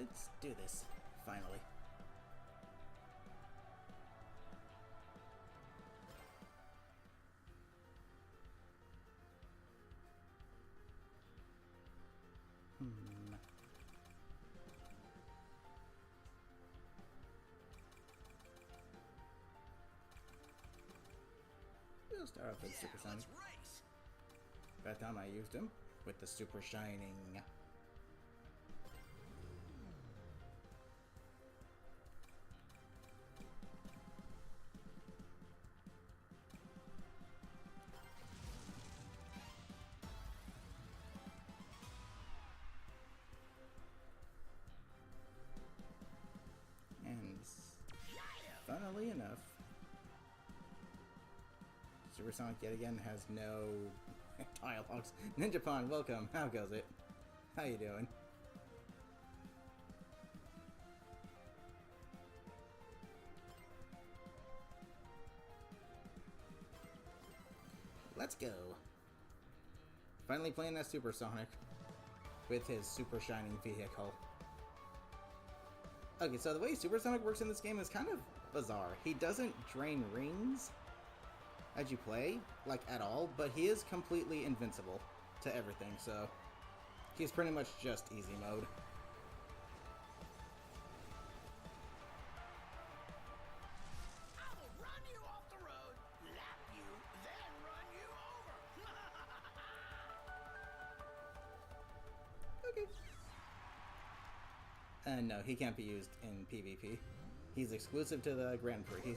Let's do this, finally. We'll start off with Super Shining. That time I used him with the Super Shining. And funnily enough, Supersonic yet again has no dialogues. Ninja Pond, welcome. How goes it? How you doing? Let's go. Finally playing that Supersonic with his super shining vehicle. Okay, so the way Supersonic works in this game is kind of bizarre. He doesn't drain rings as you play, like, at all, but he is completely invincible to everything, so he's pretty much just easy mode. I will run you off the road, lap you, then run you over. Okay. No, he can't be used in PvP. He's exclusive to the Grand Prix.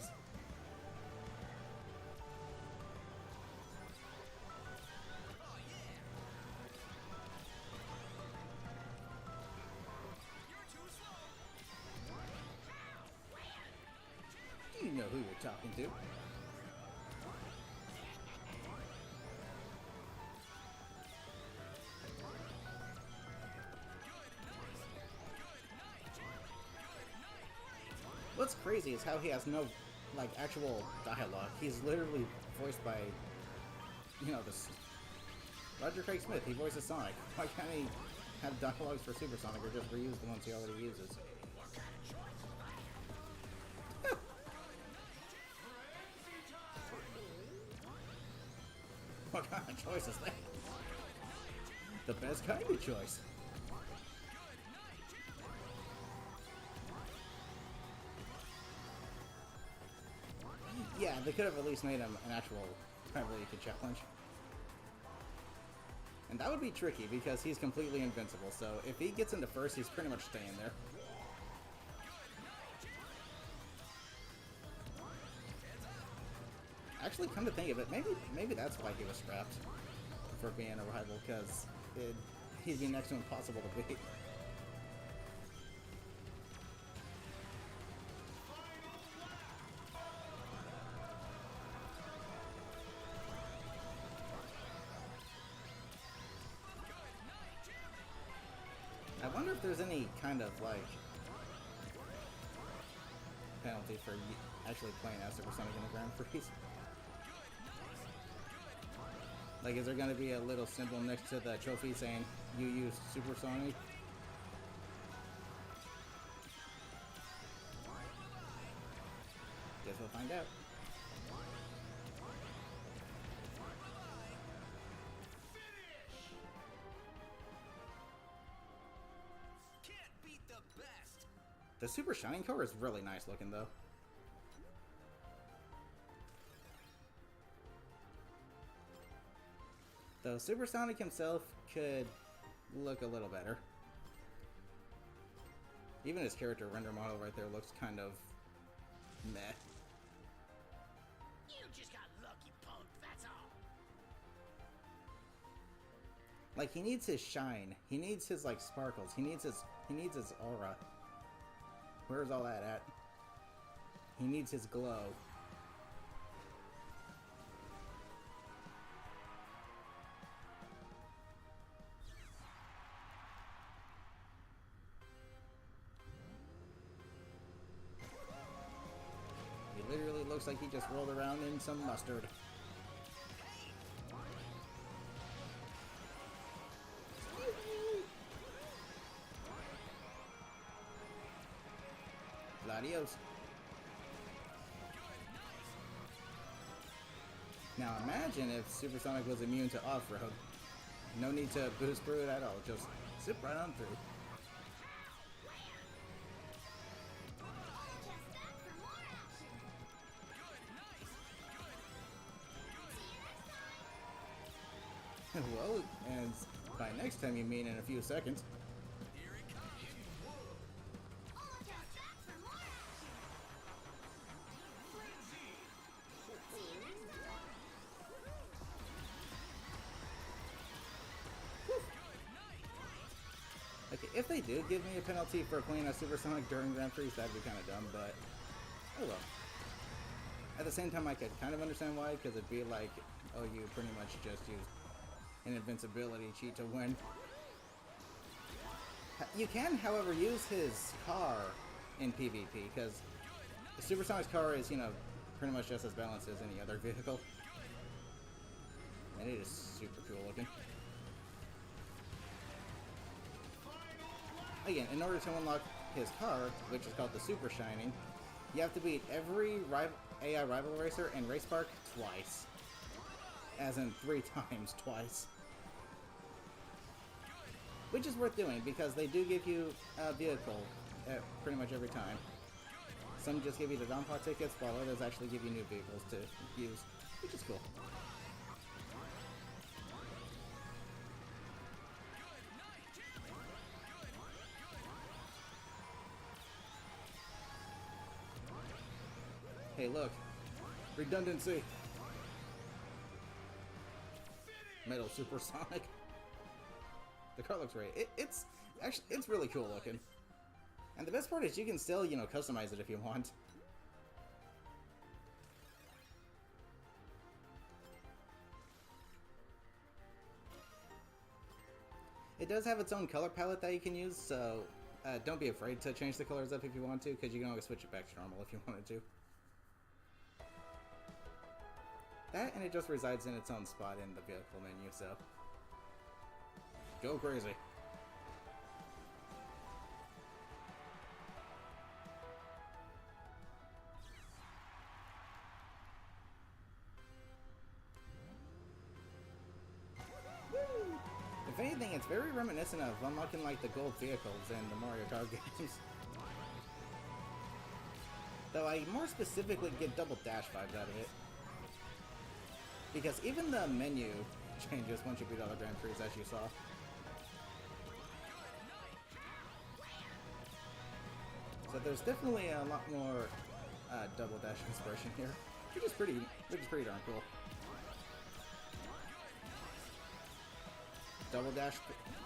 You know who you're talking to. What's crazy is how he has no, like, actual dialogue. He's literally voiced by, you know, this Roger Craig Smith. He voices Sonic. Why can't he have dialogues for Supersonic or just reuse the ones he already uses? What kind of choice is that? The best kind of choice. Yeah, they could have at least made him an actual rival you could challenge. And that would be tricky because he's completely invincible, so if he gets into first, he's pretty much staying there. Actually, come to think of it, maybe that's why he was scrapped for being a rival, because he'd be next to impossible to beat. I wonder if there's any kind of, like, penalty for actually playing as Supersonic in the Grand Prix. Like, is there going to be a little symbol next to the trophy saying, you used Supersonic? Guess we'll find out. Can't beat the best. The Super Shining cover is really nice looking, though. Though Supersonic himself could look a little better. Even his character render model right there looks kind of meh. You just got lucky, punk, that's all. Like, he needs his shine. He needs his, like, sparkles. He needs his aura. Where's all that at? He needs his glow. He literally looks like he just rolled around in some mustard. Adios. Now imagine if Supersonic was immune to off-road. No need to boost through it at all, just zip right on through. Well, and by next time you mean in a few seconds. Okay, if they do give me a penalty for playing a Supersonic during Grand Prix, that'd be kind of dumb, but oh well. At the same time, I could kind of understand why, because it'd be like, oh, you pretty much just used an invincibility cheat to win. You can, however, use his car in PvP, because the Supersonic's car is, you know, pretty much just as balanced as any other vehicle. And it is super cool looking. Again, in order to unlock his car, which is called the Super Shining, you have to beat every AI rival racer in Race Park twice. As in 3 times twice. Which is worth doing, because they do give you a vehicle pretty much every time. Some just give you the Donpot tickets, while others actually give you new vehicles to use, which is cool. Hey, look. Redundancy. Metal Supersonic. The car looks great. It's actually, it's really cool looking. And the best part is you can still, you know, customize it if you want. It does have its own color palette that you can use, so don't be afraid to change the colors up if you want to, because you can always switch it back to normal if you wanted to. That, and it just resides in its own spot in the vehicle menu, so go crazy. Woo! If anything, it's very reminiscent of unlocking like the gold vehicles in the Mario Kart games. Though I more specifically get double dash vibes out of it. Because even the menu changes once you beat all the Grand Prix, as you saw. So there's definitely a lot more double dash inspiration here, which is pretty darn cool. Double dash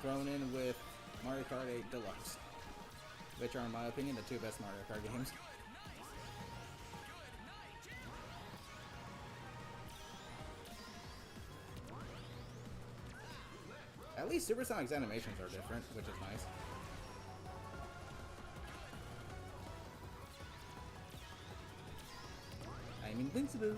thrown in with Mario Kart 8 Deluxe, which are, in my opinion, the 2 best Mario Kart games. At least Supersonic's animations are different, which is nice. I'm invincible.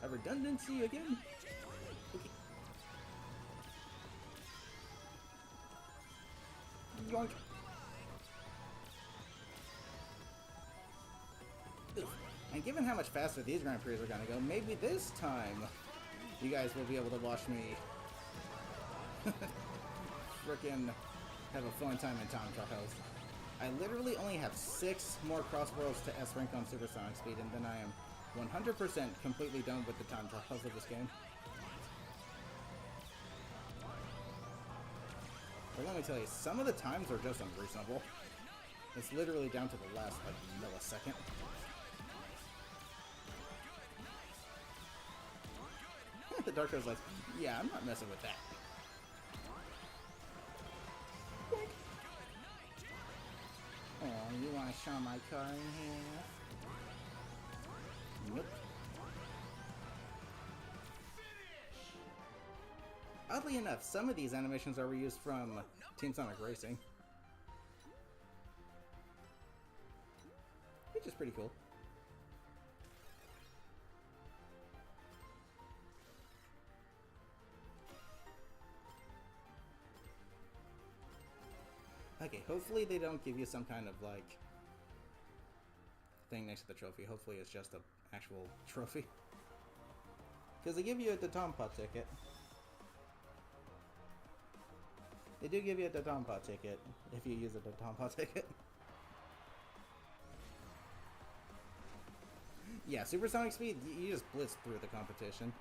A redundancy again? Okay. Yoink. And given how much faster these Grand Prix are gonna go, maybe this time you guys will be able to watch me frickin' have a fun time in time trials. I literally only have 6 more CrossWorlds to S rank on Supersonic speed, and then I am 100% completely done with the time trials of this game. But let me tell you, some of the times are just unreasonable. It's literally down to the last, like, millisecond. The Darko's like, yeah, I'm not messing with that. Oh, you want to show my car in here? Nope. Oddly enough, some of these animations are reused from Team Sonic Racing, which is pretty cool. Okay, hopefully they don't give you some kind of, like, thing next to the trophy. Hopefully it's just an actual trophy. Because they give you a Tatompa ticket. They do give you a Tatompa ticket if you use a Tatompa ticket. Yeah, supersonic speed, you just blitz through the competition,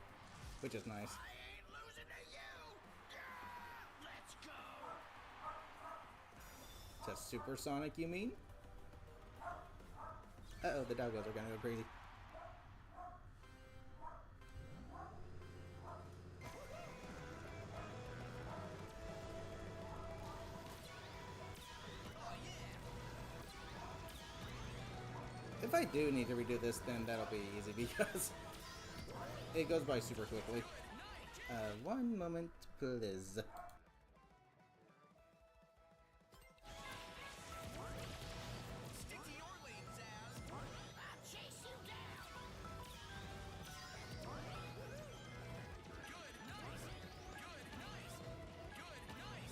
which is nice. I ain't losing to you! Yeah, let's go! To supersonic, you mean? Uh-oh, the doggos are gonna go crazy. If I do need to redo this, then that'll be easy because it goes by super quickly. One moment, please. Stick to your lane, Zaz! I'll chase you down! Good, nice! Good, nice! Good, nice!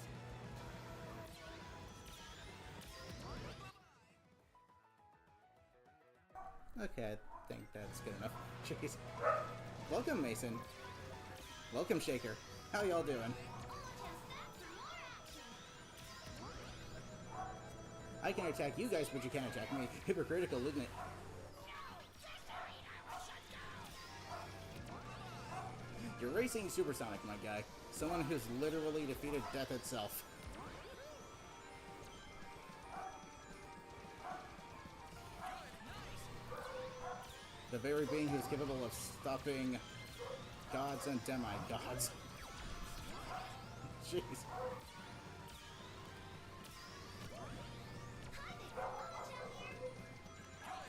Okay, I think that's good enough. Jeez. Welcome, Mason. Welcome, Shaker. How y'all doing? I can attack you guys, but you can't attack me. Hypocritical, isn't it? You're racing supersonic, my guy. Someone who's literally defeated death itself. The very being who's capable of stopping gods and demigods. Jeez.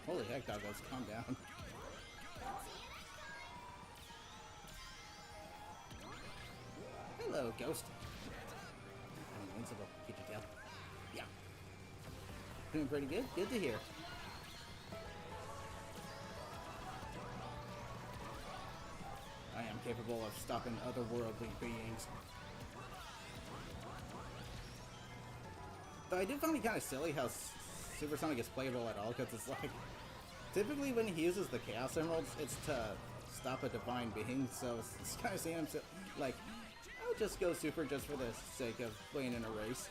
Holy heck, doggos, calm down. Hello, ghost. I'm invincible. Get your tail. Yeah. Doing pretty good. Good to hear. I am capable of stopping otherworldly beings. Though I do find it kind of silly how Supersonic is playable at all, because it's like, typically when he uses the Chaos Emeralds, it's to stop a divine being, so it's kind of seeing him like, I'll just go super just for the sake of playing in a race.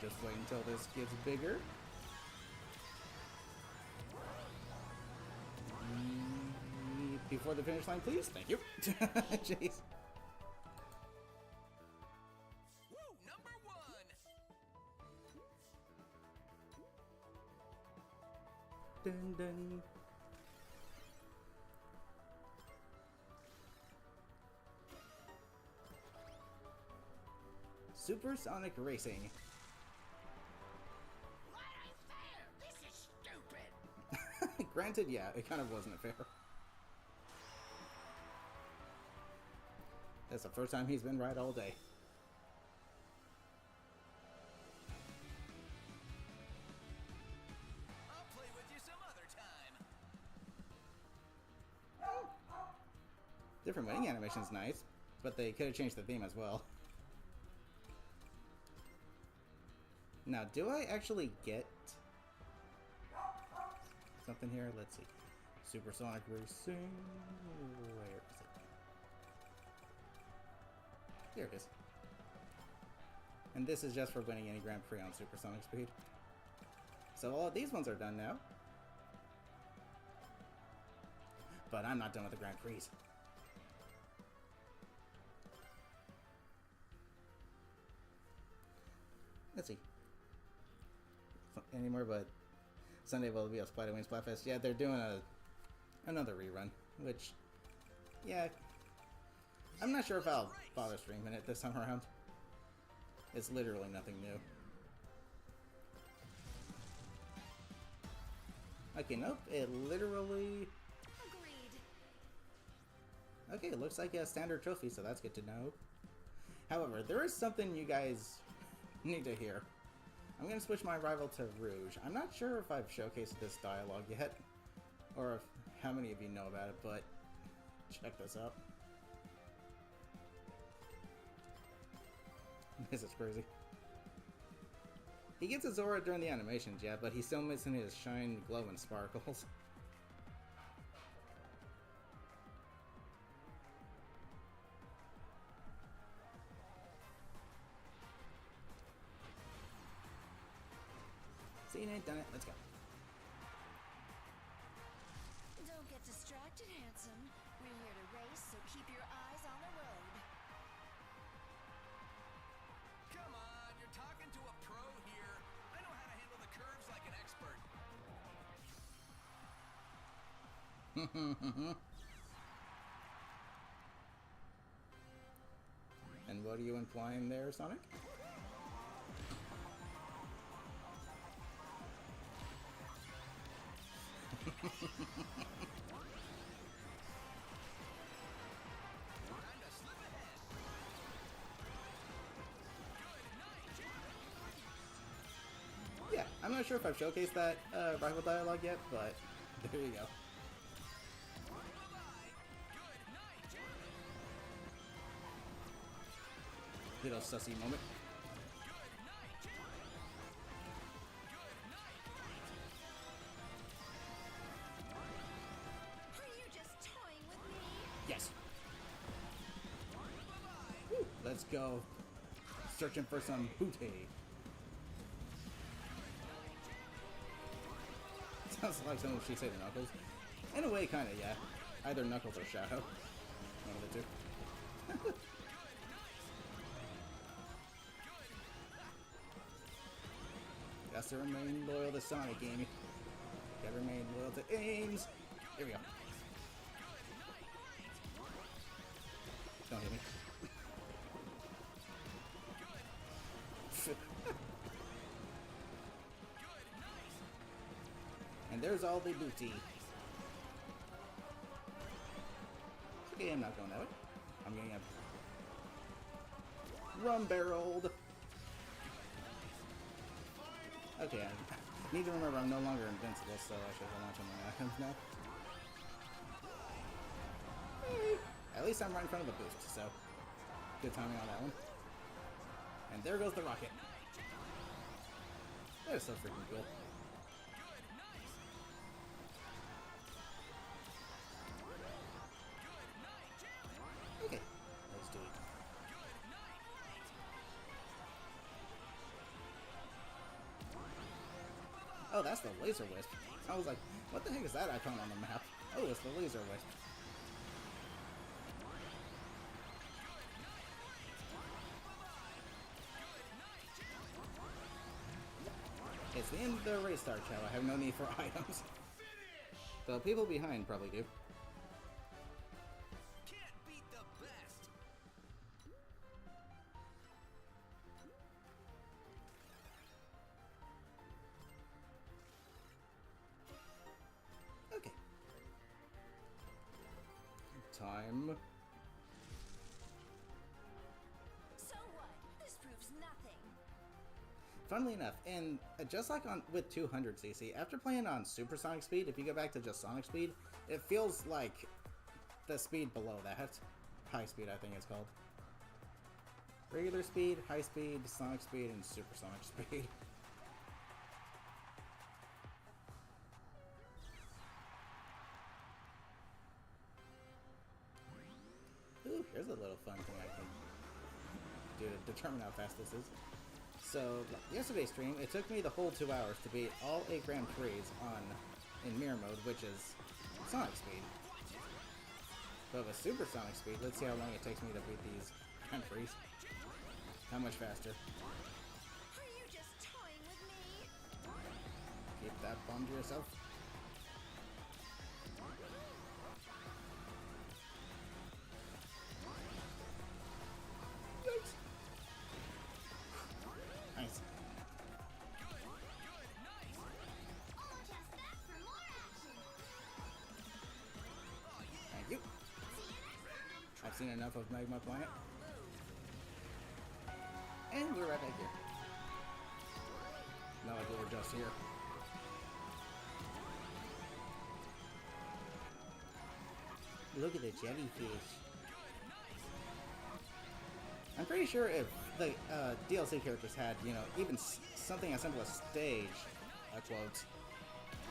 Just wait until this gets bigger. Before the finish line, please. Thank you. Jeez. Woo, number one! Dun dun. Supersonic Racing. What ain't fair? This is stupid! Granted, yeah, it kind of wasn't fair. That's the first time he's been right all day. I'll play with you some other time. Different winning animation's nice, but they could have changed the theme as well. Now, do I actually get something here? Let's see. Supersonic Racing. Where is it? Here it is. And this is just for winning any Grand Prix on Supersonic Speed. So all of these ones are done now. But I'm not done with the Grand Prix. Let's see. Anymore, but Sunday will be a Spider-Wing Splatfest. Yeah, they're doing another rerun, which, yeah, I'm not sure if I'll bother streaming it this time around. It's literally nothing new. Okay, nope, it literally... Agreed. Okay, it looks like a standard trophy, so that's good to know. However, there is something you guys need to hear. I'm going to switch my rival to Rouge. I'm not sure if I've showcased this dialogue yet, or if, how many of you know about it, but check this out. This is crazy. He gets his aura during the animations, yeah, but he's still missing his shine, glow, and sparkles. Seen it, done it, let's go. Don't get distracted, handsome. We're here to race, so keep your eyes on the road. Come on, you're talking to a pro here. I know how to handle the curves like an expert. And what are you implying there, Sonic? Yeah, I'm not sure if I've showcased that rival dialogue yet, but there you go. Little sussy moment. Are you just toying with me? Yes. Woo, let's go. Searching for some booty. Sounds like someone she say to Knuckles. In a way, kind of, yeah. Either Knuckles or Shadow. One of the two. Got to remain loyal to Sonic, Amy. Gotta remain loyal to Ames. Here we go. Don't hit me. And there's all the booty. Okay, I'm not going that way. I'm getting a rum-barreled. Okay, I need to remember I'm no longer invincible, so I should hold on to my items now. Hey, at least I'm right in front of the boost, so good timing on that one. And there goes the rocket. That is so freaking cool. Okay, let's do it. Oh, that's the laser wisp. I was like, what the heck is that icon on the map? Oh, it's the laser wisp. It's the end of the race start, Chow. I have no need for items. Though people behind probably do. Can't beat the best. Okay. Time. So what? This proves nothing. Funnily enough, and just like on with 200cc, after playing on supersonic speed, if you go back to just sonic speed, it feels like the speed below that. High speed, I think it's called. Regular speed, high speed, sonic speed, and supersonic speed. Ooh, here's a little fun thing I can do to determine how fast this is. So, yesterday's stream, it took me the whole 2 hours to beat all 8 Grand Prix in mirror mode, which is sonic speed. But with supersonic speed, let's see how long it takes me to beat these Grand Prix. How much faster? Are you just toying with me? Keep that bomb to yourself. Yikes. Nice. Thank you. I've seen enough of Magma Planet. And we're right back here. No idea we're just here. Look at the jellyfish. I'm pretty sure if the DLC characters had, you know, even something as simple as stage quotes.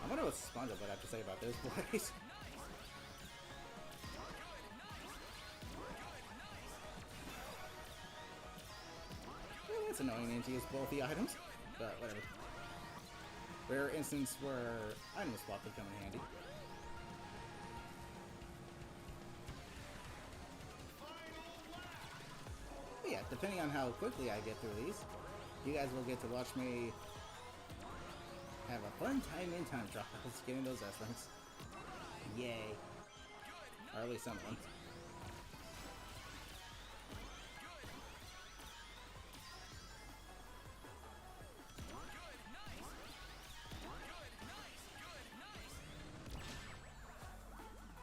I wonder what SpongeBob would have to say about this place. Well, it's annoying to use both the items, but whatever. Rare instance where item swap would come in handy. But yeah, depending on how quickly I get through these, you guys will get to watch me have a fun time in time trials getting those S ranks. Yay. Or at least some of them.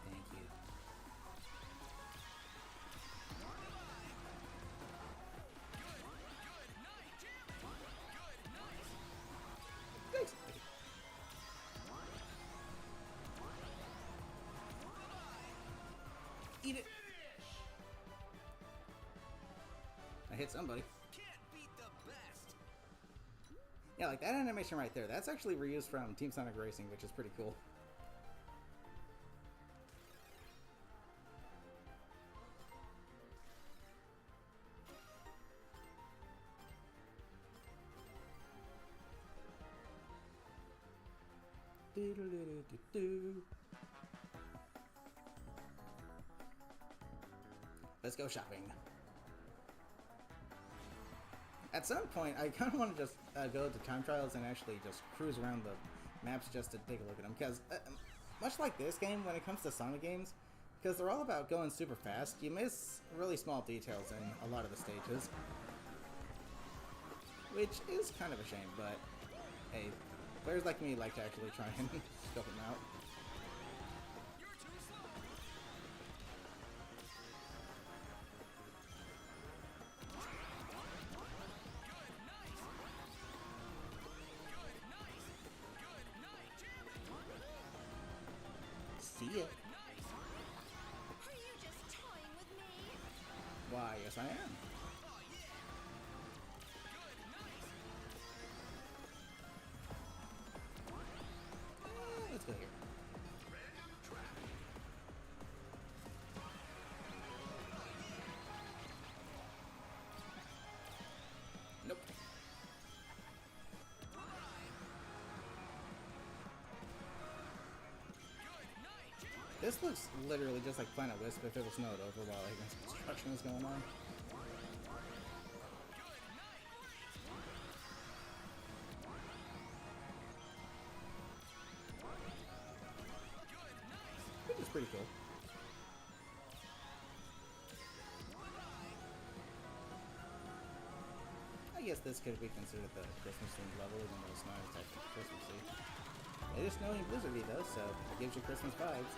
Thank you. Thanks. Eat it. I hit somebody. Yeah, like that animation right there. That's actually reused from Team Sonic Racing, which is pretty cool. Do-do-do-do-do-do. Let's go shopping. At some point, I kind of want to just go to time trials and actually just cruise around the maps just to take a look at them. Because much like this game, when it comes to Sonic games, because they're all about going super fast, you miss really small details in a lot of the stages. Which is kind of a shame, but hey, players like me like to actually try and scope them out. See ya. Are you just toying with me? Why, yes I am. Let's go here. Nope. This looks literally just like Planet Wisp if it was snowed over while like construction is going on. Which is pretty cool. I guess this could be considered the Christmas themed level, even though it's not exactly Christmassy. It is snowy and blizzardy though, so it gives you Christmas vibes.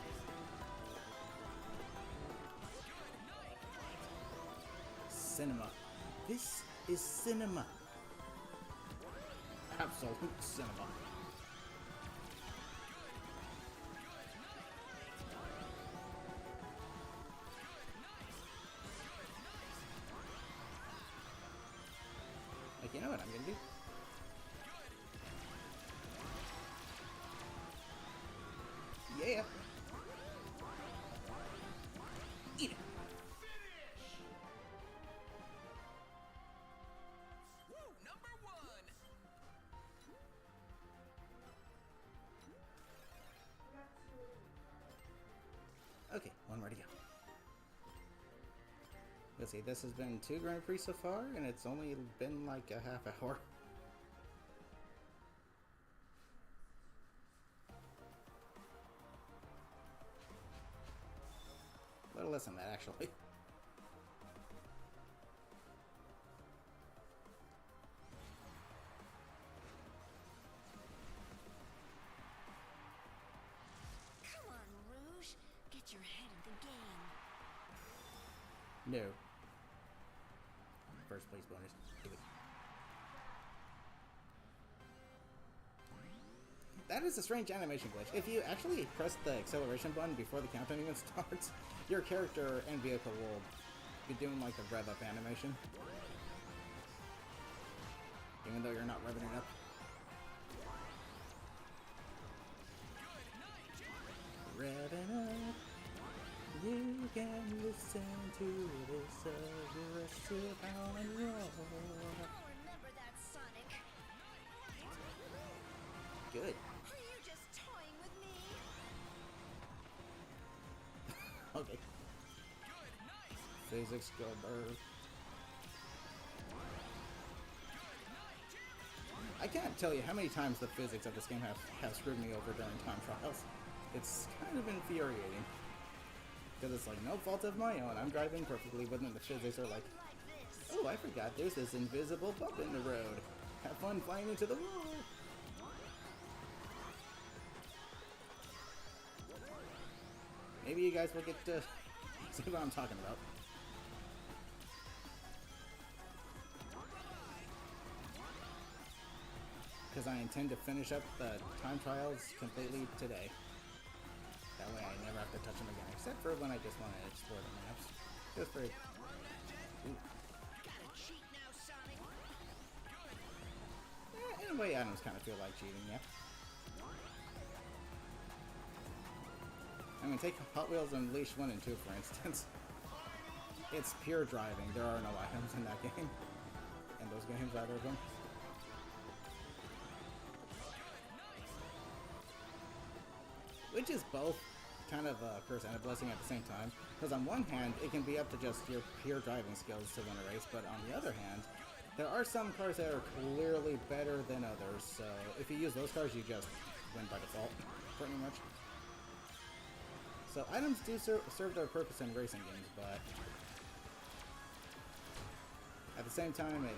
Cinema. This is cinema. Absolute cinema. Like, you know what I'm gonna do? Yeah. Eat it. Woo, number one. Okay, one more to go. Let's see, this has been 2 Grand Prix so far, and it's only been like a half hour. A little less than that, actually. Come on, Rouge. Get your head in the game. No. First place bonus. Do it. That is a strange animation glitch. If you actually press the acceleration button before the countdown even starts, your character and vehicle will be doing like the rev up animation. Even though you're not revving it up. Revving up, you can listen to this aggressive pound and roll. I'll remember that, Sonic. Good. Are you just toying with me? Okay. Physics go bird. I can't tell you how many times the physics of this game have screwed me over during time trials. It's kind of infuriating. Because it's like, no fault of my own. I'm driving perfectly, but then the physics are like, oh, I forgot there's this invisible bump in the road. Have fun flying into the wall. Maybe you guys will get to see what I'm talking about. Because I intend to finish up the time trials completely today. That way I never have to touch them again, except for when I just want to explore the maps. Just for... Ooh. Gotta cheat now, Sonic. In a way, items kind of feel like cheating, yeah. I mean, take Hot Wheels Unleashed 1 and 2, for instance. It's pure driving. There are no items in that game. In those games, either of them. Which is both kind of a curse and a blessing at the same time. Because on one hand, it can be up to just your pure driving skills to win a race, but on the other hand, there are some cars that are clearly better than others, so if you use those cars, you just win by default, pretty much. So items do serve their purpose in racing games, but at the same time,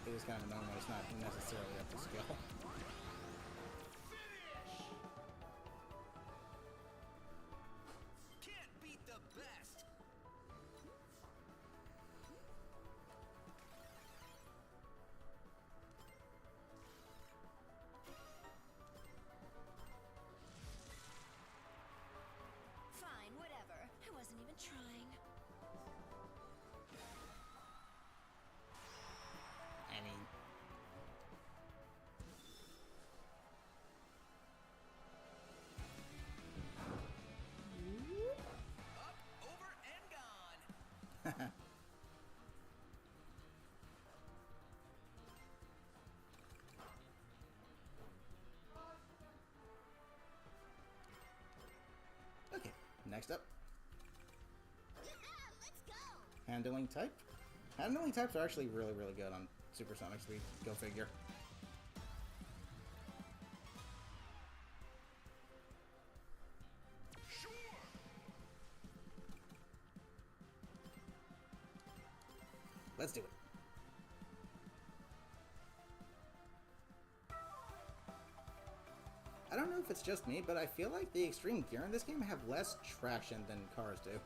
it is kind of annoying when it's not necessarily up to skill. Can't beat the best. Fine, whatever. I wasn't even trying. I mean... Up, over, and gone. Okay, next up. Let's go! Handling type. Handling types are actually really, really good on Supersonic Speed. Go figure. Sure. Let's do it. I don't know if it's just me, but I feel like the extreme gear in this game have less traction than cars do.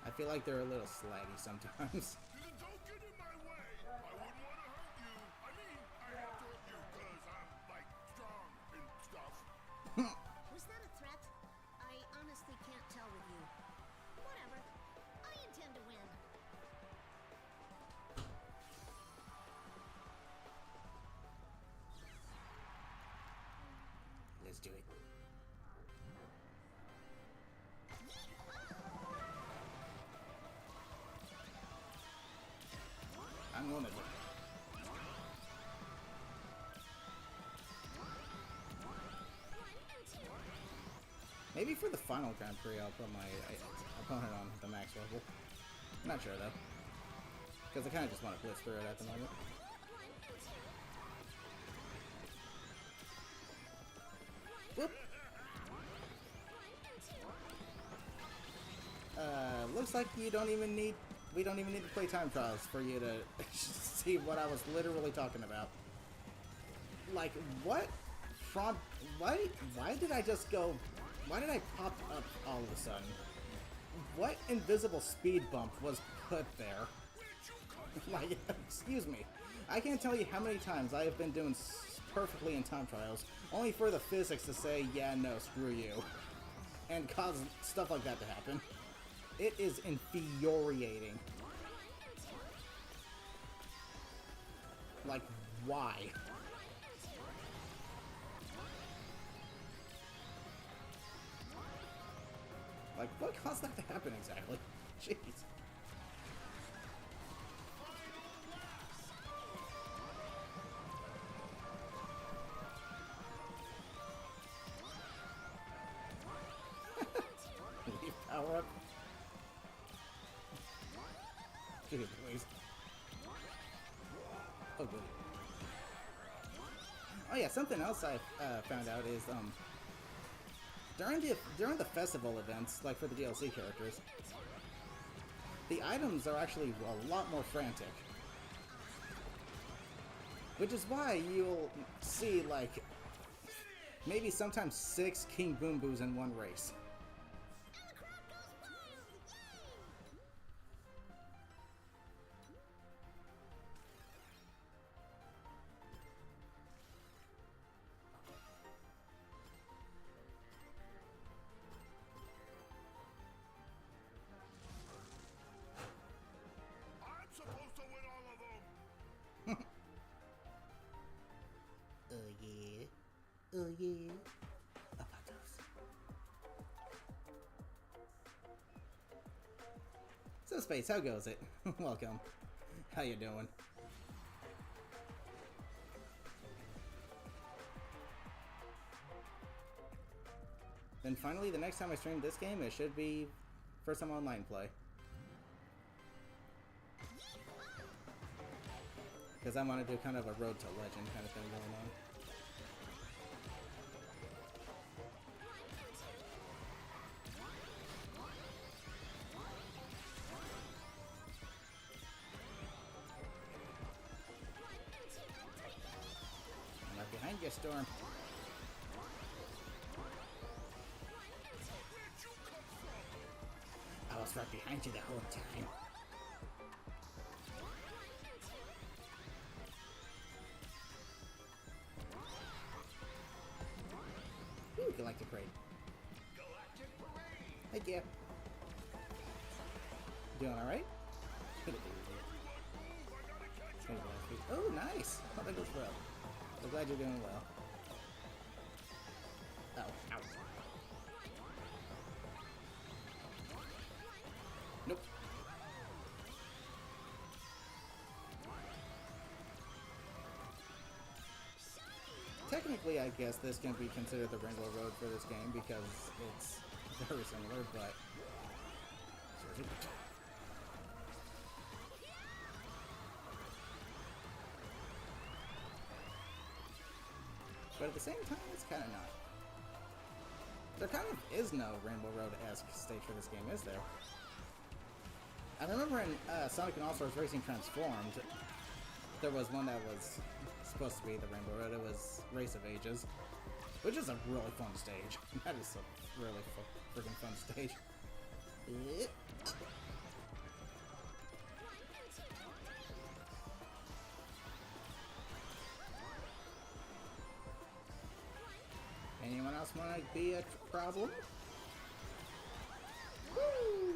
I feel like they're a little slaggy sometimes. Don't get in my way. I wouldn't want to hurt you. I mean, I have to hurt you because I'm, like, strong and stuff. Was that a threat? I honestly can't tell with you. Whatever. I intend to win. Let's do it. I'm gonna do it. Maybe for the final Grand Prix, I'll put my opponent on the max level. I'm not sure though, because I kind of just want to blitz through it at the moment. Whoop. Looks like we don't even need to play time trials for you to see what I was literally talking about. Like, what? Why did I just go... Why did I pop up all of a sudden? What invisible speed bump was put there? Like, excuse me. I can't tell you how many times I have been doing perfectly in time trials, only for the physics to say, yeah, no, screw you, and cause stuff like that to happen. It is infuriating. Like, why? Like, what caused that to happen exactly? Jeez. Leave power up. Jeez, please. Oh, good. Oh yeah, something else I found out is during the festival events, like for the DLC characters, the items are actually a lot more frantic. Which is why you'll see like maybe sometimes 6 King Boom Boos in one race. I'm supposed to win all of them. Oh yeah. Oh yeah. About those. So Space, how goes it? Welcome. How you doing? Then finally, the next time I stream this game, it should be first time online play. Because I want to do kind of a road to legend kind of thing going on. I'm right behind you, Storm. I was right behind you the whole time. Ooh, Galactic Raid. Thank you. Doing alright? Oh, nice! Oh, that goes well. I'm glad you're doing well. Oh, ow. Nope. Technically, I guess this can be considered the Rainbow Road for this game because it's very similar, but... But at the same time, it's kind of not. There kind of is no Rainbow Road-esque stage for this game, is there? I remember in Sonic and All-Stars Racing Transformed, there was one that was supposed to be the Rainbow Road. It was Race of Ages, which is a really fun stage. That is a really freaking fun stage. Anyone else want to be a problem? Woo!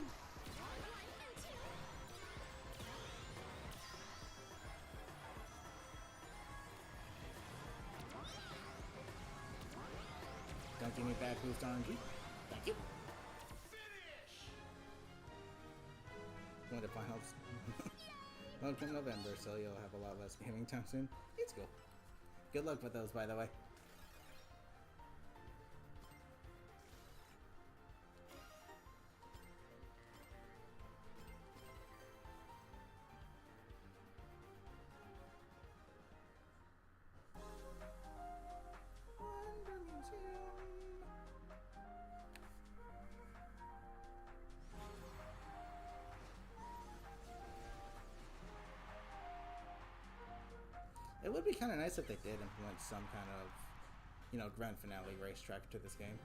Don't give me bad boost RNG. Thank you. Going to finals. Welcome November, so you'll have a lot less gaming time soon. It's cool. Good luck with those, by the way. It would be kind of nice if they did implement some kind of, you know, grand finale racetrack to this game.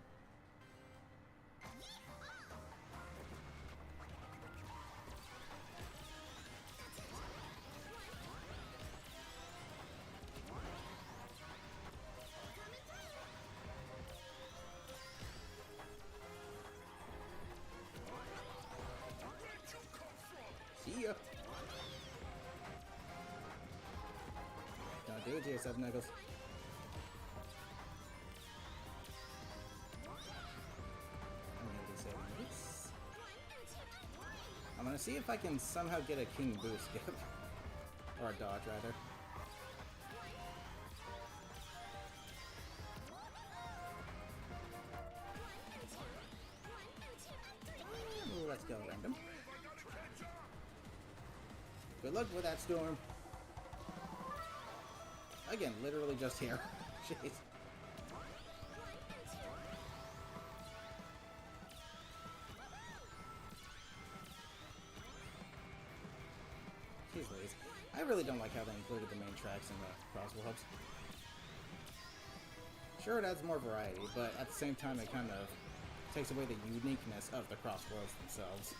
to yourself, Knuckles. I'm gonna be saving this. I'm gonna see if I can somehow get a King Boo skip. Or a dodge, rather. Ooh, let's go, random. Good luck with that storm. Again, literally just here. Jeez. Jeez Louise. I really don't like how they included the main tracks in the CrossWorlds. Sure, it adds more variety, but at the same time it kind of takes away the uniqueness of the CrossWorlds themselves.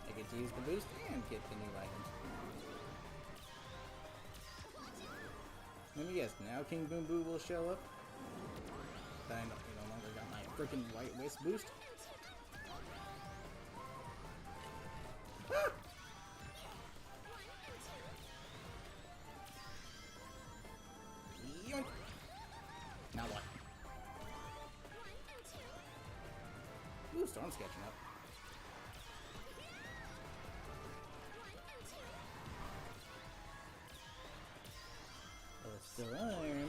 I get to use the boost and get the new item. Let me guess, now King Boom Boo will show up? That I no longer got my freaking white waist boost? Ah! Yoink! Now what? Ooh, Storm's catching up. Storm.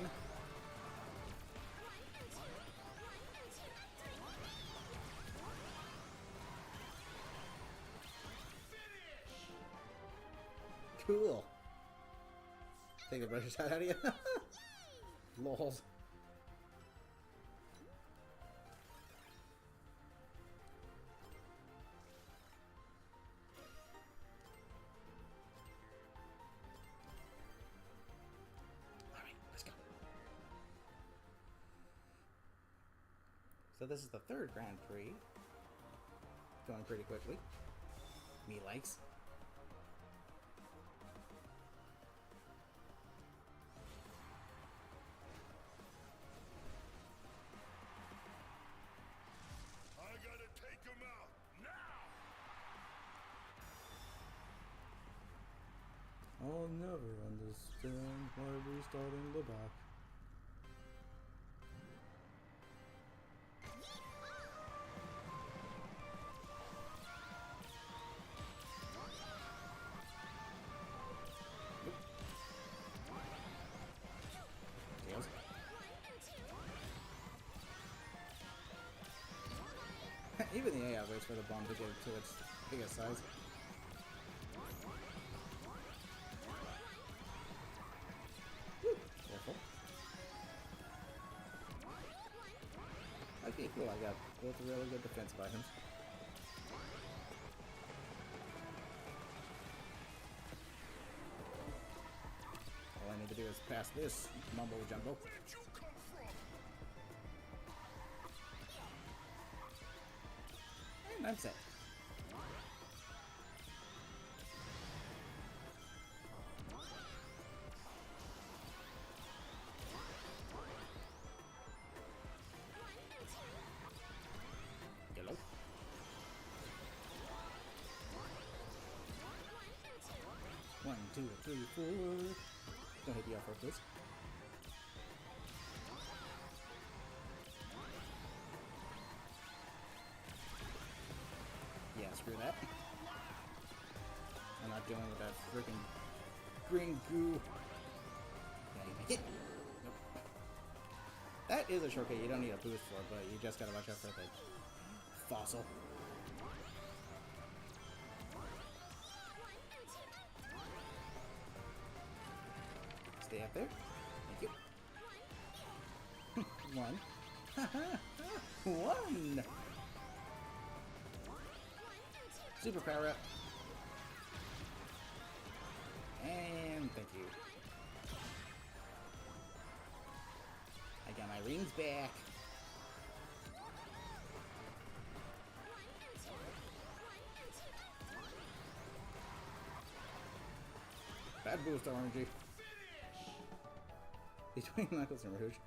Cool. Take the brush shot out of you. Lols. Alright, let's go. So this is the third Grand Prix. Going pretty quickly. Me likes. I gotta take him out now. I'll never understand why we starting the back. Tails. Even the AI waits for the bomb to get to its biggest size. Woo, careful. Okay, cool. I got both really good defense items. All I need to do is pass this mumbo jumbo. Where'd you come from? And I'm set. Hello. One, two, three, four. Don't hit the offer, please. Yeah, screw that. I'm not dealing with that freaking green goo. Can I make it? Nope. That is a shortcut you don't need a boost for, but you just gotta watch out for the fossil. Stay up there. Thank you. One. One! Super power up. And thank you. I got my rings back. Bad boost, RNG. Between Knuckles and Rouge.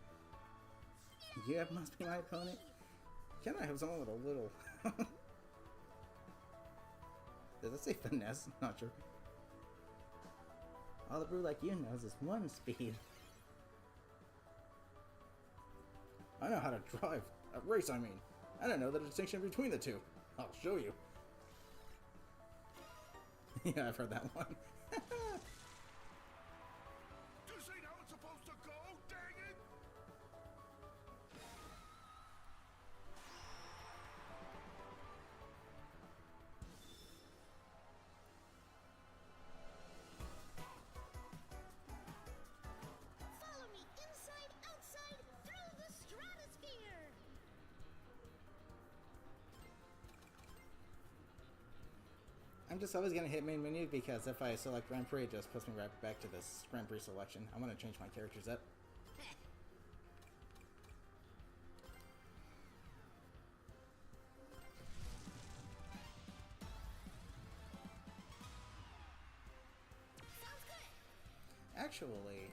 You must be my opponent. Can I have someone with a little Does it say finesse? Not sure. All the brew like you knows is one speed. I know how to drive. A race, I mean. I don't know the distinction between the two. I'll show you. Yeah, I've heard that one. This ain't how it's supposed to go, dang it! Follow me inside, outside, through the stratosphere! I'm just always gonna hit main menu because if I select Grand Prix, it just puts me right back to this Grand Prix selection. I want to change my characters up. Sounds good! Actually,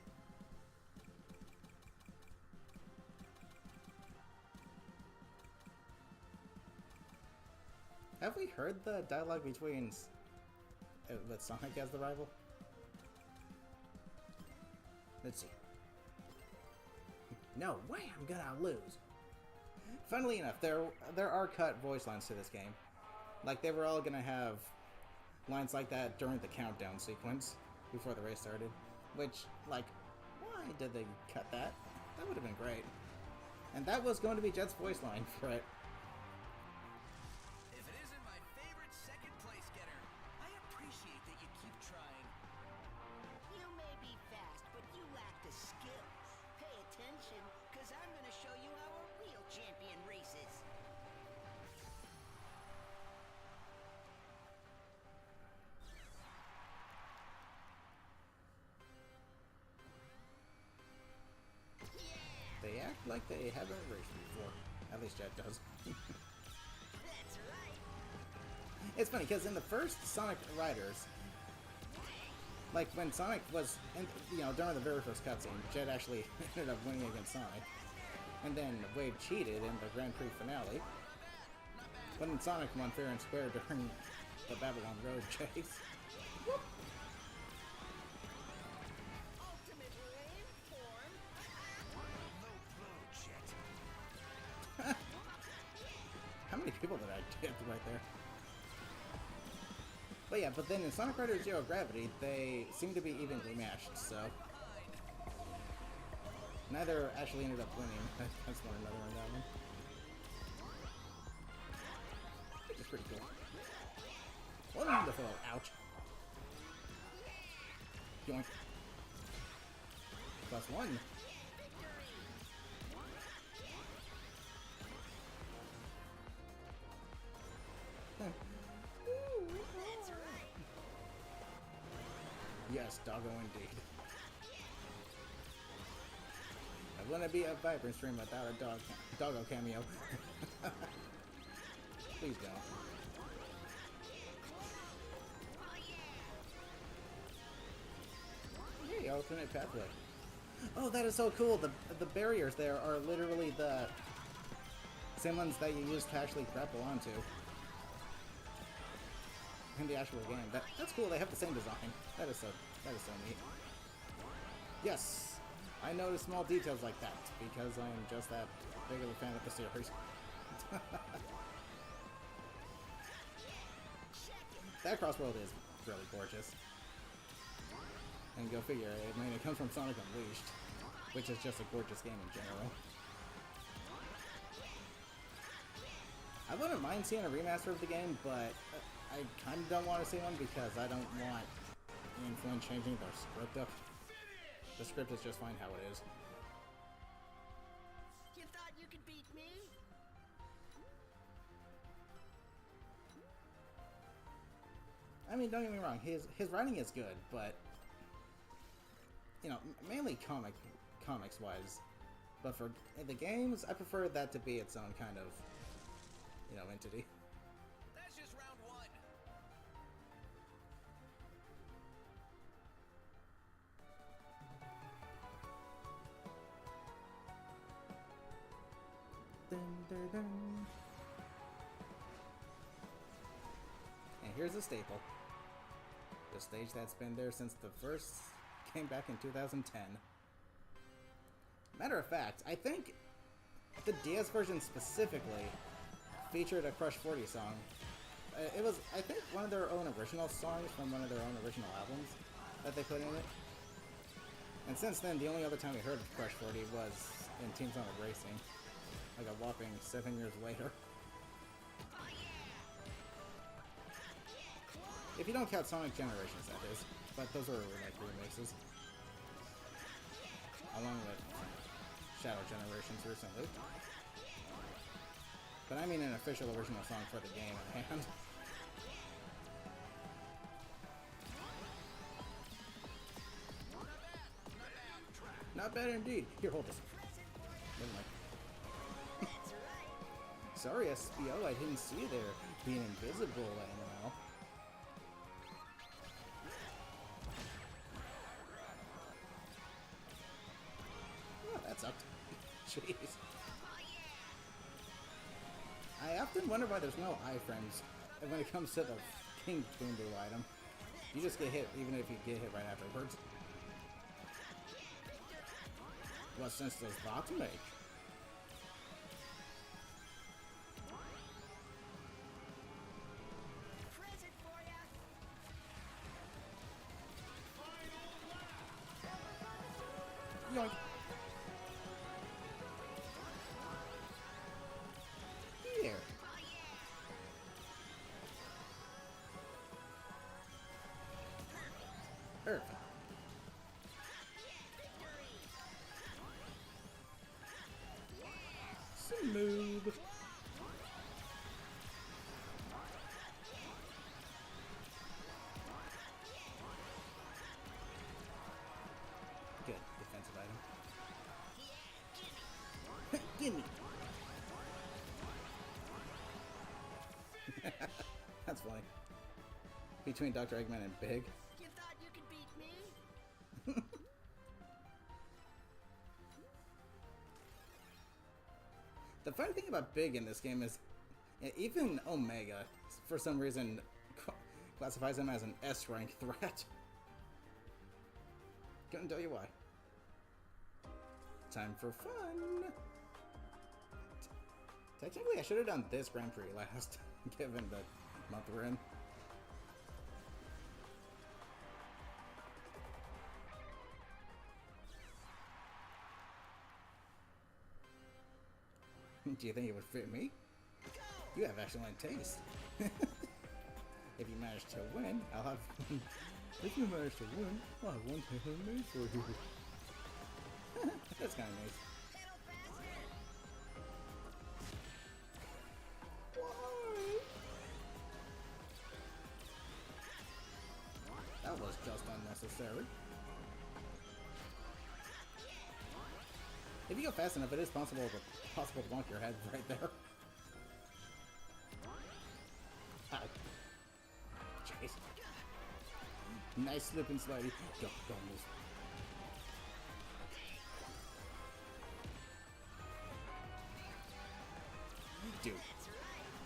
have we heard the dialogue between with Sonic as the rival? Let's see. No way I'm gonna lose. Funnily enough, there are cut voice lines to this game. Like they were all gonna have lines like that during the countdown sequence before the race started. Which, like, why did they cut that? That would have been great. And that was going to be Jet's voice line for it. If it isn't my favorite second place getter, I appreciate that you keep trying. You may be fast, but you lack the skills. Pay attention, because I'm going to show you how a real champion races. They act like they haven't raced before. At least Jet does. That's right. It's funny, because in the first Sonic Riders, like when Sonic was, during the very first cutscene, Jet actually ended up winning against Sonic. And then Wade cheated in the Grand Prix finale. When Sonic won fair and square during the Babylon Road chase. Whoop. Ultimate rain form. Low blow, Jet. How many people did I get right there? But yeah, but then in Sonic Riders Zero Gravity, they seem to be evenly matched, so neither actually ended up winning against one another on that one. Which is pretty cool. Wonderful! Ouch. Yoink. +1. That's right. Yes, doggo indeed. I wouldn't be a Vibrant stream without a doggo cameo. Please don't. Hey, alternate pathway. Oh, that is so cool. The barriers there are literally the same ones that you use to actually grapple onto in the actual game. That's cool. They have the same design. That is so neat. Yes, I notice small details like that because I am just that big of a fan of the series. That CrossWorld is really gorgeous. And go figure, I mean, it comes from Sonic Unleashed, which is just a gorgeous game in general. I wouldn't mind seeing a remaster of the game, but I kind of don't want to see one because I don't want Ian Flynn changing their script up. The script is just fine how it is. You thought you could beat me? I mean, don't get me wrong, his writing is good, but mainly comics wise. But for the games, I prefer that to be its own kind of entity. That's just round one. Dun, dun, dun. here's a staple. The stage that's been there since the first came back in 2010. Matter of fact, I think the DS version specifically featured a Crush 40 song. It was, I think, one of their own original songs from one of their own original albums that they put in it. And since then, the only other time we heard of Crush 40 was in Team Sonic Racing, like a whopping 7 years later. If you don't count Sonic Generations, that is. But those are like remixes. Along with Shadow Generations recently. But I mean an official original song for the game at hand. Not bad indeed. Here, hold this. Never mind. Sorry, SPO, I didn't see you there. Being invisible and all. Oh, that sucked. Jeez. I often wonder why there's no iframes when it comes to the King Boom Boo item. You just get hit even if you get hit right afterwards. What sense does that make? Present for ya. Yoink. Here. Perfect. Smooth. Good defensive item. Gimme. That's funny. Between Dr. Eggman and Big. You thought you could beat me? The funny thing about Big in this game is, even Omega, for some reason, classifies him as an S-rank threat. Couldn't tell you why. Time for fun! Technically, I should have done this Grand Prix last, given the month we're in. Do you think it would fit me? You have excellent taste. If you manage to win, I'll have one. If you manage to win, I'll have one tailor-made for you. That's kind of nice. That was just unnecessary. If you go fast enough, it is possible to bonk your head right there. Ow. Jeez. Nice slip and slidey. Don't move. Dude.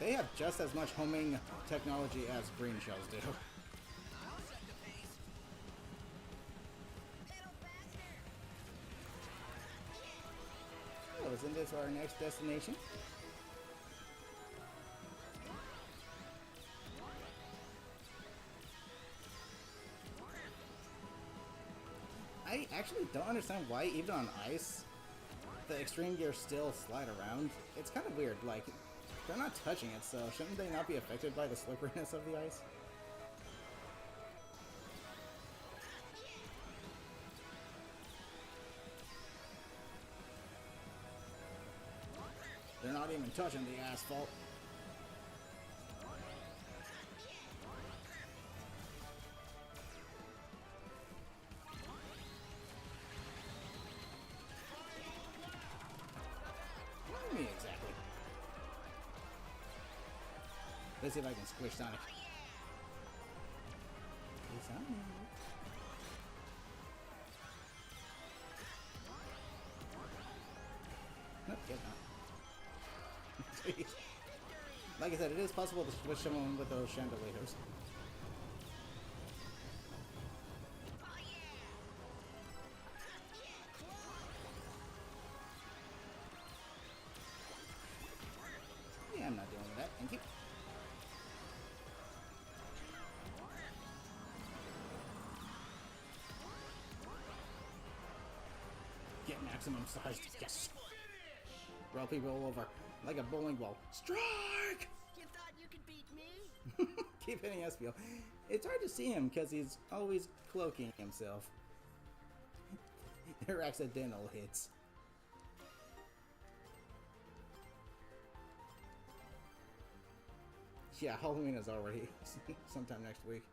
They have just as much homing technology as green shells do. I'll set the pace. Pedal faster. Oh, isn't this our next destination? I actually don't understand why, even on ice, the extreme gears still slide around. It's kind of weird, like, they're not touching it, so shouldn't they not be affected by the slipperiness of the ice? They're not even touching the asphalt. Not me exactly. Let's see if I can squish Sonic. Hey, Sonic. Nope, get not. Jeez. Like I said, it is possible to switch someone with those chandeliers. Yeah, I'm not dealing with that. Thank you. Get maximum size. Yes. Roll people all over like a bowling ball. Strike! You thought you could beat me? Keep hitting Espio. It's hard to see him because he's always cloaking himself. They're accidental hits. Yeah, Halloween is already sometime next week.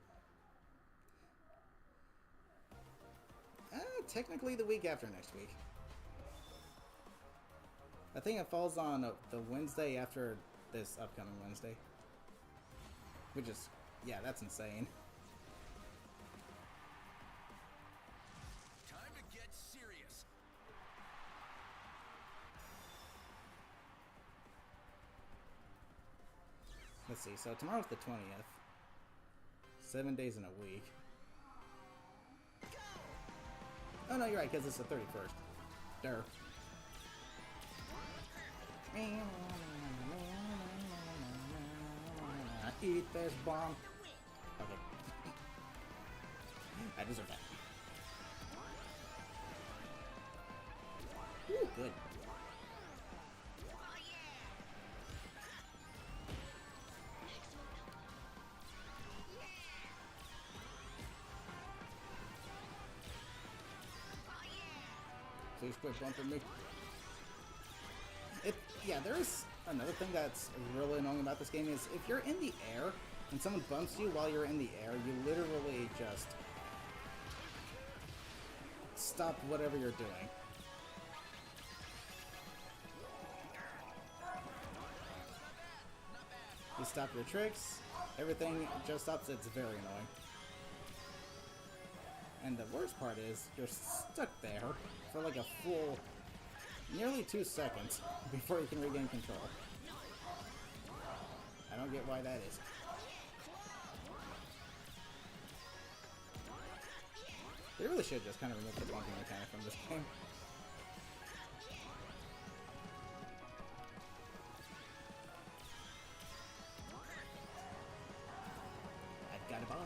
Technically the week after next week. I think it falls on the Wednesday after this upcoming Wednesday. Which is, yeah, that's insane. Time to get serious. Let's see, so tomorrow's the 20th. 7 days in a week. Oh no, you're right, because it's the 31st. Durr. Eat this bomb. Okay. I deserve that. Ooh, good. Please quit bumping me. Yeah, there's another thing that's really annoying about this game is if you're in the air and someone bumps you while you're in the air, you literally just stop whatever you're doing. You stop your tricks, everything just stops. It's very annoying. And the worst part is you're stuck there for like a full nearly 2 seconds before you can regain control. I don't get why that is. They really should just kind of remove the bumping mechanic from this game. I've got a ball.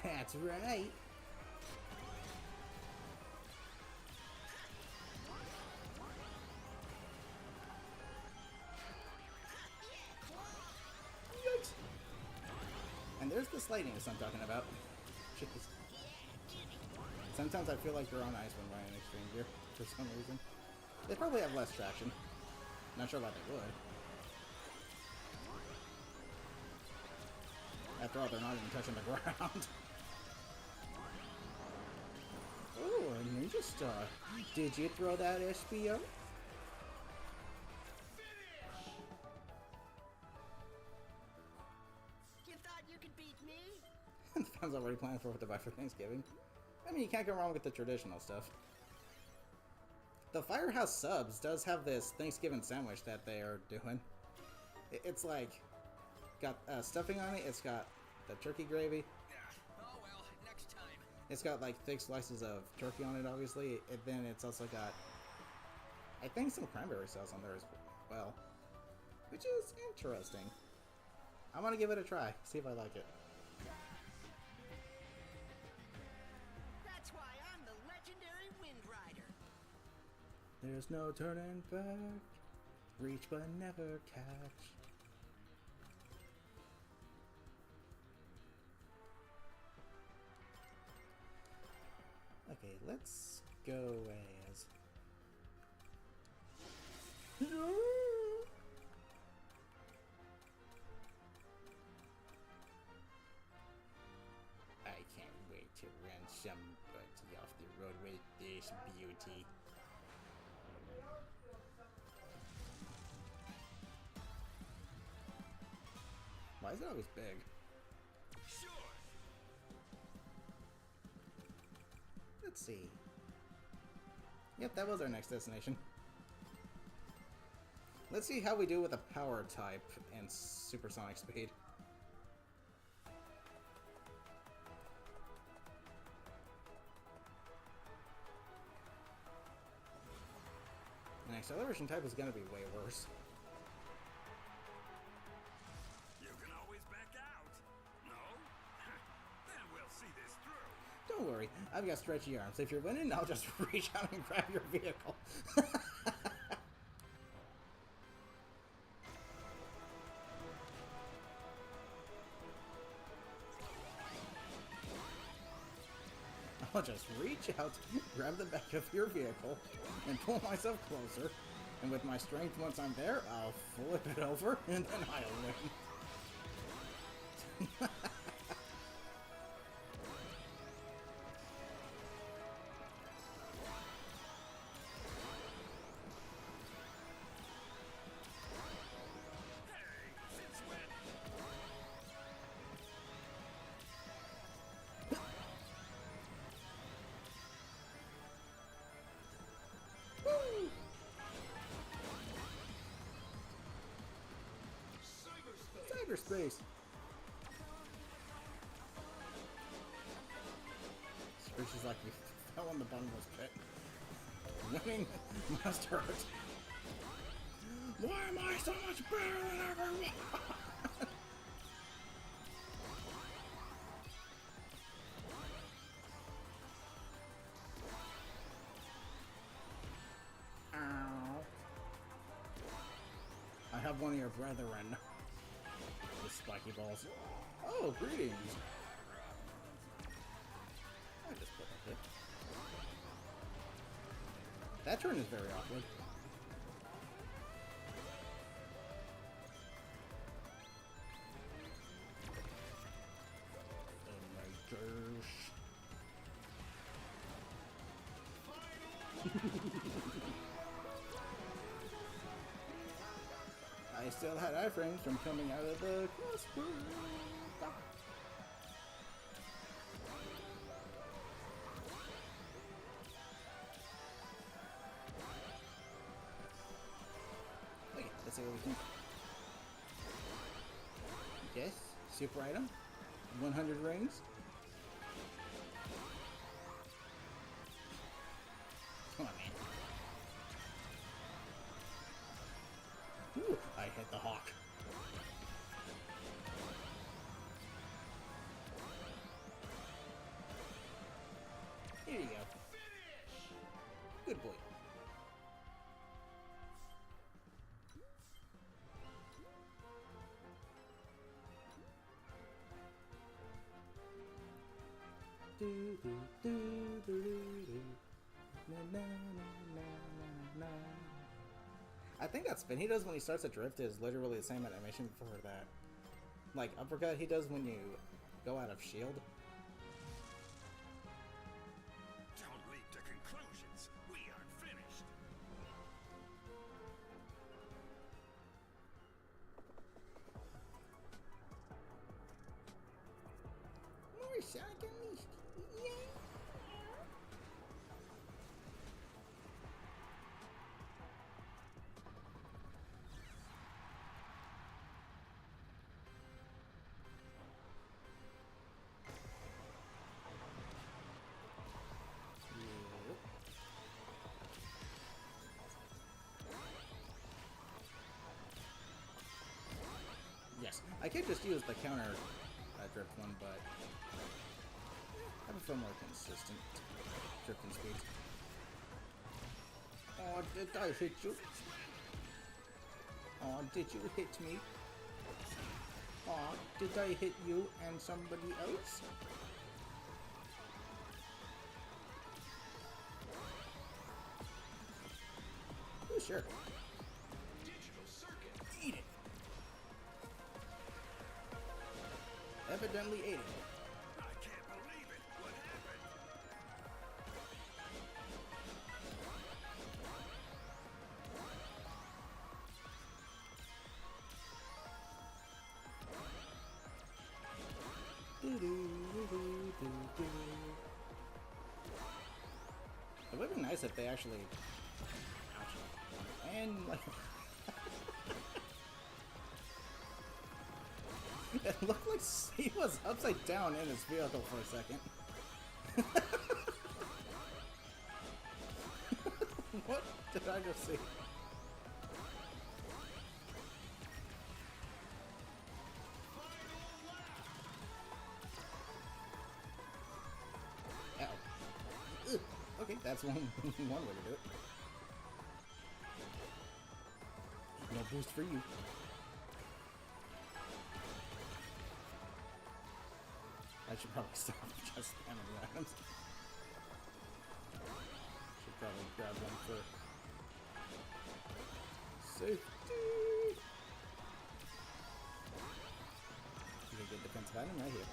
That's right. Yikes. And there's the slidiness I'm talking about. Jeez. Sometimes I feel like you're on ice when riding extreme gear for some reason. They probably have less traction. Not sure why they would. After all, they're not even touching the ground. Oh, a ninja star. Did you throw that SPO? You thought you could beat me? The fans already planning for what to buy for Thanksgiving. I mean, you can't go wrong with the traditional stuff. The Firehouse Subs does have this Thanksgiving sandwich that they are doing. It's like, got stuffing on it, it's got the turkey gravy. Oh well, next time. It's got like thick slices of turkey on it, obviously, and then it's also got, I think, some cranberry sauce on there as well, which is interesting. I want to give it a try, see if I like it. That's why I'm the legendary Wind Rider. There's no turning back, reach but never catch. Okay, let's go as... I can't wait to run somebody off the road with this beauty. Why is it always big? Sure. Let's see. Yep, that was our next destination. Let's see how we do with a power type and supersonic speed. An acceleration type is gonna be way worse. You can always back out. No? Then we'll see this through. Don't worry, I've got stretchy arms. If you're winning, I'll just reach out and grab your vehicle. I'll just reach out, grab the back of your vehicle, and pull myself closer. And with my strength, once I'm there, I'll flip it over, and then I'll win. Since when? Cyberspace! Screeches like you fell on the bottomless pit. Winning must hurt. Why am I so much better than everyone? Ow. I have one of your brethren. With spiky balls. Oh, greetings! I just put that hit. That turn is very awkward. Oh my gosh. I still had iframes from coming out of the CrossWorlds. Okay, let's see what we can. Yes, super item. 100 rings. Come on, man. Ooh, I hit the hawk. Here you go. Good boy. Do do do do do do. Na na na na na. I think that spin he does when he starts a drift is literally the same animation for that. Like uppercut he does when you go out of shield. Don't leap to conclusions. We aren't finished. More shotgun. Yeah. Yes, I could just use the counter drift one, but I prefer more consistent drifting speeds. Oh, did I hit you? Oh, did you hit me? Oh, did I hit you and somebody else? Oh, sure. Digital circuit. Eat it. Evidently ate it. I can't believe it. What happened? Do do do do do do. would have been nice if they actually... And, like... It looked like he was upside down in his vehicle for a second. What did I just see? Ow. Ugh. Okay, that's one way to do it. No boost for you. I should probably stop just spamming the items. Should probably grab one for safety. Get a good defensive item right here.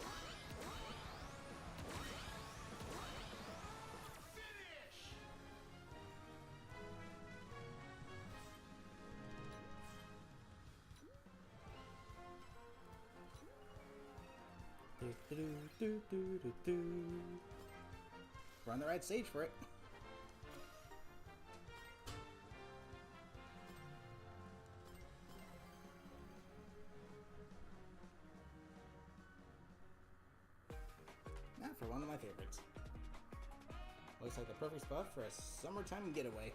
We're on the right stage for it. Now for one of my favorites. Looks like the perfect spot for a summertime getaway.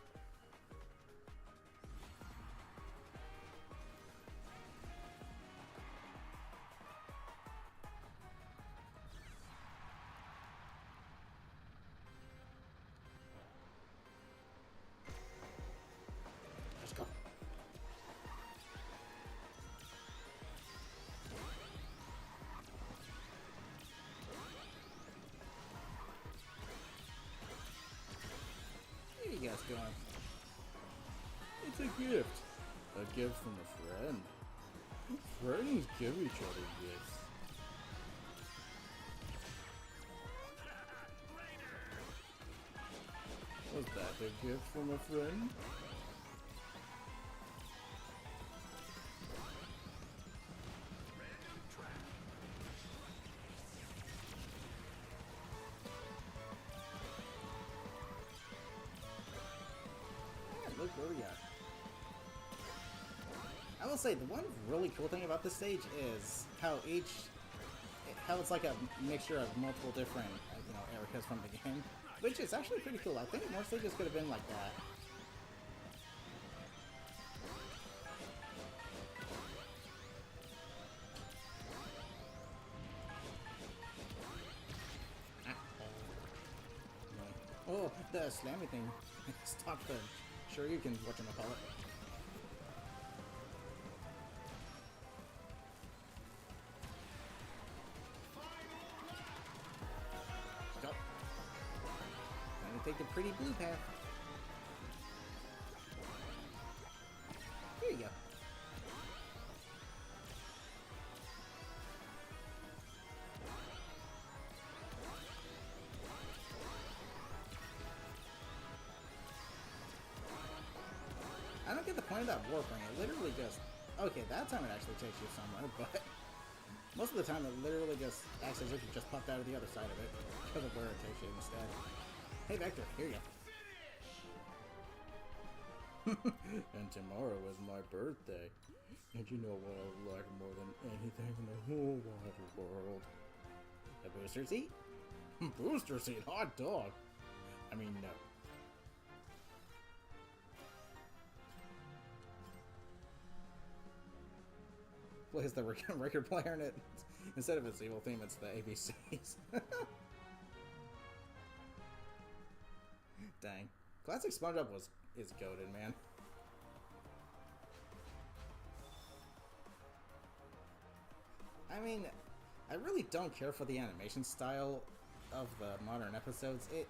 Let's go. Here you guys going? It's a gift. A gift from a friend. Friends give each other gifts. Was that a gift from a friend? Look where we are. I will say the one really cool thing about this stage is how it's like a mixture of multiple different areas from the game, which is actually pretty cool. I think more stages could have been like that. Oh, the slammy thing. Stop the sure you can whatchamacallit. Stop. I'm gonna take the pretty blue path. Here you go. I don't get the point of that warp ring. It literally just... Okay, that time it actually takes you somewhere, but... Most of the time it literally just acts as if you just popped out of the other side of it. Because of where it takes you instead. Hey Vector, here you go. And tomorrow is my birthday. And you know what I would like more than anything in the whole wide world? A booster seat? Booster seat? Hot dog! I mean, no. Plays the record player in it. Instead of its evil theme, it's the ABCs. Dang. Classic SpongeBob is goated, man. I mean, I really don't care for the animation style of the modern episodes. It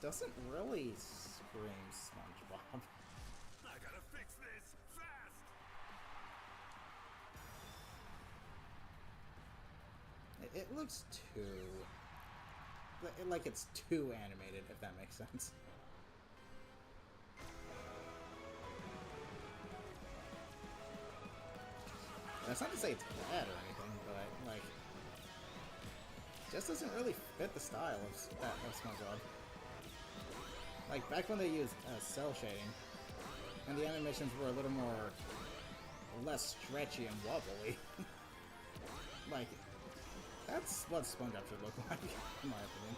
doesn't really scream SpongeBob. I gotta fix this fast. It looks too... like it's too animated, if that makes sense. That's not to say it's bad or anything, but, like... It just doesn't really fit the style of SpongeBob. Like, back when they used cell shading, and the animations were a little more... less stretchy and wobbly. Like, that's what SpongeBob should look like, in my opinion.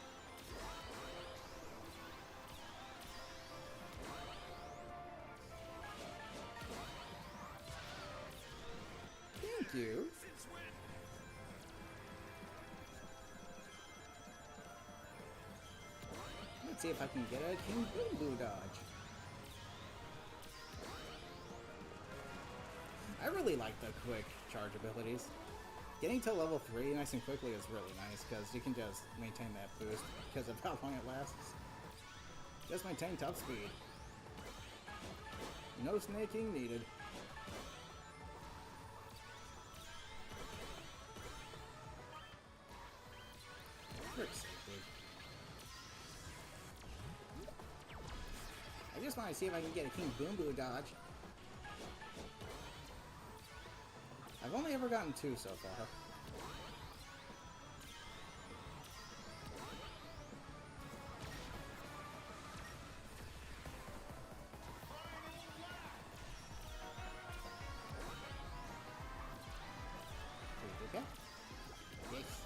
Thank you. Let's see if I can get a King Boom Boo dodge. I really like the quick charge abilities. Getting to level 3 nice and quickly is really nice because you can just maintain that boost because of how long it lasts. Just maintain top speed. No snaking needed. Frick's sake, dude. I just want to see if I can get a King Boom Boo dodge. I've only ever gotten 2 so far. Okay. Yes.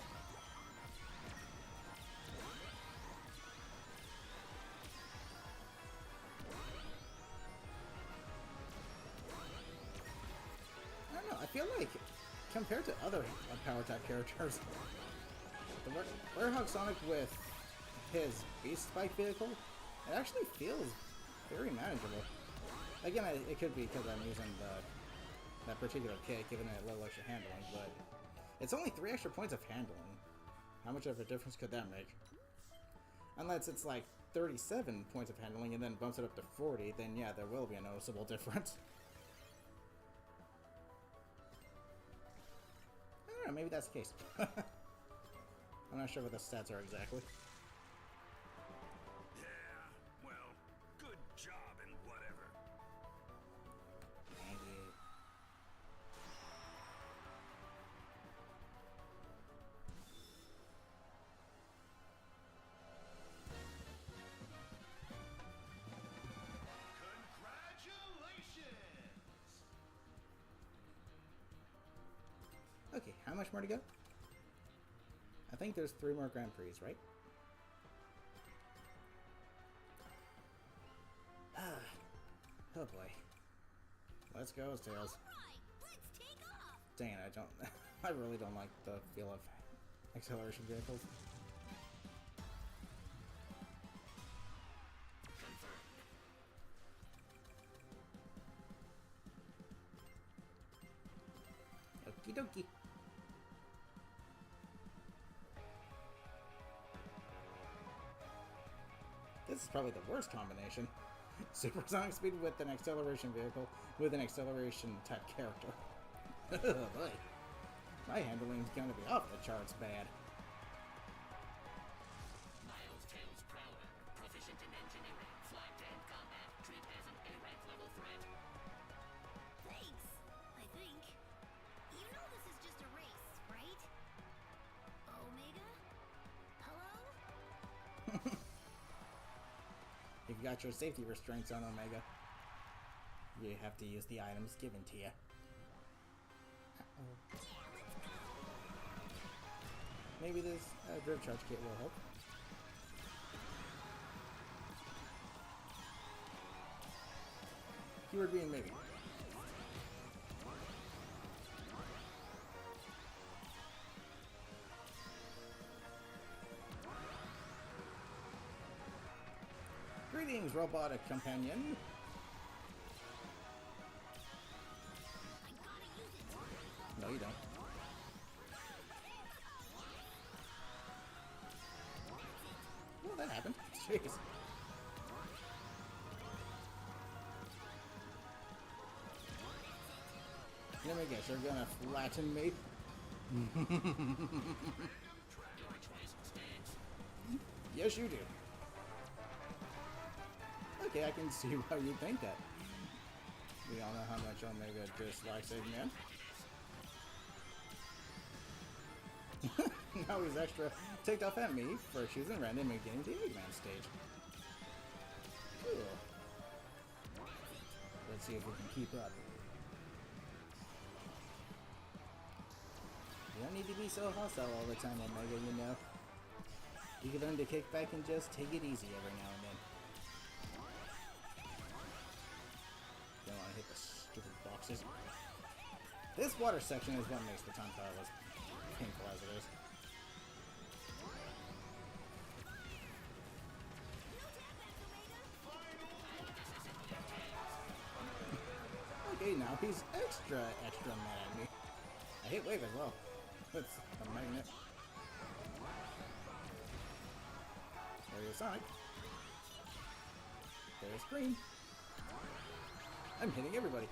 I don't know, I feel like, compared to other power type characters, the Werehog Sonic with his Beast Spike vehicle, it actually feels very manageable. Again, it could be because I'm using that particular kit, giving it a little extra handling, but it's only 3 extra points of handling. How much of a difference could that make? Unless it's like 37 points of handling and then bumps it up to 40, then yeah, there will be a noticeable difference. I don't know, maybe that's the case. I'm not sure what the stats are exactly. Yeah, well, good job and whatever. Thank you. Congratulations! Okay, how much more to go? I think there's 3 more Grand Prix, right? Oh boy. Let's go, Tails. Alright, let's take off! Dang it, I don't... I really don't like the feel of acceleration vehicles. Okie dokie. This is probably the worst combination. Supersonic speed with an acceleration vehicle with an acceleration type character. Oh boy. My handling is gonna be off the charts bad. Miles Tails Prowler, proficient in engineering, flight and combat, treat as an A-rank level threat. Thanks, I think. You know this is just a race, right? Omega? Hello? If you got your safety restraints on Omega, you have to use the items given to you. Maybe this drift charge kit will help. Keyword being maybe. Greetings, robotic companion. No, you don't. Well, that happened. Jeez. Let me guess, you're gonna flatten me? Yes, you do. Okay, I can see why you think that. We all know how much Omega dislikes Eggman. Now he's extra ticked off at me for choosing random and getting the Eggman stage. see if we can keep up. You don't need to be so hostile all the time, Omega, you know. You can learn to kick back and just take it easy every now and then. Don't want to hit the stupid boxes. This water section is what makes the time trial as painful as it is. Okay, now he's extra mad at me. I hit wave as well. That's a magnet. There's Sonic. There's Green. I'm hitting everybody.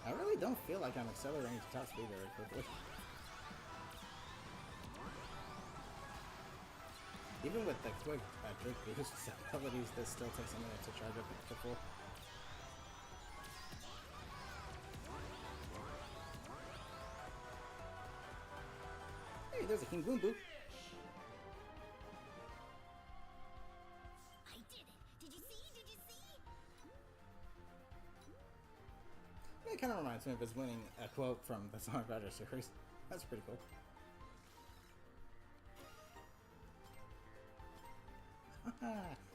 I really don't feel like I'm accelerating to top speed very quickly. Even with the quick trick boost abilities, this still takes a minute to charge up to full. Hey, there's a King Boom Boo. I did it! Did you see? Did you see? It kind of reminds me of his winning a quote from the Sonic Rider series. That's pretty cool.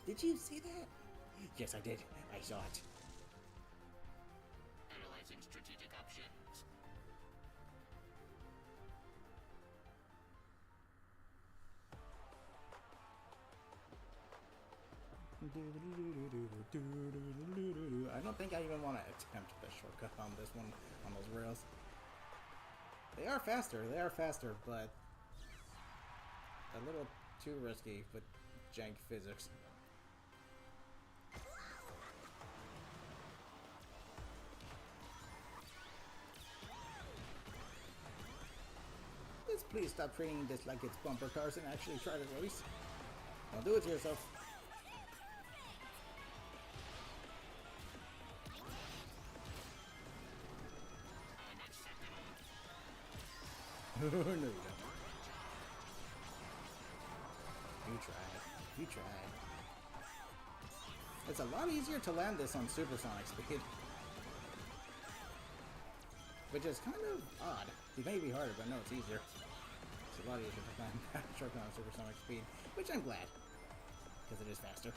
Did you see that? Yes, I did. I saw it. Analyzing strategic options. I don't think I even want to attempt the shortcut on this one, on those rails. They are faster, but a little too risky with jank physics. Let's please stop treating this like it's bumper cars and actually try to race. Don't do it to yourself. No, you don't. You tried. It's a lot easier to land this on supersonic speed. Which is kind of odd. It may be harder, but no, it's easier. It's a lot easier to land shotgun on supersonic speed, which I'm glad. Because it is faster.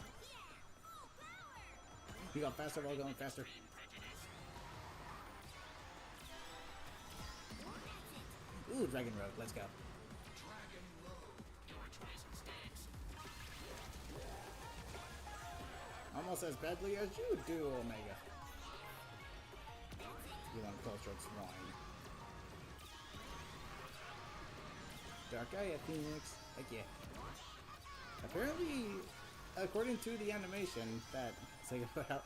You got faster while going faster. Ooh, Dragon Road, let's go. Almost as badly as you do, Omega. You want cultured swine. Dark Eye Phoenix. Heck yeah. Apparently, according to the animation that Sega put out,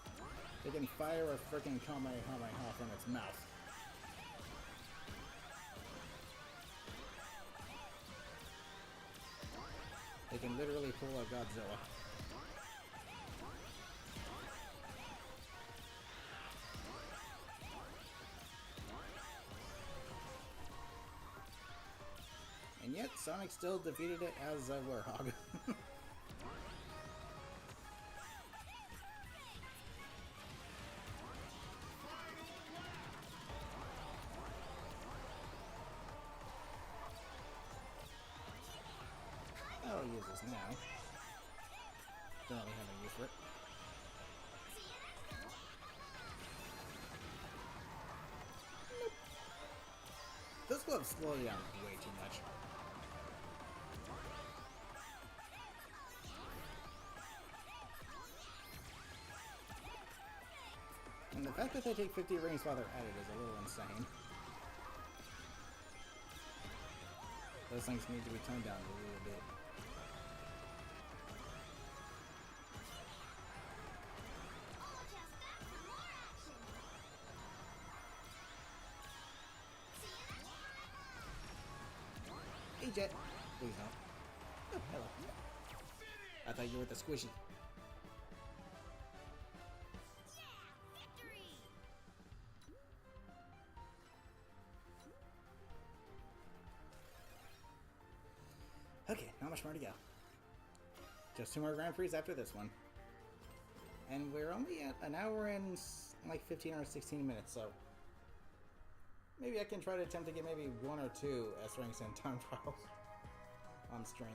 they can fire a freaking Kamehameha from its mouth. They can literally pull a Godzilla. And yet, Sonic still defeated it as a Warhog. I'll use this now. Don't really have any use for it. Nope. Those gloves slow you down way too much. And the fact that they take 50 rings while they're at it is a little insane. Those things need to be toned down a little bit. Hey, Jet. Please don't. Oh, hello. I thought you were the squishy. much more to go. Just 2 more Grand Prix after this one. And we're only at an hour and like 15 or 16 minutes, so maybe I can try to attempt to get maybe 1 or 2 S ranks and time trials on stream.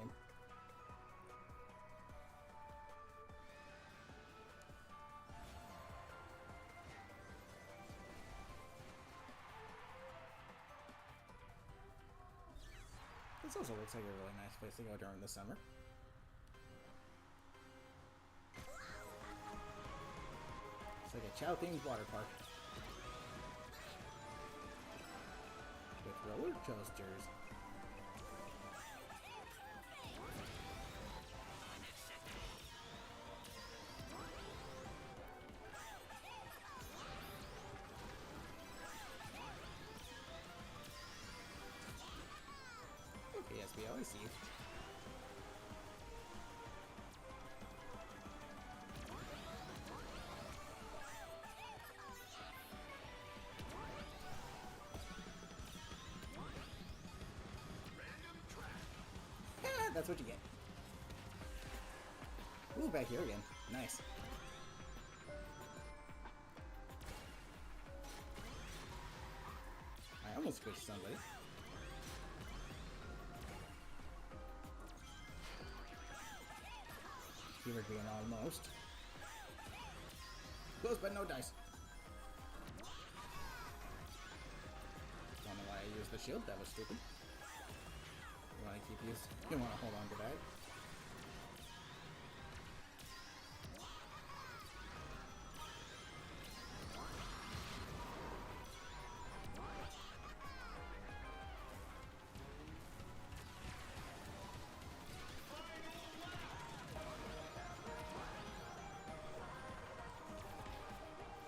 This also looks like a really nice place to go during the summer. It's like a Chow-themed water park. With roller coasters. Okay, SBO, I see you. That's what you get. Ooh, back here again. Nice. I almost squished somebody. Here we're being almost. Close, but no dice. Don't know why I used the shield. That was stupid. You want to keep using? You want to hold on to that?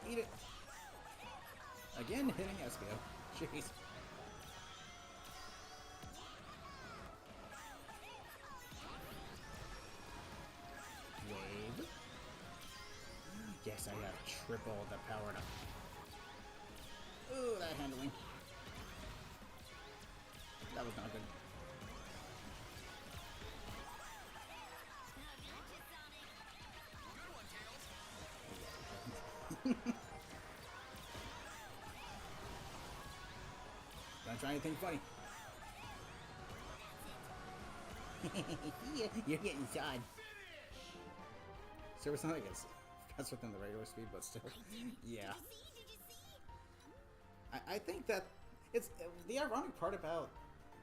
Eat it. Again, hitting SBO. Jeez. Wave. Yes, I have triple the power up. Ooh, that handling. That was not good. Don't try anything funny. You're getting shot. Supersonic is faster than the regular speed, but still. Yeah. I think that it's the ironic part about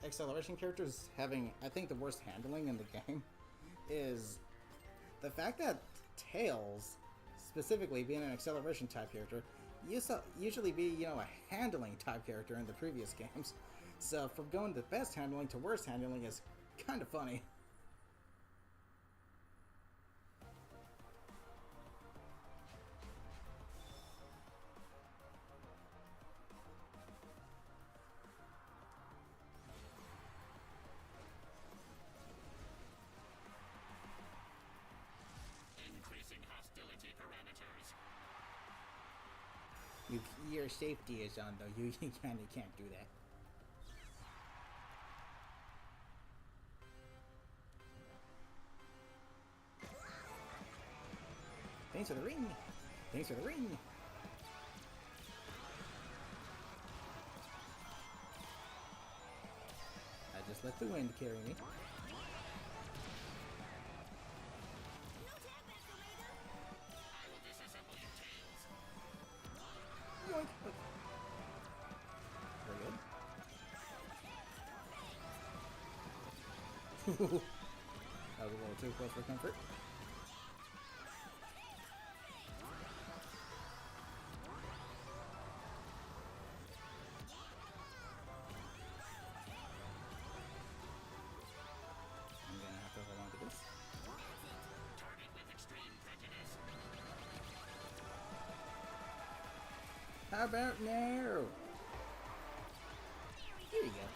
acceleration characters having, I think, the worst handling in the game is the fact that Tails, specifically being an acceleration type character, used to usually be, you know, a handling type character in the previous games. So from going to best handling to worst handling is kind of funny. Increasing hostility parameters. Your safety is on, though. You kind of can't do that. Thanks for the ring. Thanks for the ring. I just let the wind carry me. I will disassemble your tails. Yoink. Very good. That was a little too close for comfort. I'm gonna have to hold on to this. Target with extreme prejudice. How about now? Here you go.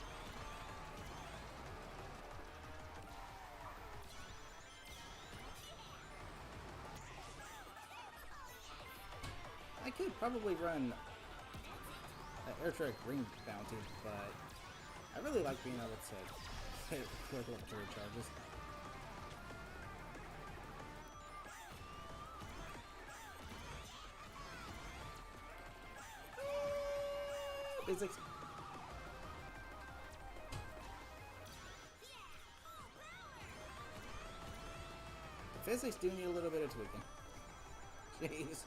I could probably run an air track ring bounty, but I really like being able to click level 3 charges. physics. The physics do need a little bit of tweaking. Jeez.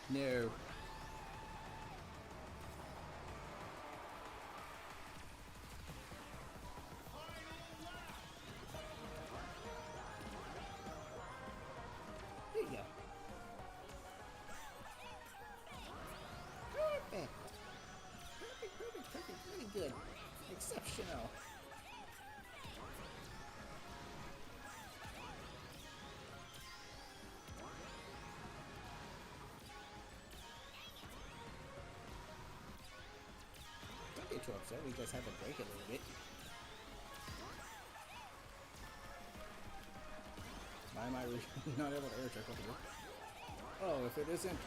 No. There you go. Perfect. Perfect. Really good. Exceptional. Don't get too upset. We just had to break it a little bit. Why am I not able to air check over here? Oh, if it isn't...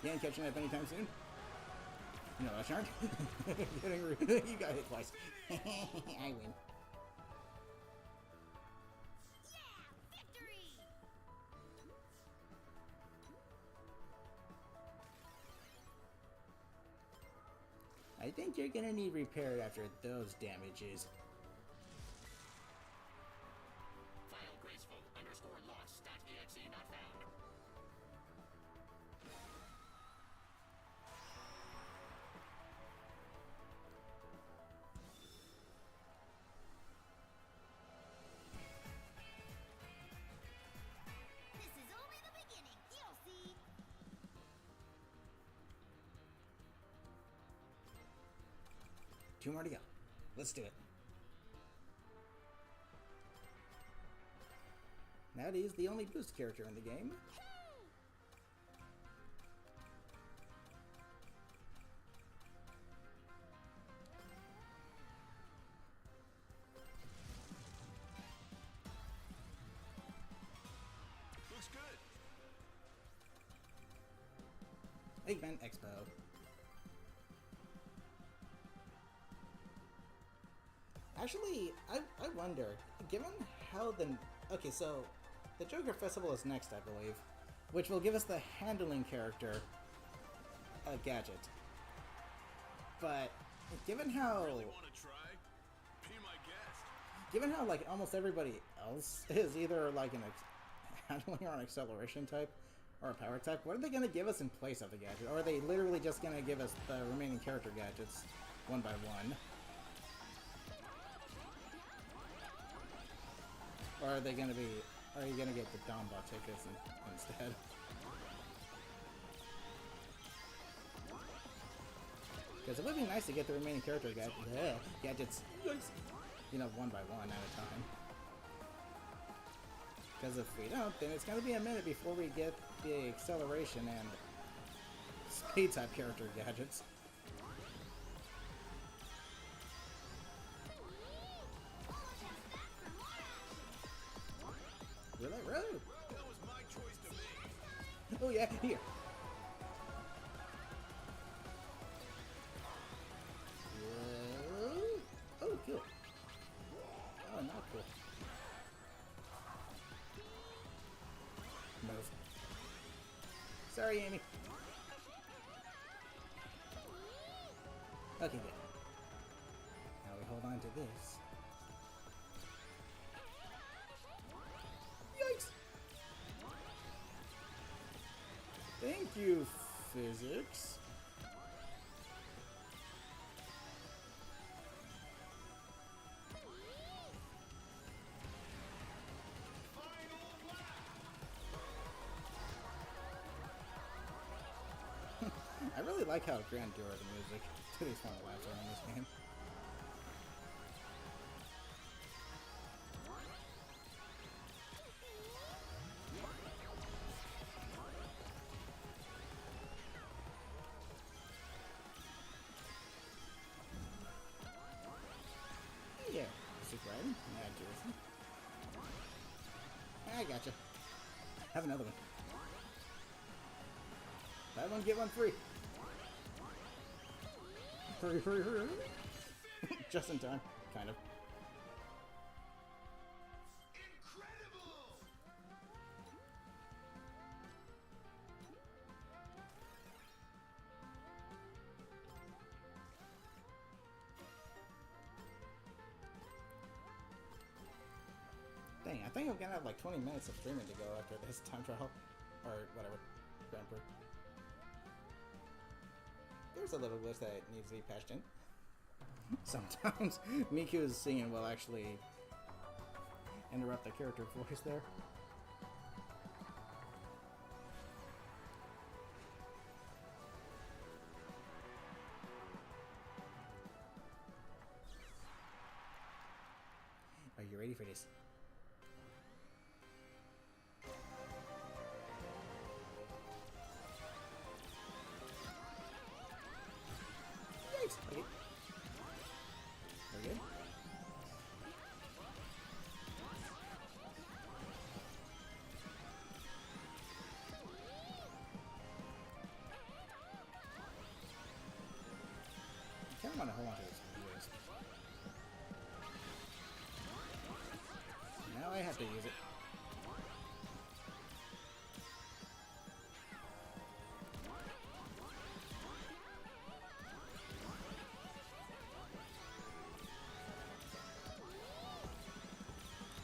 You ain't catching up anytime soon? No, I shan't. Getting rude. You got hit twice. I win. Victory! I think you're gonna need repair after those damages. File graceful underscore loss.exe not found. This is only the beginning. You'll see. Two more to go. Let's do it. That is the only boost character in the game. Looks good. Eggman Expo. Actually, I wonder, given how the... Okay, so the Joker Festival is next, I believe, which will give us the handling character gadget. But given how... Really want to try? Be my guest. Given how, like, almost everybody else is either, like, an handling or an acceleration type, or a power type, what are they going to give us in place of the gadget? Or are they literally just going to give us the remaining character gadgets one by one? Or are they going to be... Are you going to get the Dombot tickets instead? Because it would be nice to get the remaining character gadgets, you know, one by one at a time. Because if we don't, then it's going to be a minute before we get the acceleration and speed type character gadgets. Really? Really? That was my choice to make. Oh yeah, here. Oh, cool. Oh, not cool. Move. Sorry, Amy. Okay, good. Now we hold on to this. Yikes! Thank you, physics. I really like how grandeur the music to these final laps are in this game. Yeah, super item. Mad Jersey. I gotcha. Have another one. Buy one, get one free. Hurry. Just in time, kind of. think I'm gonna have like 20 minutes of streaming to go after this time trial. Or whatever. Grand Prix. There's a little glitch that needs to be patched in. Sometimes Miku's singing will actually interrupt the character voice there. Are you ready for this? Nice! Okay. Very good. I kind of want to hold on to this viewers. Now I have to use it.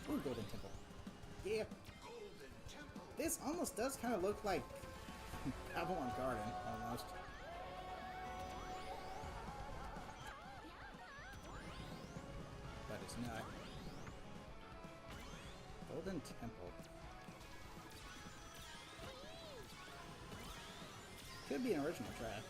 Ooh, Golden Temple. Yeah. This almost does kind of look like Babylon Garden, almost. But it's not. Golden Temple. Could be an original track.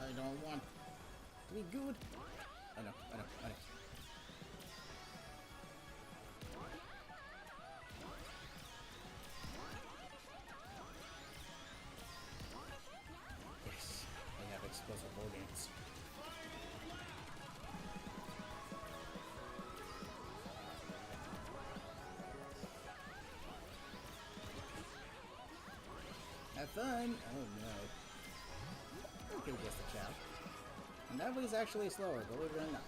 I don't want to be good. I know. Yes, I have explosive ordnance. Have fun! Oh no. Okay, just a chow. And that was actually slower, believe it or not.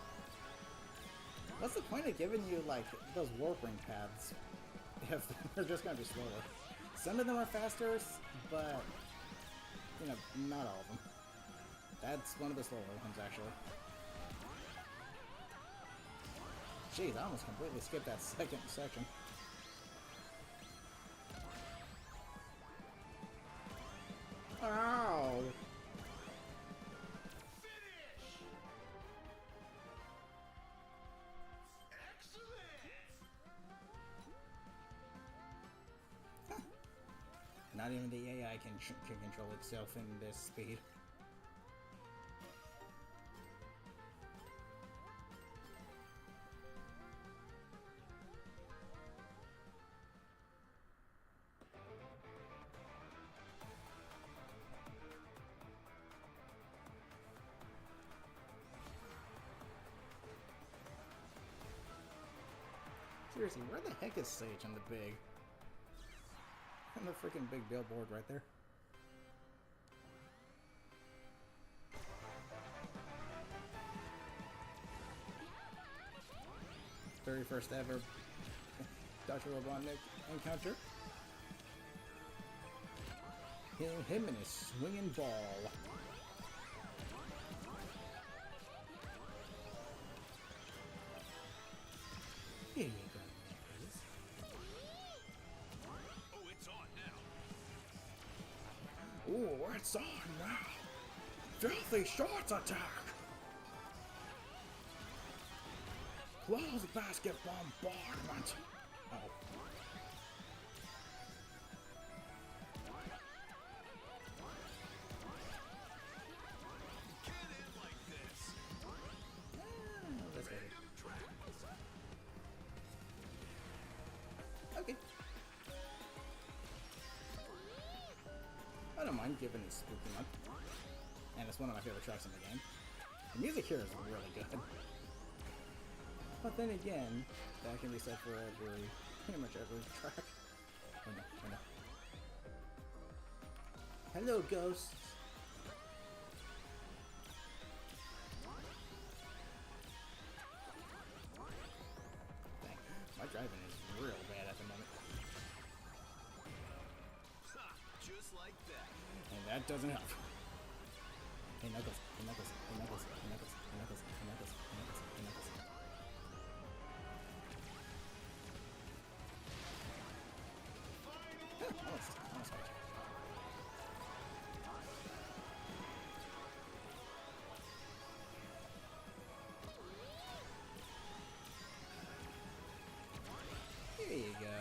What's the point of giving you, like, those warp ring paths if they're just gonna be slower? Some of them are faster, but, you know, not all of them. That's one of the slower ones, actually. Jeez, I almost completely skipped that second section. Ow! Not even the AI can control itself in this speed. Seriously, where the heck is Sage on the big? On the freaking big billboard right there. Very first ever Dr. Robotnik encounter. Him and his swinging ball. Here you go. Ooh, it's on now! Filthy Shorts attack! Close basket bombardment! Oh. Let's go. Okay. I don't mind giving it spooky month. And it's one of my favorite tracks in the game. The music here is really good. But then again, that can be said for pretty much every track. Oh no. Hello, ghosts! Dang, my driving is real bad at the moment. Just like that. And that doesn't help. Hey Knuckles, hey Knuckles, hey Knuckles, hey Knuckles, hey Knuckles, hey Knuckles, hey Knuckles, hey Knuckles. Almost right. Here you go.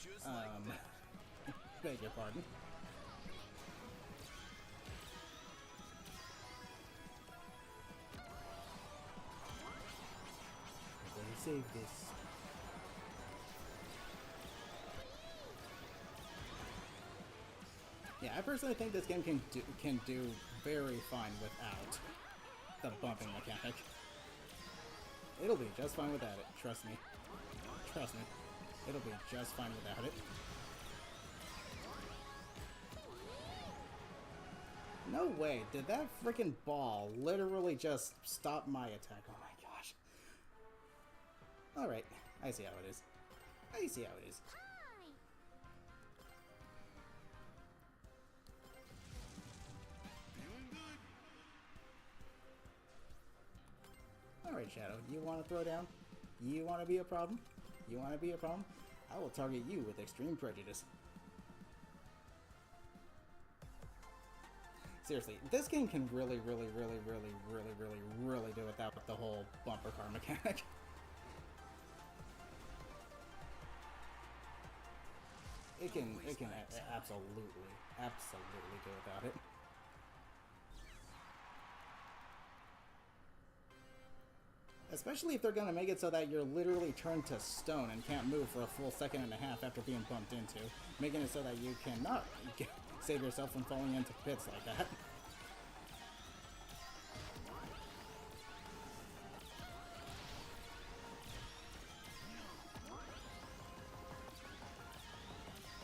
Just like that. Beg your pardon. I'm going to save this. Yeah, I personally think this game can do very fine without the bumping mechanic. It'll be just fine without it. Trust me. Trust me. It'll be just fine without it. No way. Did that freaking ball literally just stop my attack? Oh my gosh. Alright. I see how it is. I see how it is. Feeling good. Alright, Shadow. You want to throw down? You want to be a problem? You want to be a problem? I will target you with extreme prejudice. Seriously, this game can really do without the whole bumper car mechanic. It can absolutely do without it. Especially if they're gonna make it so that you're literally turned to stone and can't move for a full second and a half after being bumped into, making it so that you cannot save yourself from falling into pits like that.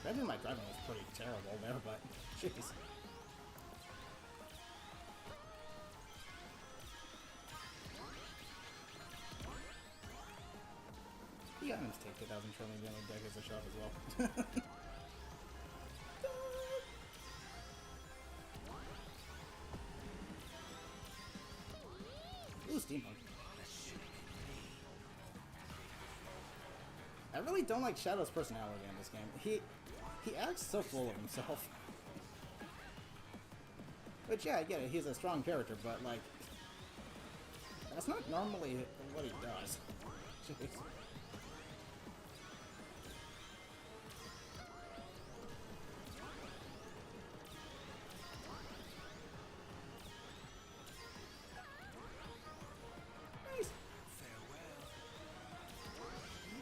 Imagine my driving was pretty terrible there, but jeez. You got him to take 2,000 trillion yellow deck as a shot as well. Ooh, steampunk. I really don't like Shadow's personality in this game. He acts so full of himself. Which, yeah, I get it, he's a strong character, but, like, that's not normally what he does. Jeez.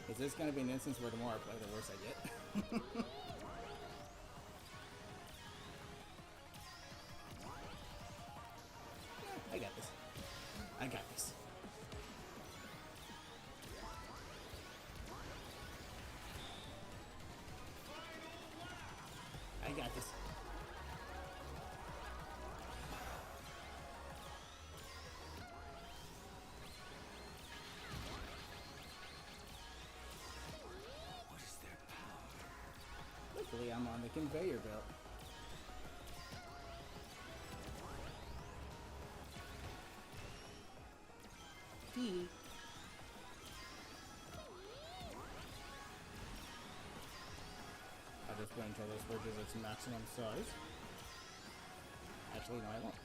Is this going to be an instance where the more I play, the worse I get? Yeah, I got this. I got this. I got this. Luckily, I'm on the conveyor belt. I'll just wait until this reaches its maximum size. Actually, no, I won't.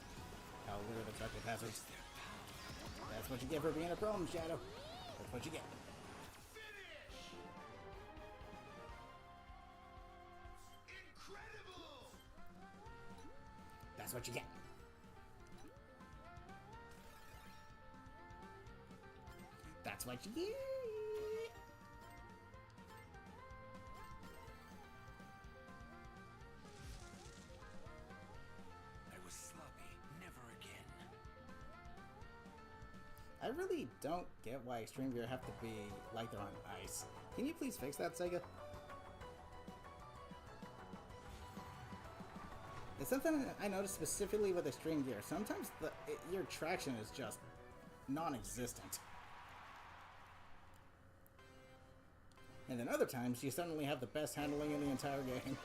I'll lure the truck with hazards. That's what you get for being a problem, Shadow. That's what you get. That's what you get. That's what you get. I was sloppy. Never again. I really don't get why Extreme Gear have to be like they're on ice. Can you please fix that, Sega? It's something I noticed specifically with Extreme Gear. Sometimes your traction is just non-existent. And then other times, you suddenly have the best handling in the entire game.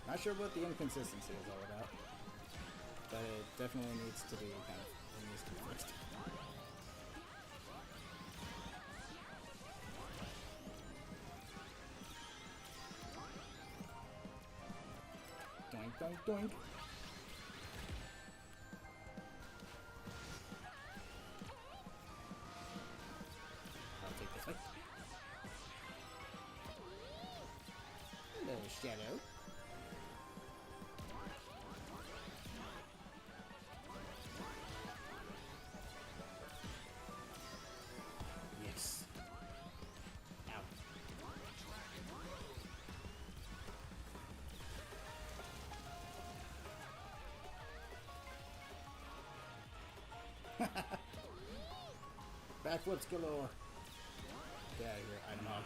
Not sure what the inconsistency is all about, but it definitely needs to be kind of, it needs to be fixed. Doink, doink, doink. I'll take this way. Hello, Shadow. Yes. Ow. Backflips galore. Get out of here, item hog.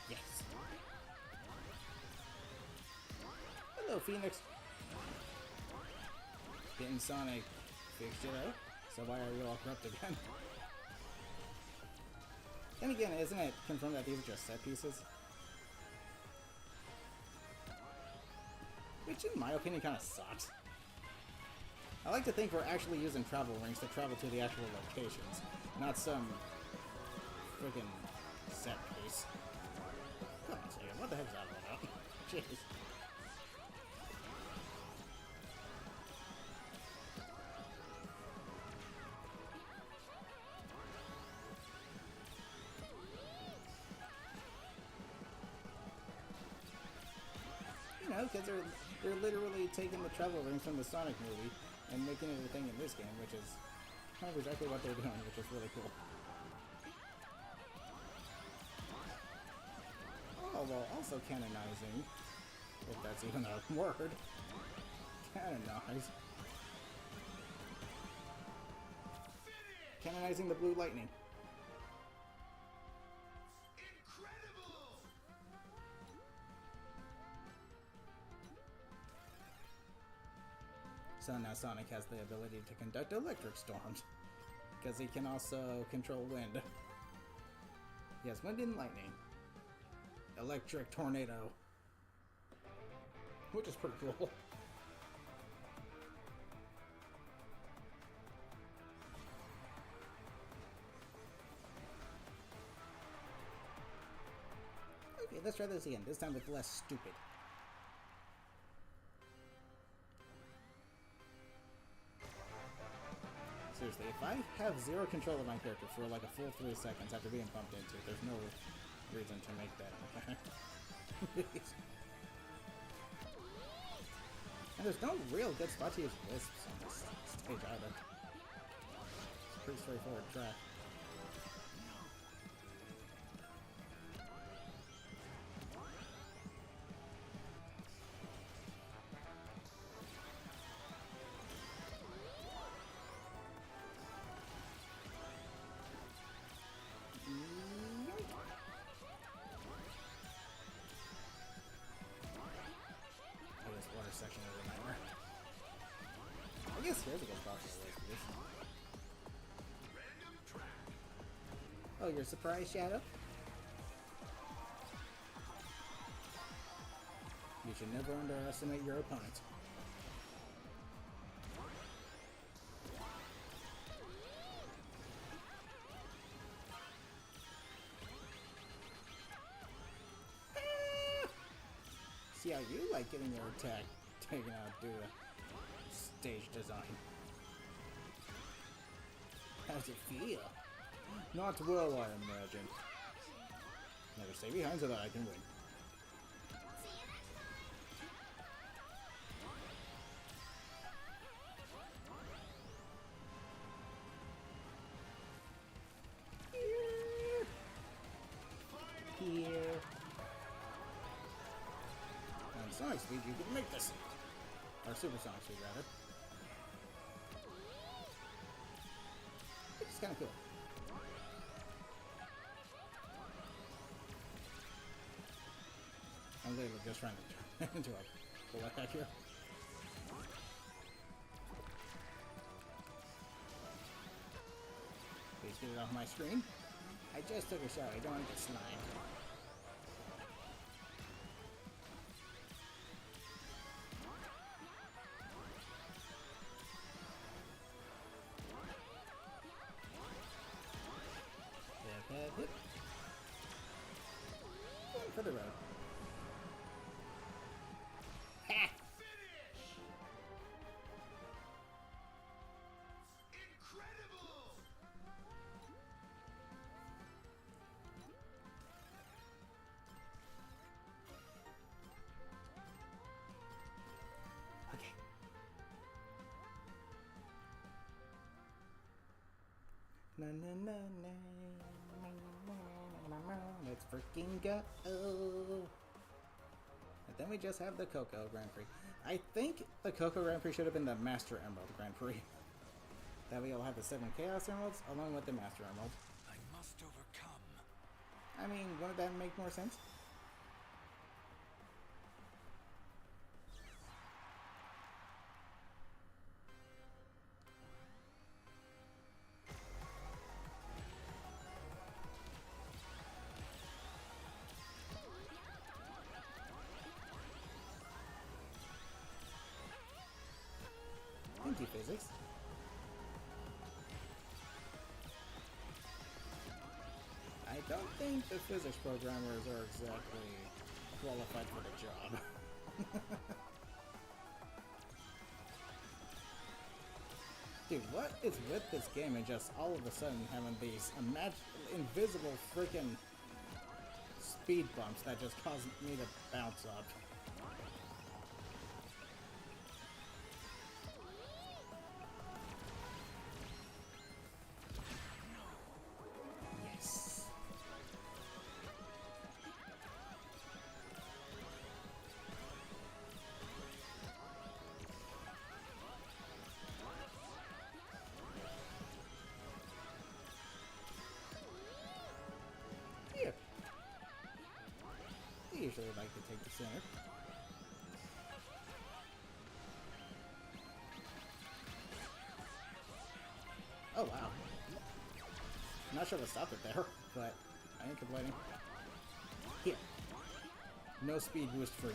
Yes. Hello, Phoenix. Getting Sonic fixed it out. So why are you all corrupt again? And again, isn't it confirmed that these are just set pieces? Which, in my opinion, kind of sucks. I like to think we're actually using travel rings to travel to the actual locations, not some friggin' set piece. Hold on a second, what the heck is that all about? Jeez. Because they're literally taking the travel rings from the Sonic movie and making it a thing in this game, which is kind of exactly what they're doing, which is really cool. Oh, while also canonizing, if that's even a word, canonize. Canonizing the Blue Lightning. So now Sonic has the ability to conduct electric storms, because he can also control wind. He has wind and lightning. Electric tornado. Which is pretty cool. Okay, let's try this again, this time with less stupid. Seriously, if I have zero control of my character for like a full 3 seconds after being bumped into, there's no reason to make that. And there's no real good spot to use wisps on this stage either. It's a pretty straightforward track. Section of the nightmare. I guess here's a good spot for this. Oh, you're surprised, Shadow? You should never underestimate your opponent. See how you like getting your attack taken out due to stage design. How does it feel? Not well, I imagine. Never stay behind so that I can win. Here. On Sonic Speed, you can make this. Or Supersonic Speed, rather. It's kind of cool. I'm literally just trying to turn into a bullet heck here. Please get it off my screen. I just took a shower. I don't want to get slimed. Hip. One for the road. Ha! Incredible! Okay. Na na na na. Let's freaking go. And then we just have the Coco Grand Prix. I think the Coco Grand Prix should have been the Master Emerald Grand Prix. That way I'll have the 7 Chaos Emeralds along with the Master Emerald. I must overcome. I mean, wouldn't that make more sense? Thank you, physics. I don't think the physics programmers are exactly qualified for the job. Dude, what is with this game and just all of a sudden having these invisible freaking speed bumps that just cause me to bounce up? Yes. Here. They usually like to take the center. Oh wow. Not sure what stopped it there, but I ain't complaining. Here. No speed boost for you.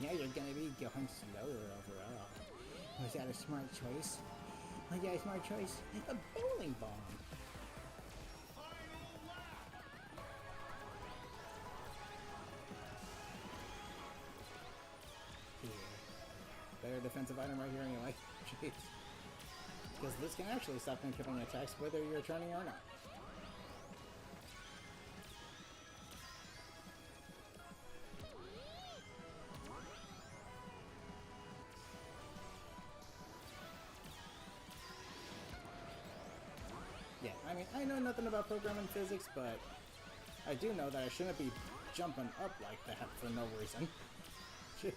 Now you're gonna be going slower overall. Was that a smart choice? Was that a smart choice? A bowling ball. Here. Better defensive item right here anyway. Jeez. Because this can actually stop incoming attacks whether you're turning or not. Yeah, I mean, I know nothing about programming physics, but I do know that I shouldn't be jumping up like that for no reason. Jeez.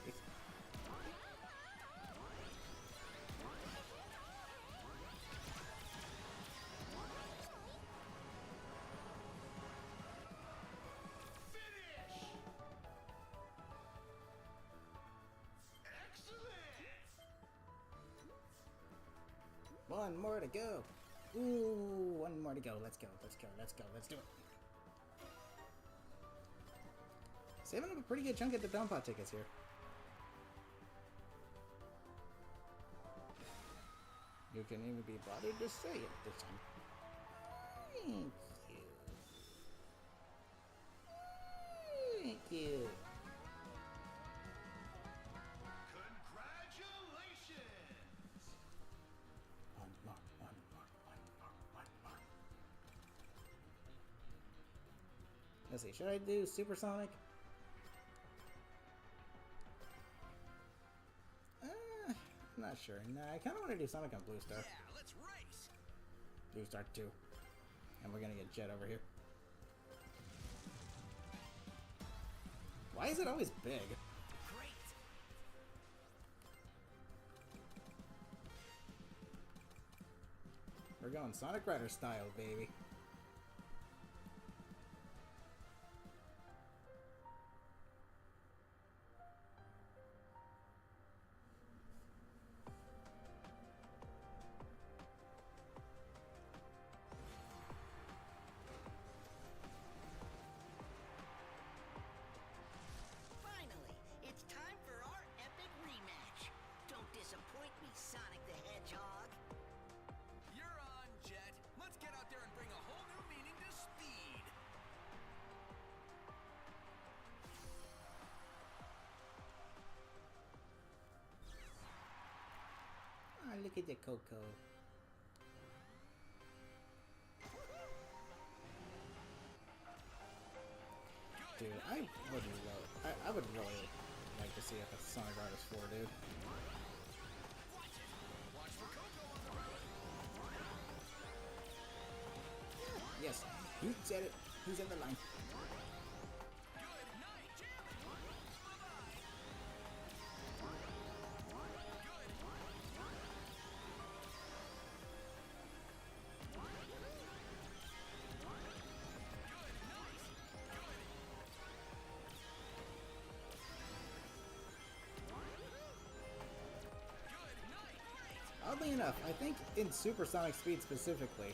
One more to go. Ooh, one more to go. Let's go, let's go, let's go, let's do it. Saving up a pretty good chunk of the dump pot tickets here. You can even be bothered to say it this time. Thank you. Thank you. One more. Let's see, should I do Supersonic? I'm not sure. Nah, I kind of want to do Sonic on Blue Star. Yeah, let's race. Blue Star 2. And we're gonna get Jet over here. Why is it always big? Great. We're going Sonic Rider style, baby. Look at the Coco. Dude, I would really like to see a Sonic Riders 4, dude. Yes, you said it. Who's in the line? Oddly enough, I think in supersonic speed specifically,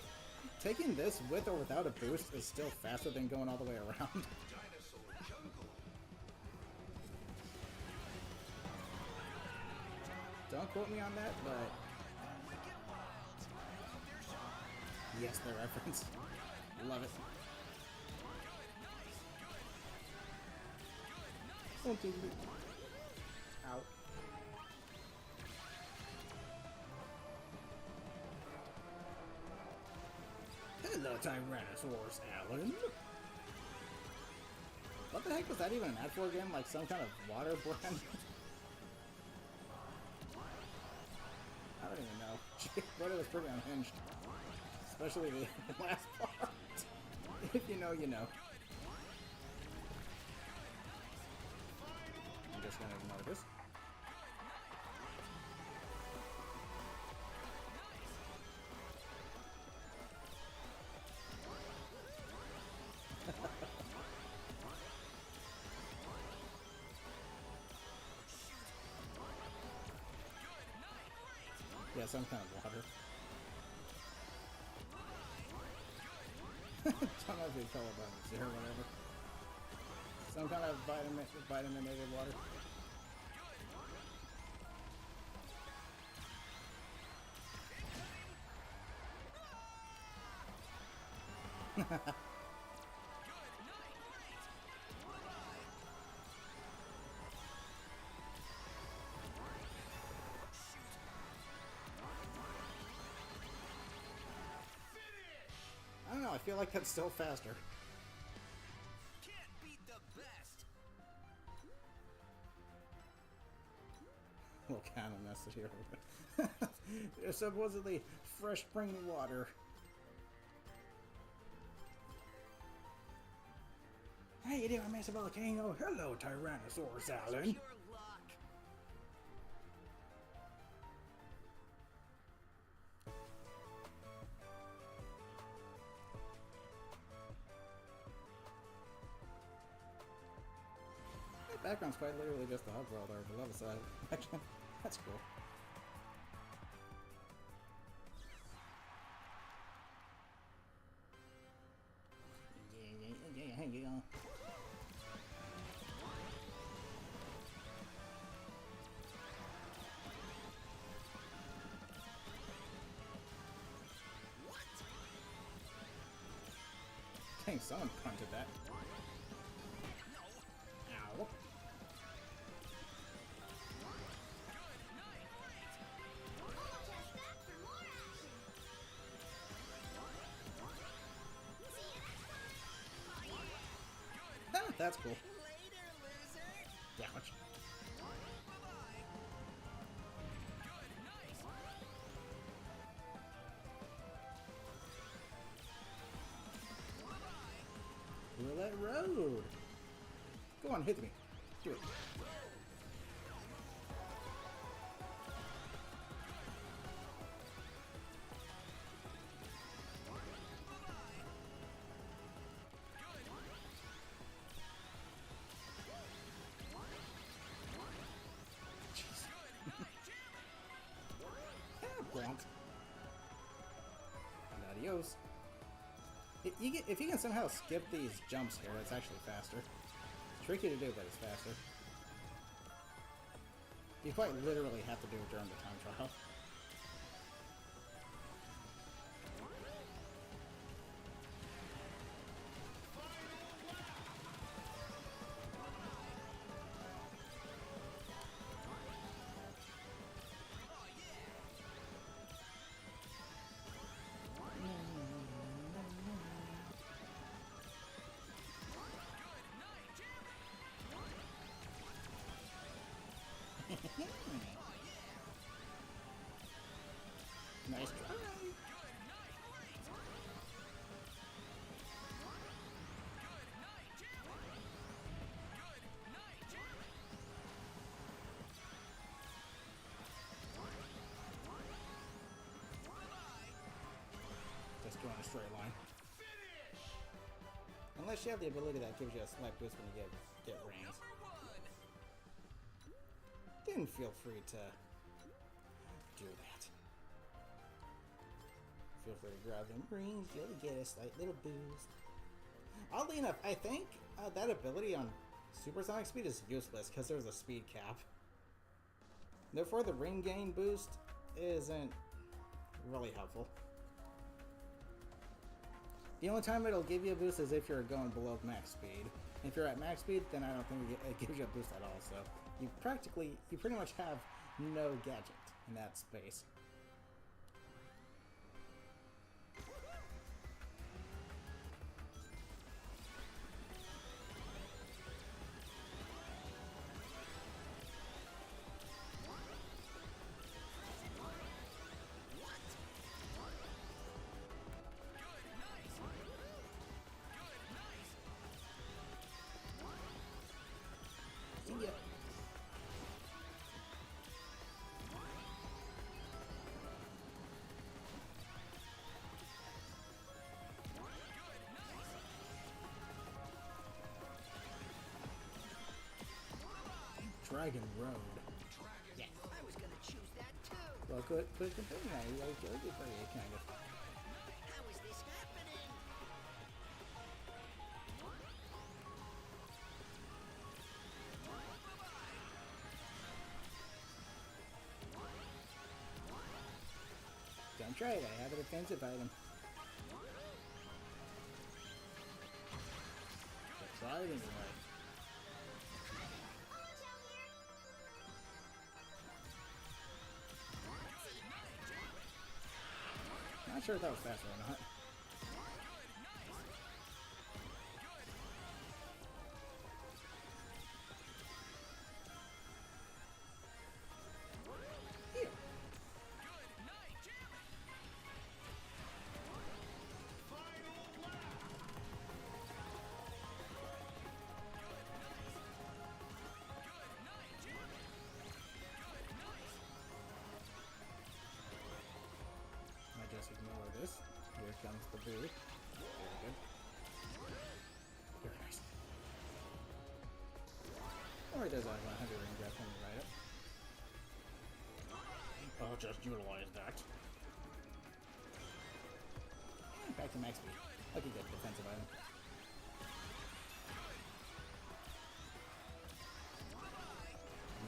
taking this with or without a boost is still faster than going all the way around. Don't quote me on that, but... Yes, the reference. Love it. Don't do me. Ow. Hello, Tyrannosaurus Alan. What the heck was that even an ad for again? Like some kind of water brand? I don't even know. But it was pretty unhinged. Especially the last part. If you know, you know. I'm just gonna ignore this. Yeah, some kind of water. Don't know if you call it vitamin C or whatever. Some kind of vitaminated water. I don't know, I feel like that's still faster. Can't beat the best. What kind of message here? There's supposedly fresh spring water. Hey there, Mr. Volcano. Hello, Tyrannosaurus Alan. Pure luck. The background's quite literally just the hub world or the level side. Actually, that's cool. Yeah. Dang, someone punted that. Ow. That's cool. Later, loser. Ouch. Roulette Road. Go on, hit me. Do it. Blunt. Adios. If you can somehow skip these jumps here, it's actually faster. It's tricky to do, but it's faster. You quite literally have to do it during the time trial. straight line. Unless you have the ability that gives you a slight boost when you get rings. Then feel free to do that. Feel free to grab them rings, you'll get a slight little boost. Oddly enough, I think that ability on supersonic speed is useless because there's a speed cap. Therefore, the ring gain boost isn't really helpful. The only time it'll give you a boost is if you're going below max speed. If you're at max speed, then I don't think it gives you a boost at all. So you pretty much have no gadget in that space. See ya. Dragon Road. Yeah. I was gonna choose that too. Well, quit complaining now. You gotta kill it for you, kind of. How is this happening? Don't try it. I have a defensive item. But try it anyway. Not sure if that was faster or not. Here. I just ignore this. Here comes the boo. Very good. Very nice. Alright, there's like 100 ring grab coming right up. I'll just utilize that. And back to max speed. Lucky good defensive item.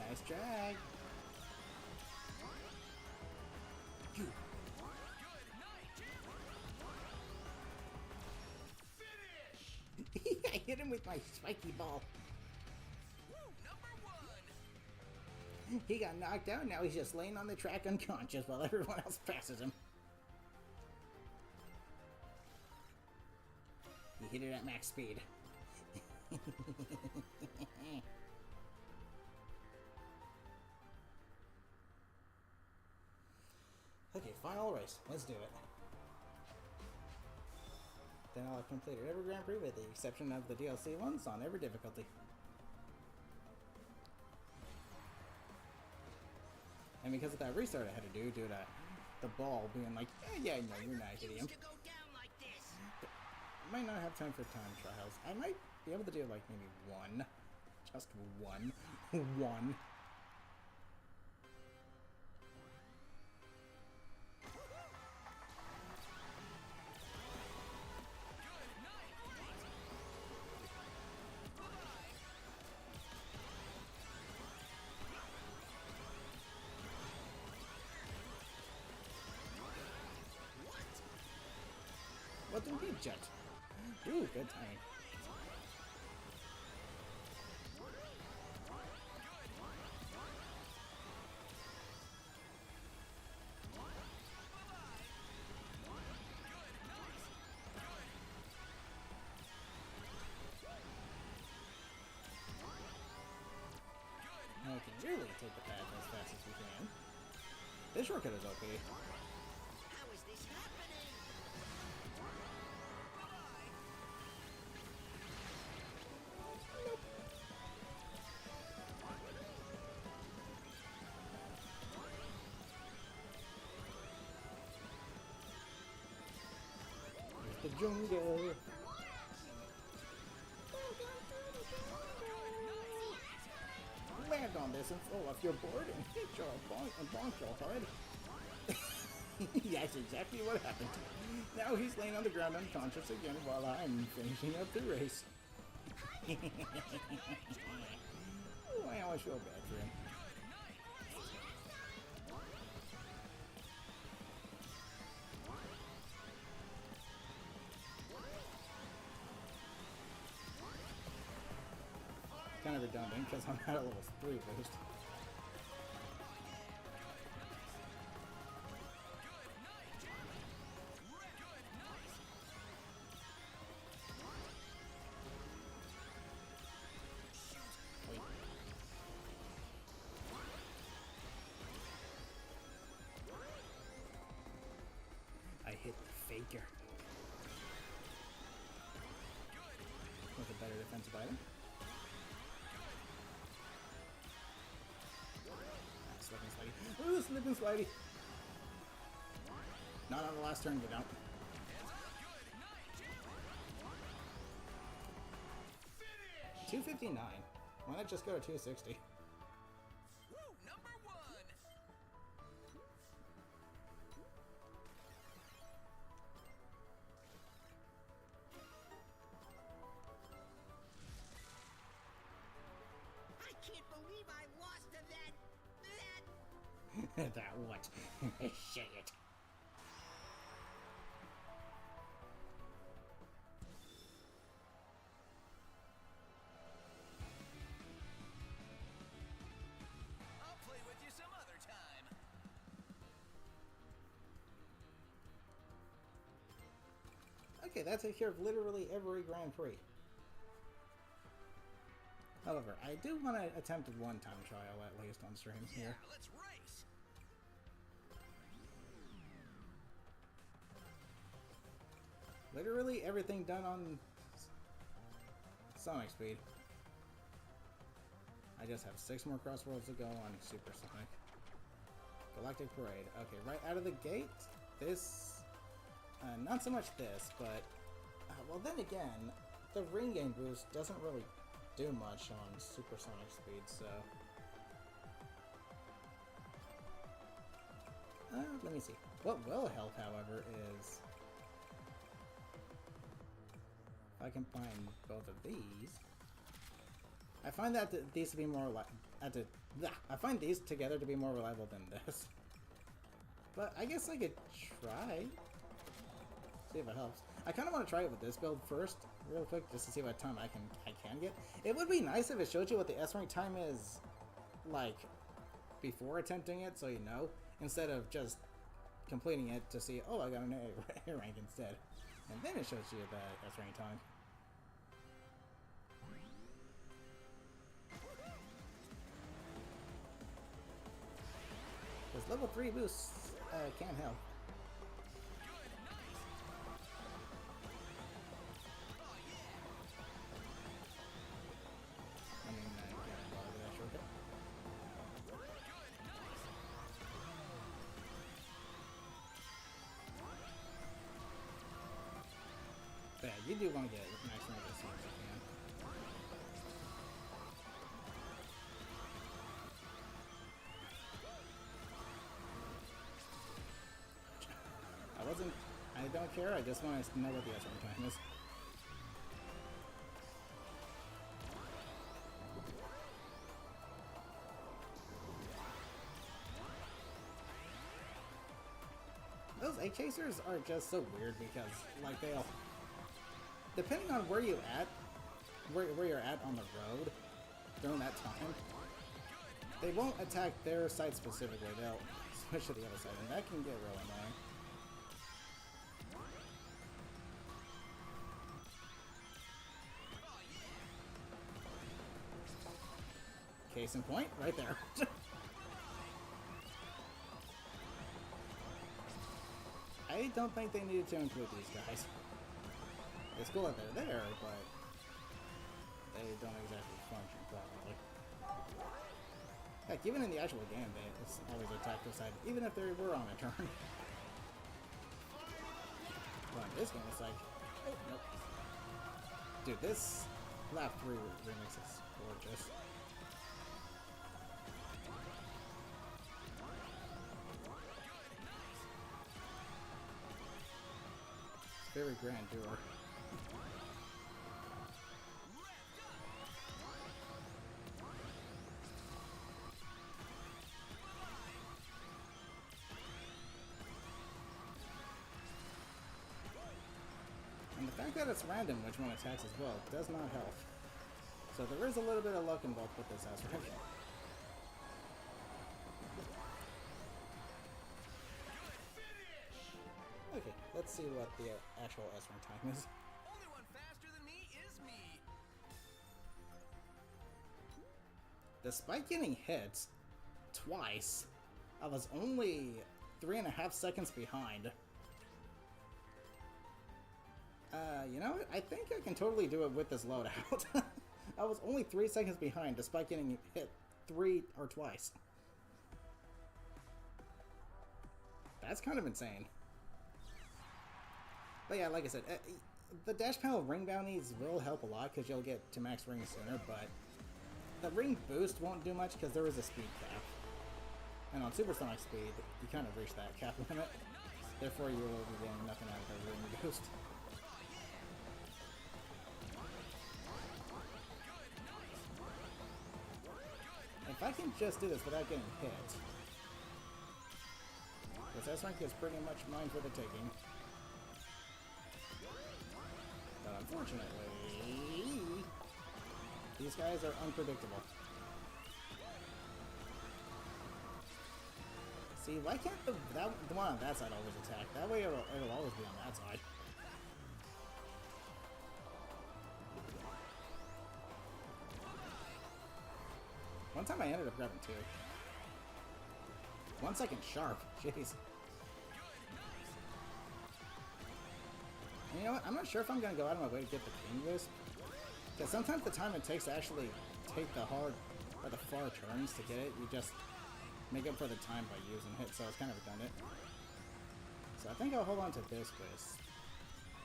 Nice drag. You. I hit him with my spiky ball. He got knocked out, now he's just laying on the track unconscious while everyone else passes him. He hit it at max speed. Okay, final race. Let's do it. Then I'll have completed every Grand Prix with the exception of the DLC ones on every difficulty. And because of that restart I had to do due to the ball being like, yeah, no, you're not hitting him. Used to go down like this. I might not have time for time trials. I might be able to do like maybe one. Just one. One. What did he jet? Ooh, good timing. Now we can really take the path as fast as we can. This shortcut is OP. How is this happening? the jungle. Land on this and fall off your board and hit your bonk your head. That's exactly what happened. Now he's laying on the ground unconscious again while I'm finishing up the race. Oh, I always feel bad for him. Kind of redundant because I'm at a level 3 boost. Wait. I hit the faker. With a better defensive item. Slip and slidey. Ooh, slip and slidey. Not on the last turn, you don't. $259. Why not just go to 260? Woo, number 1. I can't believe I lost to that. That what? Say it. I'll play with you some other time. Okay, that takes care of literally every Grand Prix. However, I do want to attempt a one-time trial at least on stream Yeah, here. let's race. Literally everything done on Sonic speed. I just have 6 more CrossWorlds to go on Super Sonic. Galactic Parade. Okay, right out of the gate, this... not so much this, but... well, then again, the ring game boost doesn't really do much on supersonic speed, so... let me see. What will help, however, is... if I combine both of these... I find that these to be more I find these together to be more reliable than this. But I guess I could try. See if it helps. I kind of want to try it with this build first, real quick, just to see what time I can get. It would be nice if it showed you what the S rank time is, like, before attempting it, so you know, instead of just completing it to see, oh, I got an A rank instead, and then it shows you the S rank time. Because level 3 boosts can help. I mean, I can't bother with that shortcut. But yeah, you do want to get max rank as soon as you can. I don't care, I just want to know what the S rank time is. Those egg chasers are just so weird because, like, they'll... depending on where you're at on the road during that time, they won't attack their side specifically, they'll switch to the other side, and that can get real annoying. Case in point, right there. I don't think they needed to include these guys. It's cool that they're there, but they don't exactly function properly. Heck, even in the actual game, it's always attack this side, even if they were on a turn. But in this game, it's like, Oh, nope. Dude, this lap 3 remix is gorgeous. It's very grandeur. And the fact that it's random which one attacks as well does not help. So there is a little bit of luck involved with this aspect. Okay, let's see what the actual S-rank time is. Only one faster than me is me. Despite getting hit twice, I was only 3.5 seconds behind. You know what? I think I can totally do it with this loadout. I was only 3 seconds behind despite getting hit twice. That's kind of insane. But yeah, like I said, the dash panel ring bounties will help a lot because you'll get to max ring sooner, but the ring boost won't do much because there is a speed cap. And on supersonic speed, you kind of reach that cap limit. Therefore, you will be getting nothing out of the ring boost. If I can just do this without getting hit, this S-rank is pretty much mine for the taking. But unfortunately, these guys are unpredictable. See, why can't the one on that side always attack? That way it'll always be on that side. One time I ended up grabbing 2. 1 second sharp. Jeez. And you know what? I'm not sure if I'm going to go out of my way to get the King Wisp. Because sometimes the time it takes to actually take the hard or the far turns to get it, you just make up for the time by using it, so it's kind of redundant. So I think I'll hold on to this Wisp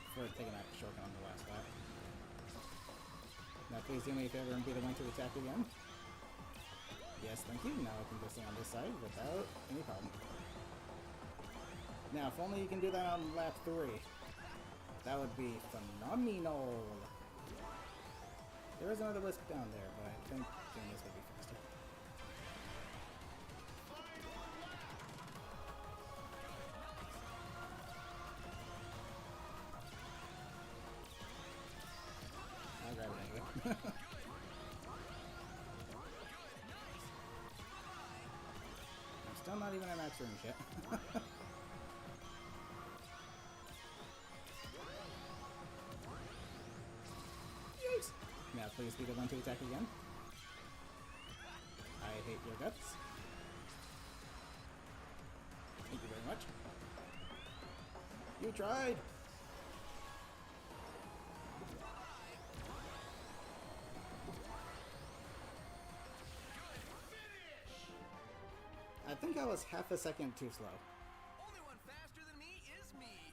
before taking that shortcut on the last lap. Now please do me a favor and be the one to attack again. Yes, thank you. Now I can go stay on this side without any problem. Now, if only you can do that on lap 3. That would be phenomenal. There is another Wisp down there, but I think doing this would be faster. I'll grab it anyway. Still not even at max range yet. Yikes! Now please be the one to attack again. I hate your guts. Thank you very much. You tried! I think I was half a second too slow. Only one faster than me is me.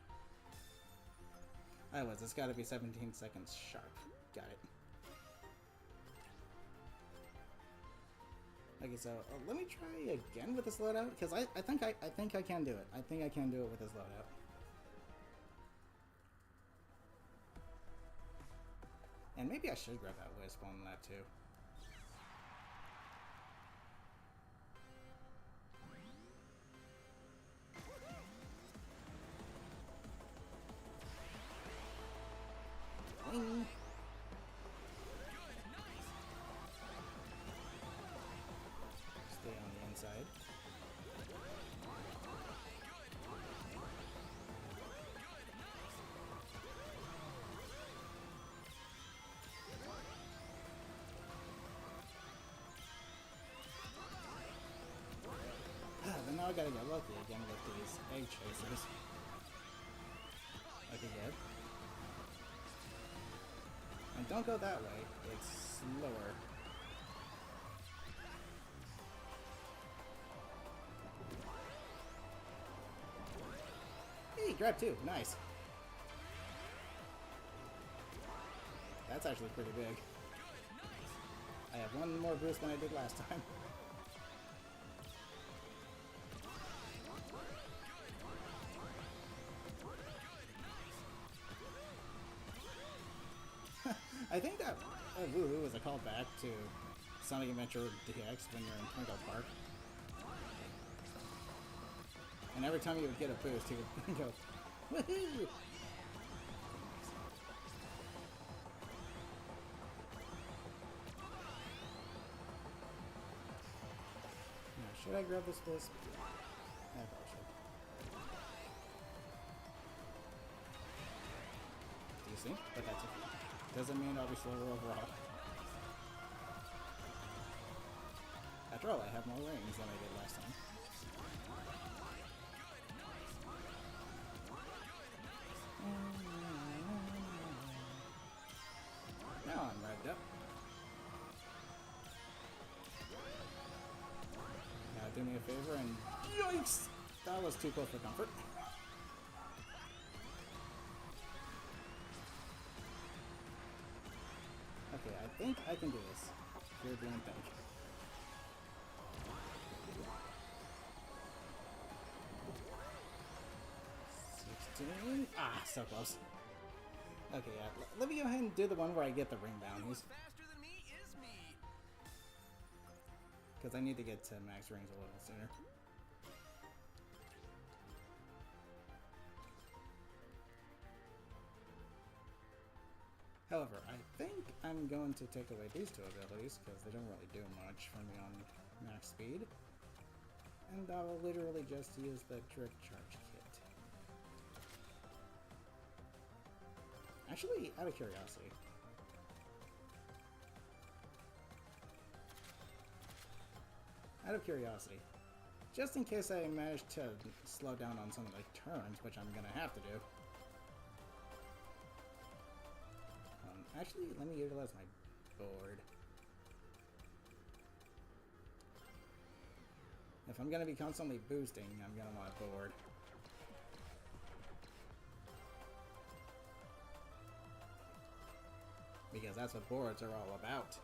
I was. It's got to be 17 seconds sharp. Got it. Okay, so let me try again with this loadout because I think I can do it. I think I can do it with this loadout. And maybe I should grab that Wisp on that too. Wing. Stay on the inside. Then now I gotta get lucky again with these egg chasers. Okay, good. And don't go that way, it's slower. Hey, grab 2, nice. That's actually pretty big. I have one more boost than I did last time. I think that woohoo was a callback to Sonic Adventure DX when you're in Twinkle Park. And every time you would get a boost, he would go, woohoo! Now, should I grab this wisp? I probably should. Do you see? But that's okay. Doesn't mean I'll be slower overall. After all, I have more rings than I did last time. Now I'm revved up. Now do me a favor and yoinks! That was too close for comfort. Okay, I think I can do this. Here, doing think. Ah, so close. Okay, let me go ahead and do the one where I get the ring bounties. Faster than me is me. Because I need to get to max rings a little sooner. However, I think I'm going to take away these two abilities because they don't really do much for me on max speed. And I will literally just use the Trick Charge Kit. Actually, out of curiosity. Just in case I manage to slow down on some of the turns, which I'm gonna have to do. Actually, let me utilize my board. If I'm gonna be constantly boosting, I'm gonna want a board. Because that's what boards are all about.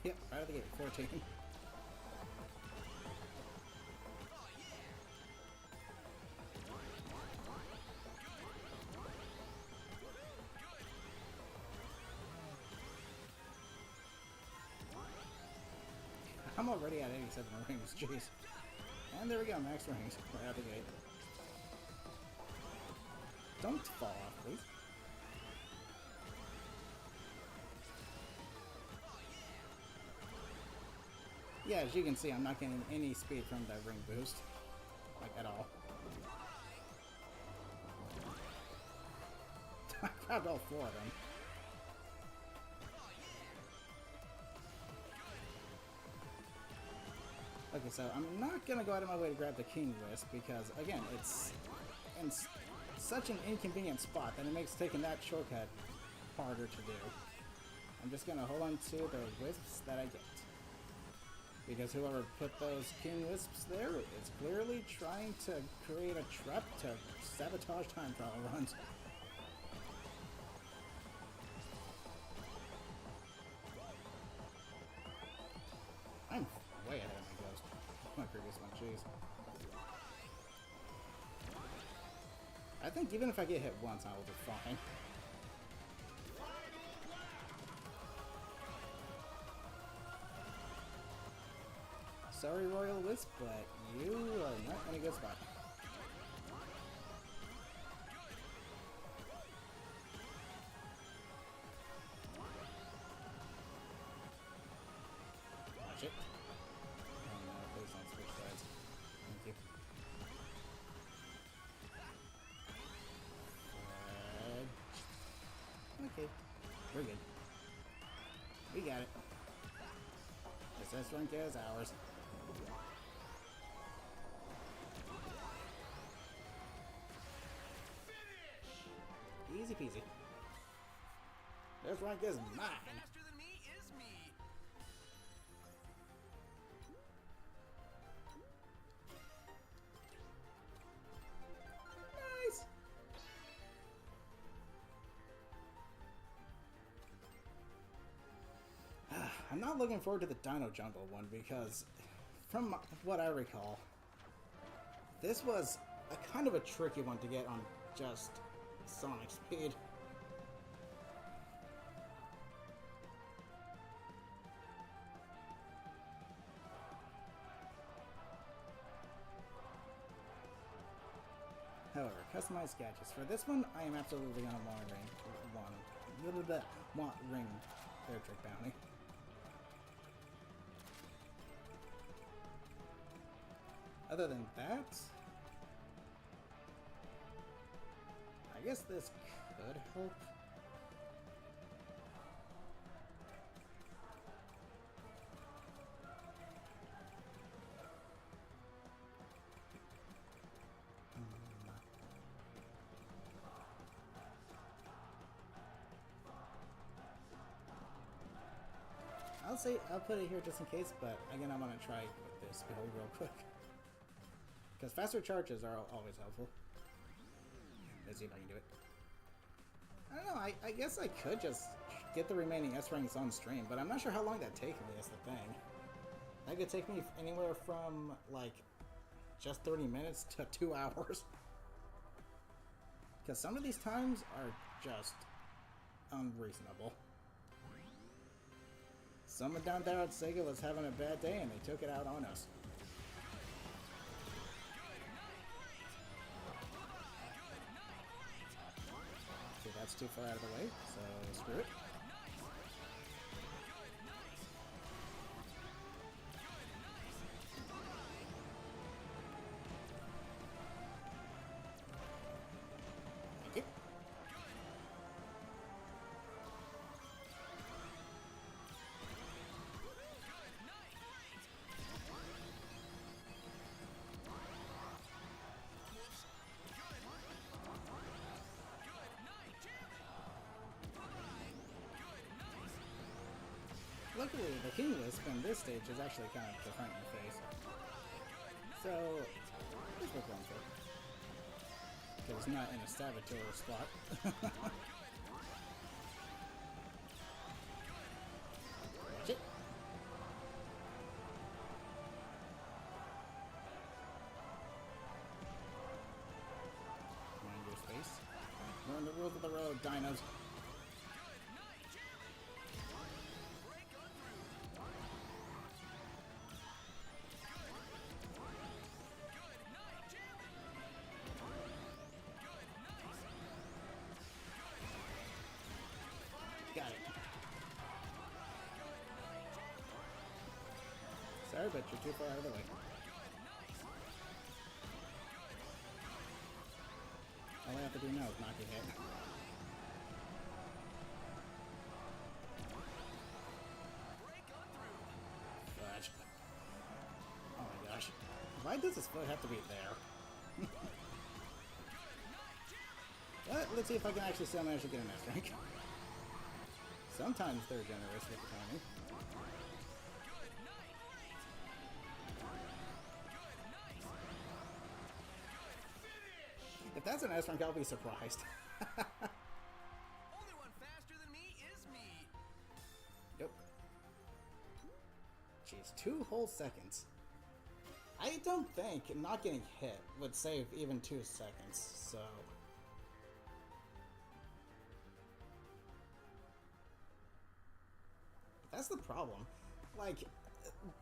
Yep, right out of the gate, 14. I'm already at 87 rings, jeez. And there we go, max rings, right out the gate. Don't fall off, please. Yeah, as you can see, I'm not getting any speed from that ring boost. Like, at all. I grabbed all 4 of them. Okay, so I'm not gonna go out of my way to grab the King Wisp because, again, it's in such an inconvenient spot that it makes taking that shortcut harder to do. I'm just gonna hold on to the wisps that I get. Because whoever put those King Wisps there is clearly trying to create a trap to sabotage time trial runs. I'm way ahead of my ghost. My previous one, jeez. I think even if I get hit once, I will be fine. Sorry, Royal Wisp, but you are not in a good spot. Watch it. Oh no, please don't switch sides. Thank you. Okay, we're good. We got it. SS rank is ours. Easy peasy. This rank is mine. Faster than me is me. Nice. I'm not looking forward to the Dino Jungle one because, from what I recall, this was a kind of a tricky one to get on just Sonic speed. However, customized gadgets. For this one, I am absolutely going to want ring air trick bounty. Other than that, I guess this could help. I'll put it here just in case, but again, I'm gonna try with this build real quick. Because faster charges are always helpful. Let's see if I can do it. I don't know, I guess I could just get the remaining S ranks on stream, but I'm not sure how long that'd take me, that's the thing. That could take me anywhere from, like, just 30 minutes to 2 hours. Because some of these times are just unreasonable. Someone down there at Sega was having a bad day and they took it out on us. Okay, that's too far out of the way, so screw it. Thank you. Luckily, the King Lisp in this stage is actually kind of different in the face. So, it's worth going for. Because it's not in a Saboteur spot. Watch it. Mind your space. Learn the rules of the road, dinos. Got it. Sorry, but you're too far out of the way. All I have to do now is knock your head. Fudge. Oh my gosh. Why does this foot have to be there? But let's see if I can actually still manage to get an S rank. Sometimes they're generous with the timing. If that's an S rank, I'll be surprised. Only one faster than me is me. Yep. Jeez, 2 whole seconds. I don't think not getting hit would save even 2 seconds, so... That's the problem. Like,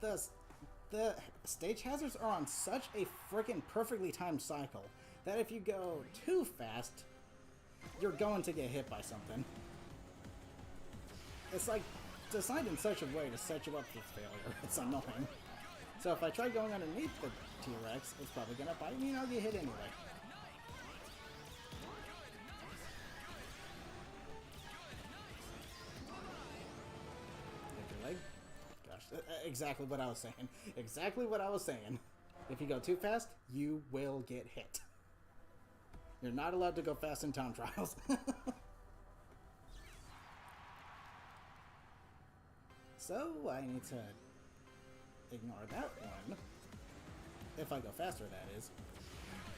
the stage hazards are on such a freaking perfectly timed cycle that if you go too fast, you're going to get hit by something. It's like designed in such a way to set you up for failure. It's annoying. So if I try going underneath the T-Rex, it's probably gonna bite me and I'll get hit anyway. Leg? Gosh, exactly what I was saying. Exactly what I was saying. If you go too fast, you will get hit. You're not allowed to go fast in time trials. so I need to ignore that one. If I go faster, that is.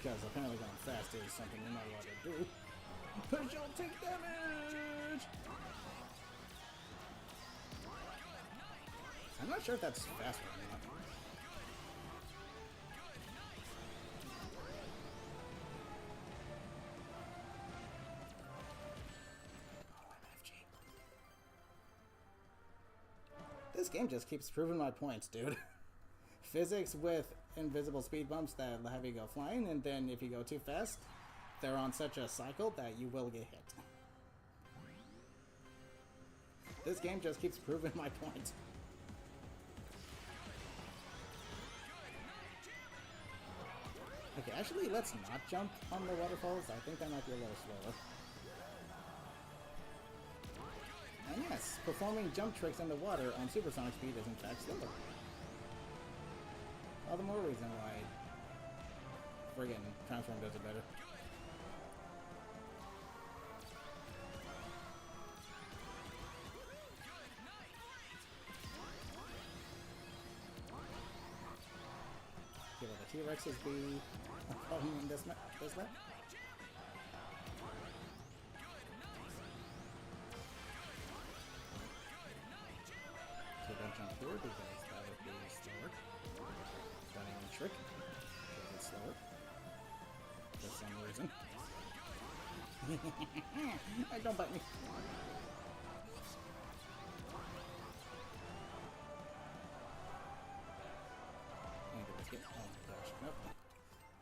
Because apparently going fast is something you're not allowed to do. Because you'll take damage! I'm not sure if that's faster or not. This game just keeps proving my points, dude. Physics with invisible speed bumps that have you go flying, and then if you go too fast, they're on such a cycle that you will get hit. This game just keeps proving my point. Okay, actually, let's not jump on the waterfalls. I think that might be a little slower. And yes, performing jump tricks in the water on supersonic speed is in fact slower. All the more reason why friggin' Transform does it better. Okay, will the T-Rexes be a problem in this map? So don't jump here because that would be slower. Don't even trick because it's slower. For some reason. Don't bite me. And get this game. Oh my gosh. Nope.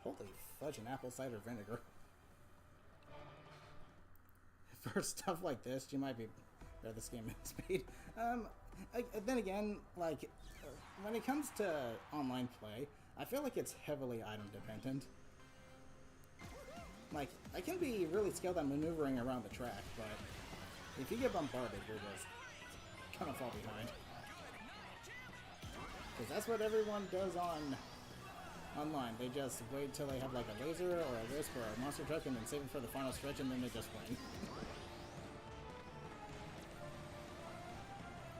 Holy fudge and apple cider vinegar. For stuff like this, you might be better this game in speed. Then again, like, when it comes to online play, I feel like it's heavily item dependent. Like, I can be really skilled at maneuvering around the track, but if you get bombarded, you're just gonna fall behind. Because that's what everyone does online. They just wait till they have like a laser or a wisp or a monster truck and then save it for the final stretch and then they just win.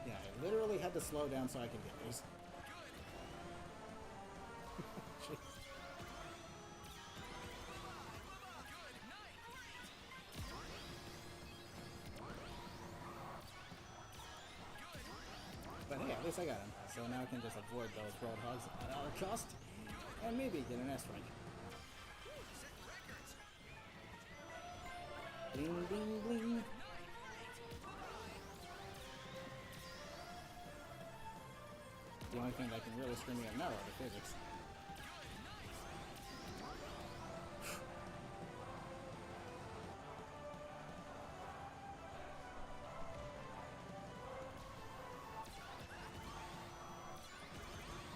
Yeah, I literally had to slow down so I could get these. Jeez. But hey, at least I got him. So now I can just avoid those roadhogs at all cost. And maybe get an S rank. Bling, bling, bling. The only thing that can really screw me up now are the physics.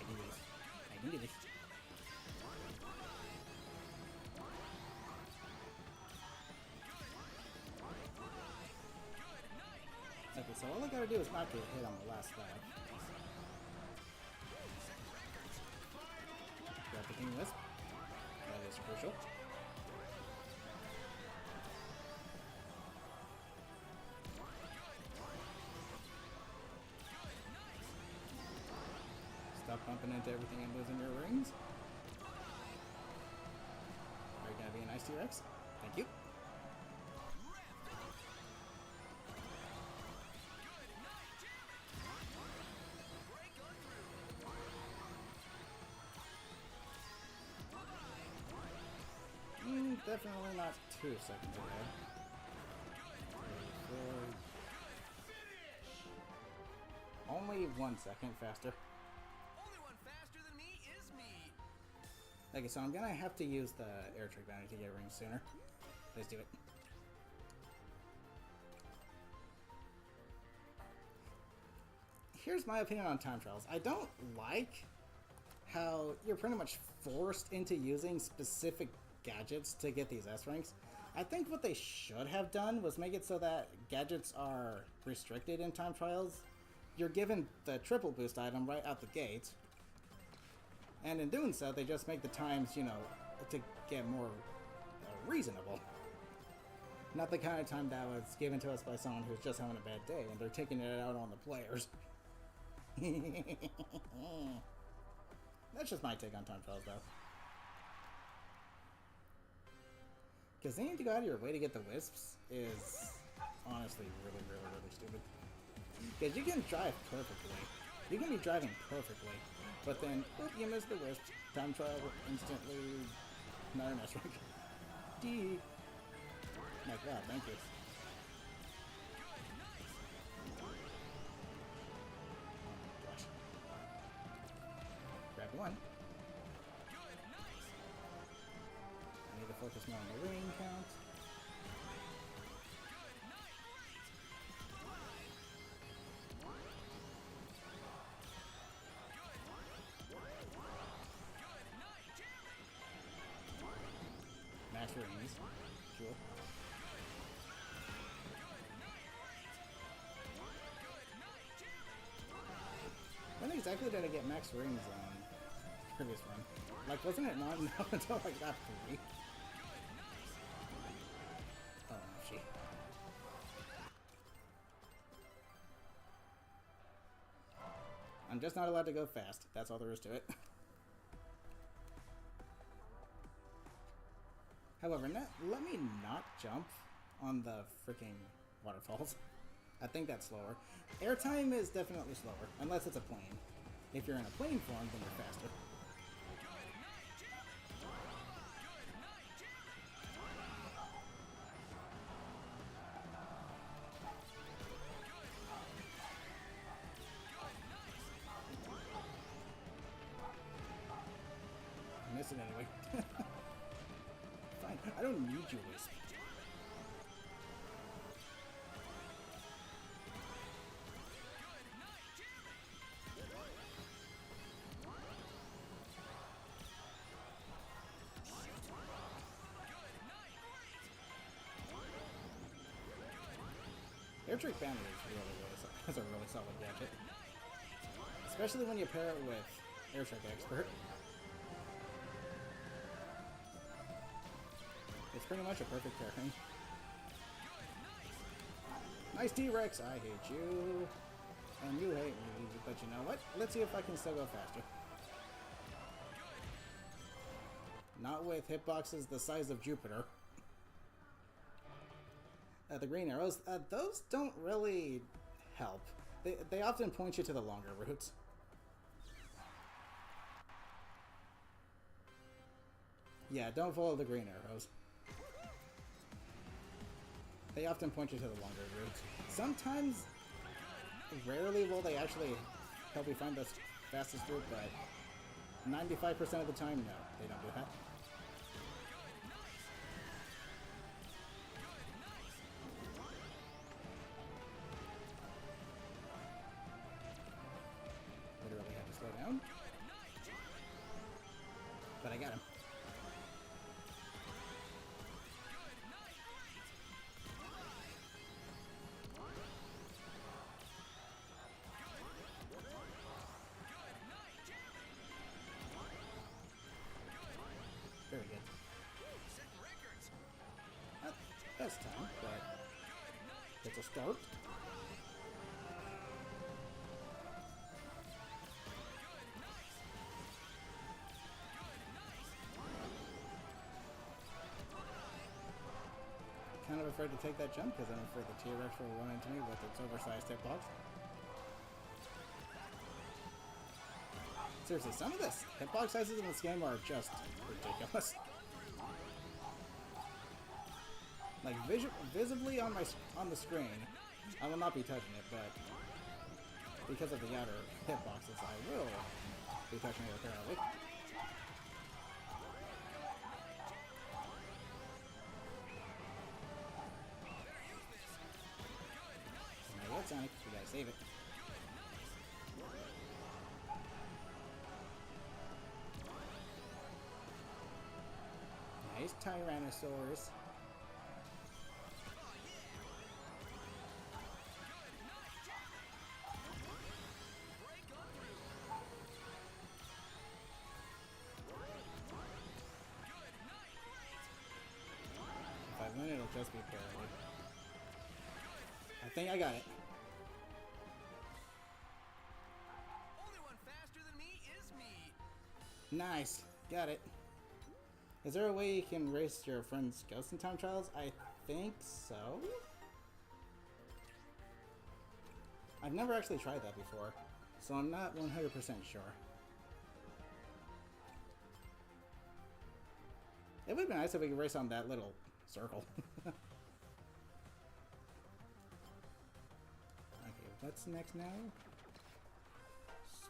I can do this. I can do this. Okay, so all I gotta do is not get hit on the last lap. Grab the King Wisp. That is crucial. Stop bumping into everything and losing your rings. Are you gonna be a nice T-Rex? Thank you. Definitely not 2 seconds ahead. 3, 4. Only 1 second faster. Only one faster than me is me. Okay, so I'm gonna have to use the air trick bounty to get rings sooner. Let's do it. Here's my opinion on time trials. I don't like how you're pretty much forced into using specific gadgets to get these S ranks. I think what they should have done was make it so that gadgets are restricted in time trials. You're given the triple boost item right out the gate, and in doing so, they just make the times, you know, to get more reasonable. Not the kind of time that was given to us by someone who's just having a bad day, and they're taking it out on the players. That's just my take on time trials, though. Because needing to go out of your way to get the wisps is honestly really, really, really stupid. Because you can drive perfectly. You can be driving perfectly, but then, oop, you miss the wisp. Time trial instantly. Not an S rank. D. My god, thank you. Gosh. Grab one. I need to focus more on the ring count. Max rings. Cool. When exactly did I get max rings on the previous run? Like, wasn't it not enough until I got 3? Oh, no, shit. I'm just not allowed to go fast. That's all there is to it. However, let me not jump on the freaking waterfalls. I think that's slower. Airtime is definitely slower, unless it's a plane. If you're in a plane form, then you're faster. I miss it anyway. Fine, I don't need your wisp. Air Trick Bandit is a really solid gadget. Especially when you pair it with Air Trick Expert. It's pretty much a perfect pairing. Nice T-Rex! I hate you. And you hate me, but you know what? Let's see if I can still go faster. Not with hitboxes the size of Jupiter. The green arrows, those don't really help. They often point you to the longer routes. Yeah, don't follow the green arrows. They often point you to the longer routes. Sometimes, rarely will they actually help you find the fastest route, but 95% of the time, no, they don't do that. Literally had to slow down. But I got him. Very good. Not best time, but it's a start. Kind of afraid to take that jump because I'm afraid the T-Rex will run into me with its oversized hitbox. Seriously, some of the hitbox sizes in this game are just ridiculous. Like visibly on the screen, I will not be touching it, but because of the outer hitboxes, I will be touching it apparently. Now what, Sonic? We gotta save it. Nice Tyrannosaurus. If I win, it'll just be barely. I think I got it. Nice. Got it. Is there a way you can race your friend's ghost in time trials? I think so. I've never actually tried that before, so I'm not 100% sure. It would be nice if we could race on that little circle. Okay, what's next now?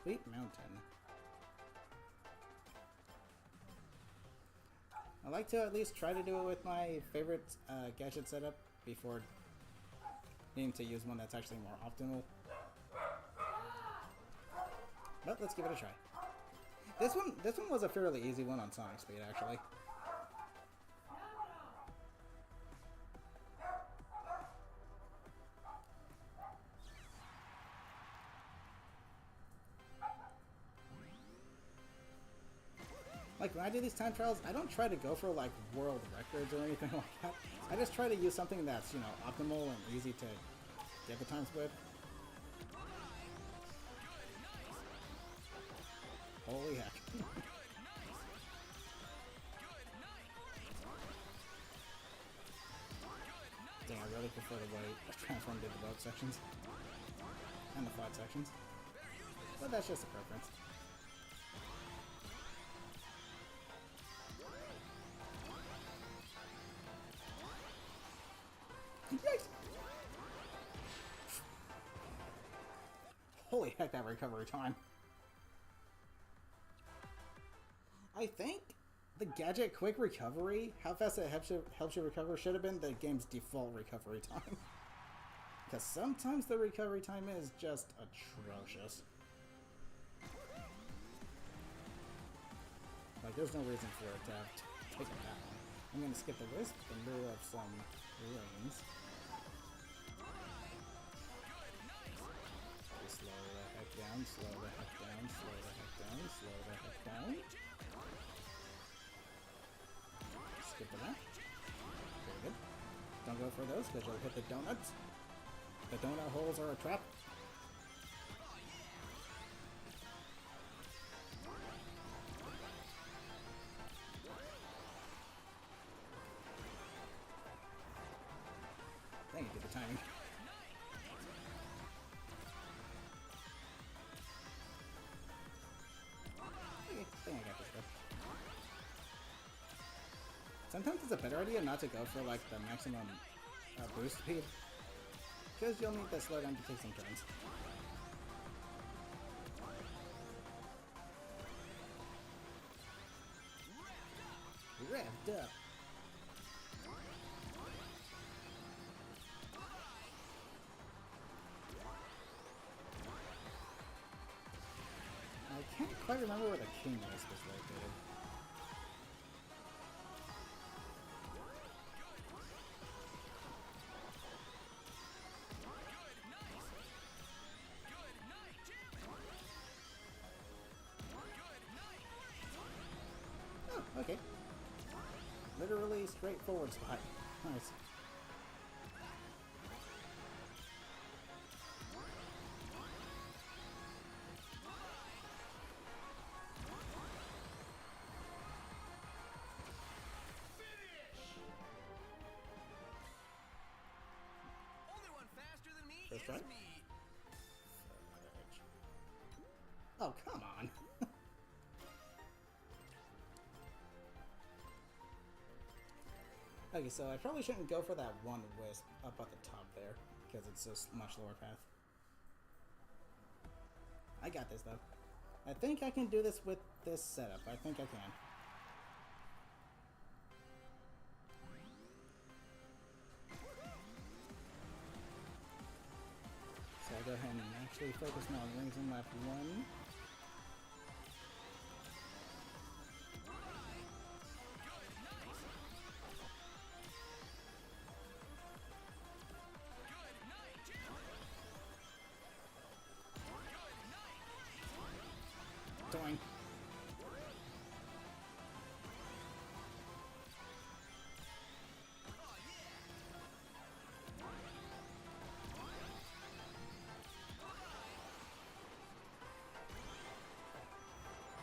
Sweet Mountain. I like to at least try to do it with my favorite gadget setup before needing to use one that's actually more optimal. But let's give it a try. This one was a fairly easy one on Sonic Speed, actually. Like, when I do these time trials, I don't try to go for, like, world records or anything like that. I just try to use something that's, you know, optimal and easy to get the times with. Holy heck. Dang, I really prefer the way I transformed into both sections. And the flat sections. But that's just a preference. Yikes! Holy heck, that recovery time. I think the gadget quick recovery, how fast it helps you recover, should have been the game's default recovery time. Because sometimes the recovery time is just atrocious. Like, there's no reason for it to have taken that long. I'm gonna skip the wisp in lieu of some rings. Slow the heck down, slow the heck down, slow the heck down, slow the heck down. Skip to that. Very good. Don't go for those because you'll hit the donuts. The donut holes are a trap. Dang it, get the timing. Okay, I think I got this stuff. Sometimes it's a better idea not to go for like the maximum boost speed, because you'll need to slow down to take some turns. Revved up. I can't quite remember where the king was located. Oh, okay. Literally straightforward spot. Nice. Only one faster than me First is try? me. Oh, come on. Okay, so I probably shouldn't go for that one wisp up at the top there, because it's a much lower path. I got this, though. I think I can do this with this setup. I think I can. So I'll go ahead and actually focus now on rings in lap 1. Doing.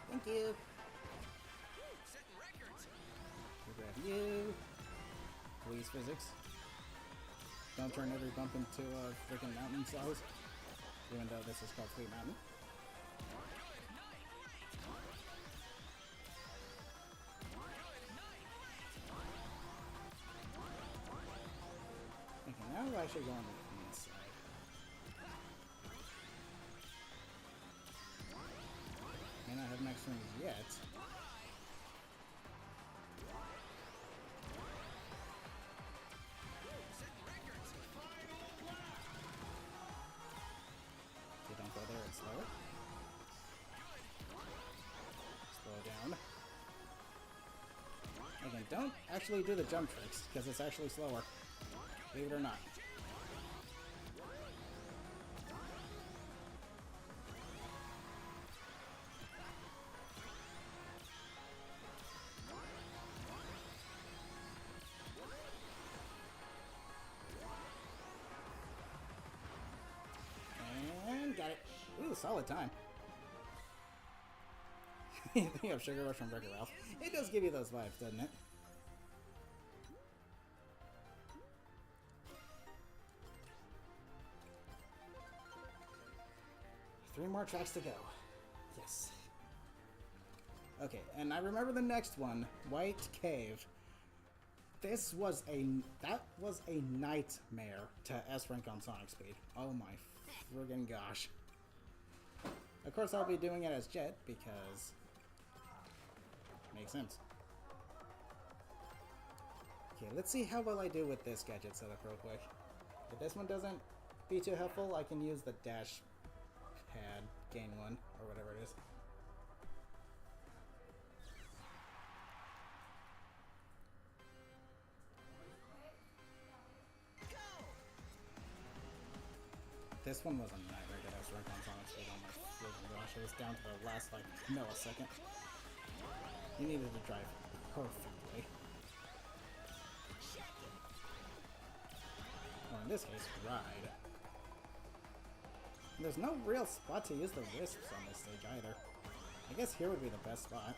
Thank you. these physics. Don't turn every bump into a freaking mountain size. Even though this is called Sweet Mountain. Okay, now we're actually going to the inside. May not have max rings yet. Okay, don't go there, it's slower. Slow down. Again, don't actually do the jump tricks, because it's actually slower. Believe it or not. And got it. Ooh, solid time. You think of Sugar Rush from Wreck-It Ralph. It does give you those vibes, doesn't it? Three more tracks to go. Yes. Okay, and I remember the next one, White Cave. That was a nightmare to S rank on Sonic Speed. Oh my friggin' gosh. Of course I'll be doing it as Jet because makes sense. Okay, let's see how well I do with this gadget setup real quick. If this one doesn't be too helpful, I can use the dash pad, gain one, or whatever it is. This one was a nightmare that I was working on Sonic Speed. Oh my freaking gosh, it was down to the last like millisecond. You needed to drive perfectly. Or in this case, ride. There's no real spot to use the wisps on this stage either. I guess here would be the best spot.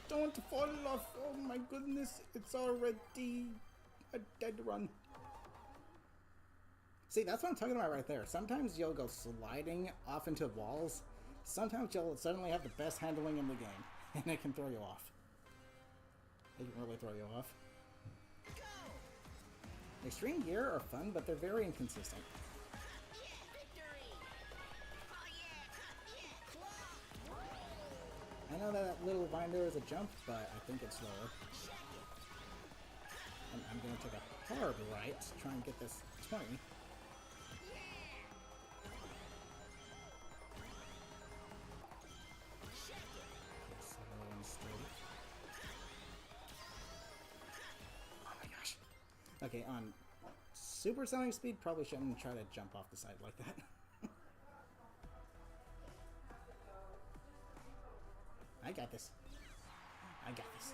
Don't fall off! Oh my goodness, it's already a dead run. See, that's what I'm talking about right there. Sometimes you'll go sliding off into walls. Sometimes you'll suddenly have the best handling in the game, and it can throw you off. It can really throw you off. Extreme gear are fun, but they're very inconsistent. I know that little vine there is a jump, but I think it's slower. And I'm going to take a hard right to try and get this 20. Slow and steady. Oh my gosh. Okay, on supersonic speed, probably shouldn't try to jump off the side like that. I got this. I got this.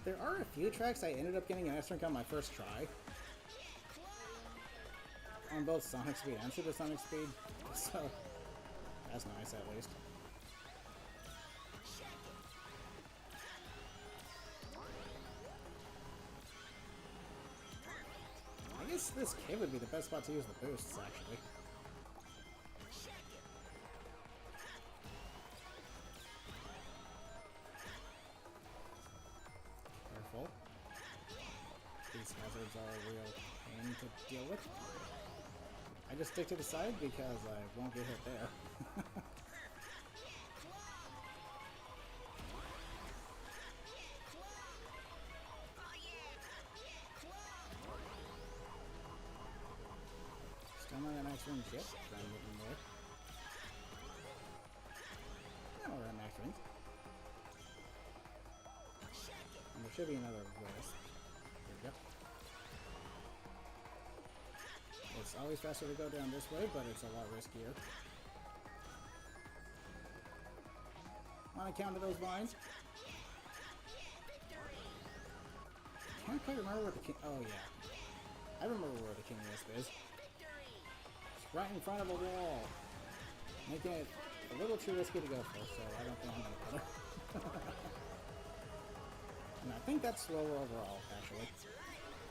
There are a few tracks I ended up getting an S rank on my first try. On both Sonic Speed and Supersonic Speed. So, that's nice at least. I guess this cave would be the best spot to use the boosts, actually. Careful. These hazards are a real pain to deal with. I just stick to the side because I won't get hit there. Still not at max range yet. Try and get in there. Yeah, we're at max range. And there should be another wisp. There we go. It's always faster to go down this way, but it's a lot riskier. On account of those vines. Can't quite remember where the king. Oh yeah, I remember where the king wisp is. It's right in front of a wall, making it a little too risky to go for, so I don't think I'm gonna bother. And I think that's slower overall, actually.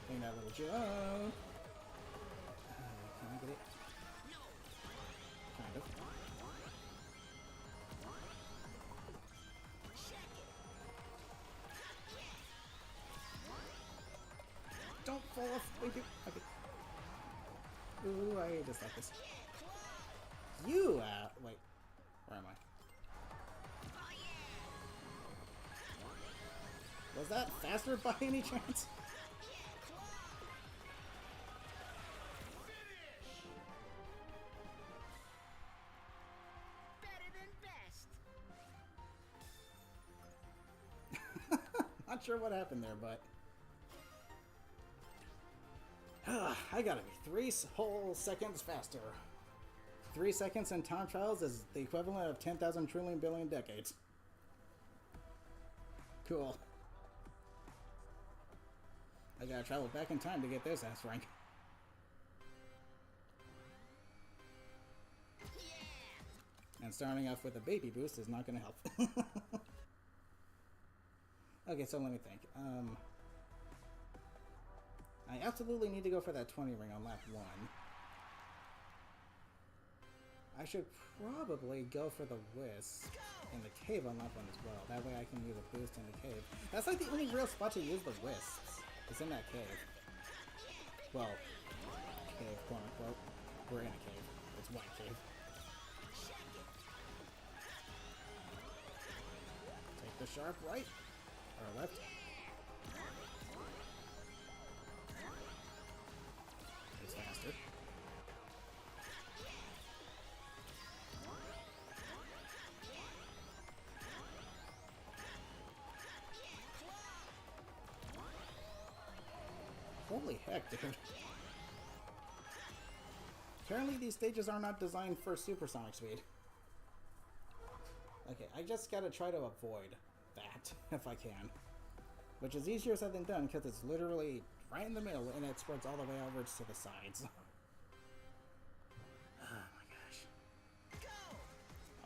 Getting that little jump. Can I get it? Kind of. Don't fall off! Thank you! Okay. Ooh, I just like this. You, wait. Where am I? Was that faster by any chance? Better than best. Not sure what happened there, but... I gotta be 3 whole seconds faster. 3 seconds in time trials is the equivalent of 10,000 trillion billion decades. Cool. I gotta travel back in time to get this S rank. And starting off with a baby boost is not gonna help. Okay, so let me think. I absolutely need to go for that 20 ring on lap 1. I should probably go for the wisp in the cave on lap 1 as well. That way I can use a boost in the cave. That's like the only real spot to use the wisps. It's in that cave. Well, cave, quote unquote. We're in a cave. It's white cave. Take the sharp right or left. It's faster. Holy heck, dude. Apparently these stages are not designed for supersonic speed. Okay, I just gotta try to avoid that, if I can. Which is easier said than done, because it's literally right in the middle, and it spreads all the way over to the sides. Oh my gosh.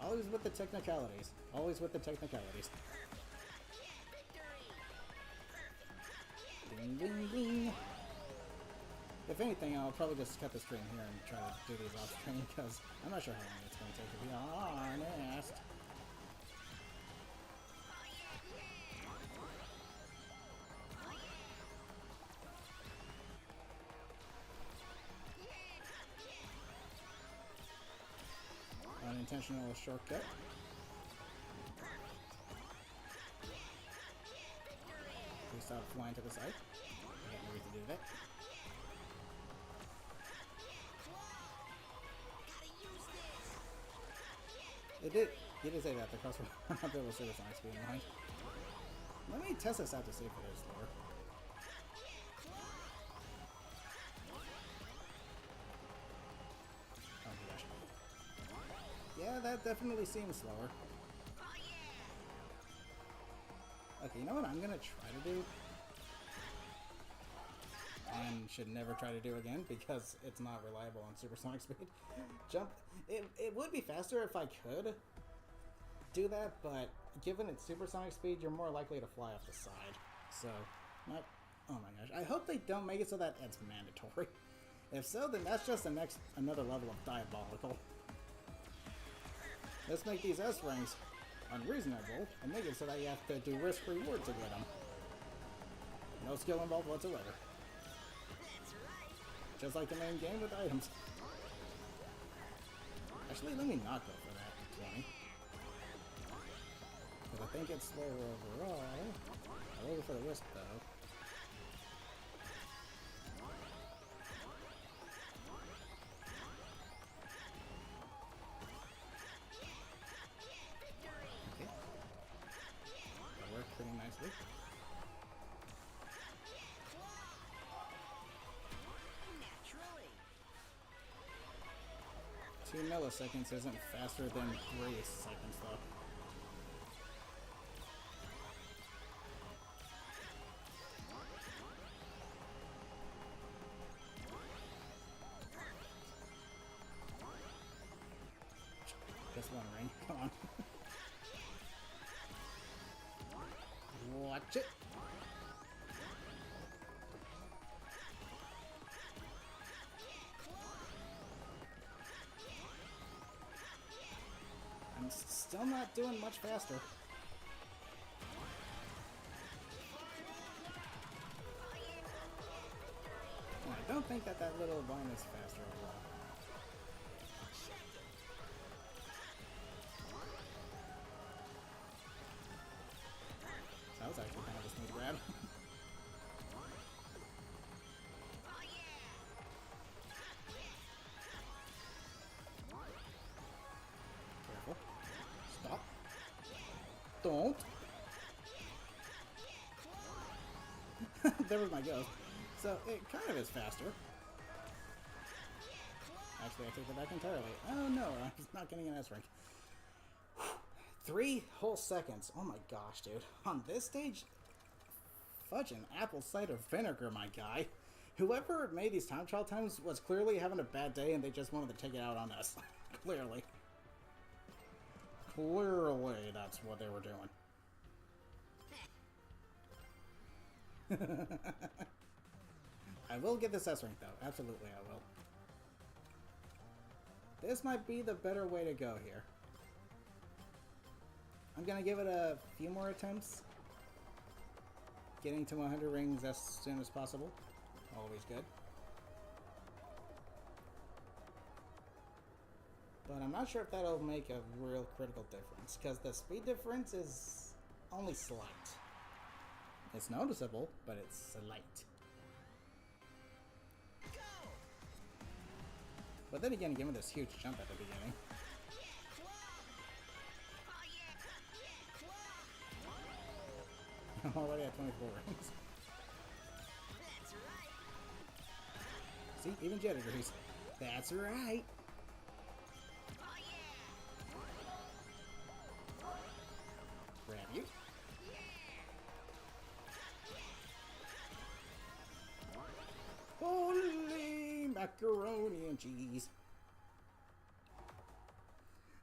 Always with the technicalities. Always with the technicalities. Ding, ding, ding. If anything, I'll probably just cut the stream here and try to do these off screen, because I'm not sure how long it's going to take to be honest. Unintentional shortcut. Please stop flying to the side. I got no reason to do that. It did. You did say that the CrossWorlds not able to see this on speed line. Let me test this out to see if it is slower. Oh my gosh. Yeah, that definitely seems slower. Okay, you know what I'm gonna try to do? And should never try to do again because it's not reliable on supersonic speed. Jump. It would be faster if I could do that, but given its supersonic speed, you're more likely to fly off the side. So, not. Oh my gosh. I hope they don't make it so that it's mandatory. If so, then that's just another level of diabolical. Let's make these S ranks unreasonable and make it so that you have to do risk reward to get them. No skill involved whatsoever. Just like the main game with items. Actually, let me not go for that 20. Because I think it's slower overall. I'll go for the wisp though. Okay. That worked pretty nicely. 2 milliseconds isn't faster than 3 seconds though. Just one ring. on. Watch it. I'm still not doing much faster. And I don't think that little vine is faster overall. That was actually kind of a smooth grab. Careful. Stop. Don't. There was my go. So it kind of is faster. Actually, I take that back entirely. Oh no, I'm not getting an S rank. 3 whole seconds. Oh my gosh, dude. On this stage, fudging apple cider vinegar, my guy. Whoever made these time trial times was clearly having a bad day and they just wanted to take it out on us. Clearly. Clearly, that's what they were doing. I will get this S rank though. Absolutely, I will. This might be the better way to go here. I'm gonna give it a few more attempts. Getting to 100 rings as soon as possible. Always good. But I'm not sure if that'll make a real critical difference, because the speed difference is only slight. It's noticeable, but it's slight. But then again, given this huge jump at the beginning. I'm already at 24 rings. See, even Jet agrees. That's right. Grab you. Holy macaroni and cheese.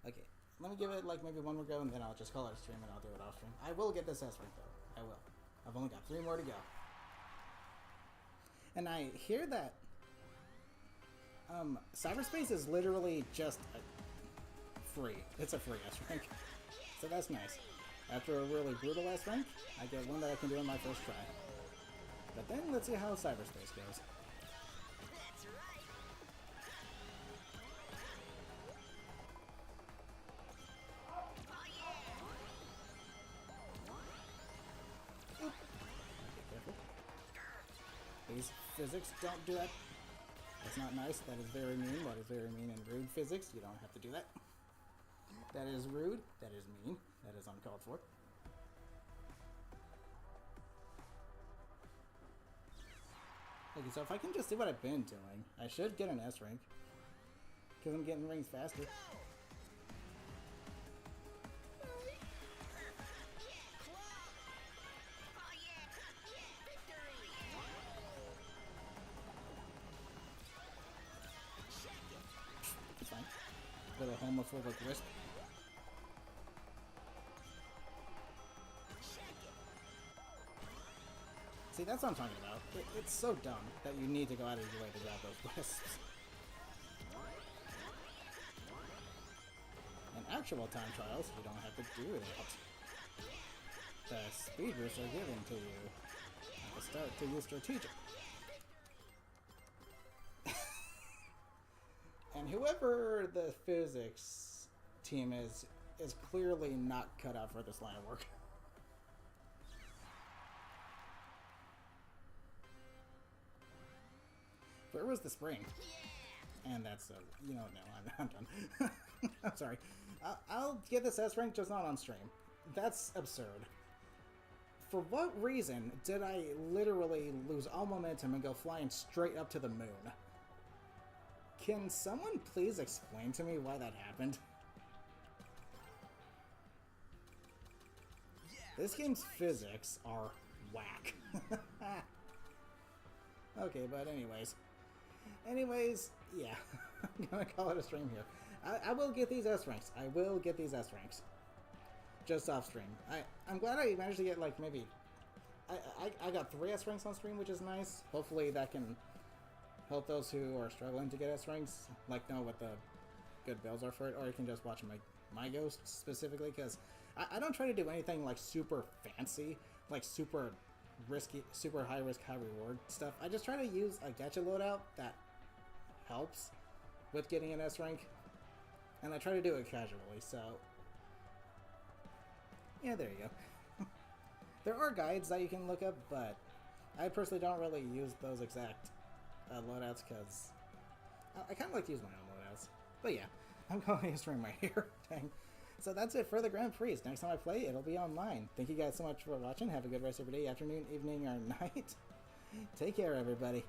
Okay, let me give it like maybe one more go and then I'll just call it a stream and I'll do it off stream. I will get this S rank though. I will. I've only got 3 more to go. And I hear that cyberspace is literally just free. It's a free S rank. So that's nice. After a really brutal S rank, I get one that I can do on my first try. But then let's see how cyberspace goes. These physics don't do that. That's not nice. That is very mean. That is very mean and rude physics. You don't have to do that. That is rude. That is mean. That is uncalled for. Okay, so if I can just do what I've been doing, I should get an S rank. Because I'm getting rings faster. It's fine. Little homophobic wisp. See, that's what I'm talking about. It's so dumb that you need to go out of your way to grab those wisps. In actual time trials, you don't have to do that. The speed boosts are given to you at the start to use strategic. And whoever the physics team is clearly not cut out for this line of work. Where was the spring? And that's you know, no, I'm done. I'm sorry. I'll get this S rank, just not on stream. That's absurd. For what reason did I literally lose all momentum and go flying straight up to the moon? Can someone please explain to me why that happened? This game's physics are whack. Okay, but anyways, yeah, I'm gonna call it a stream here. I will get these S ranks. I will get these S ranks. Just off stream. I'm glad I managed to get like maybe... I got 3 S ranks on stream, which is nice. Hopefully that can help those who are struggling to get S ranks, like know what the good builds are for it, or you can just watch my ghost specifically, because I don't try to do anything like super fancy, like super risky, super high risk, high reward stuff. I just try to use a gacha loadout that helps with getting an S rank, and I try to do it casually, so yeah, there you go. There are guides that you can look up, but I personally don't really use those exact loadouts because I kind of like to use my own loadouts. But yeah, I'm going to string my hair. Dang. So that's it for the Grand Prix. Next time I play, it'll be online. Thank you guys so much for watching. Have a good rest of your day, afternoon, evening, or night. Take care, everybody.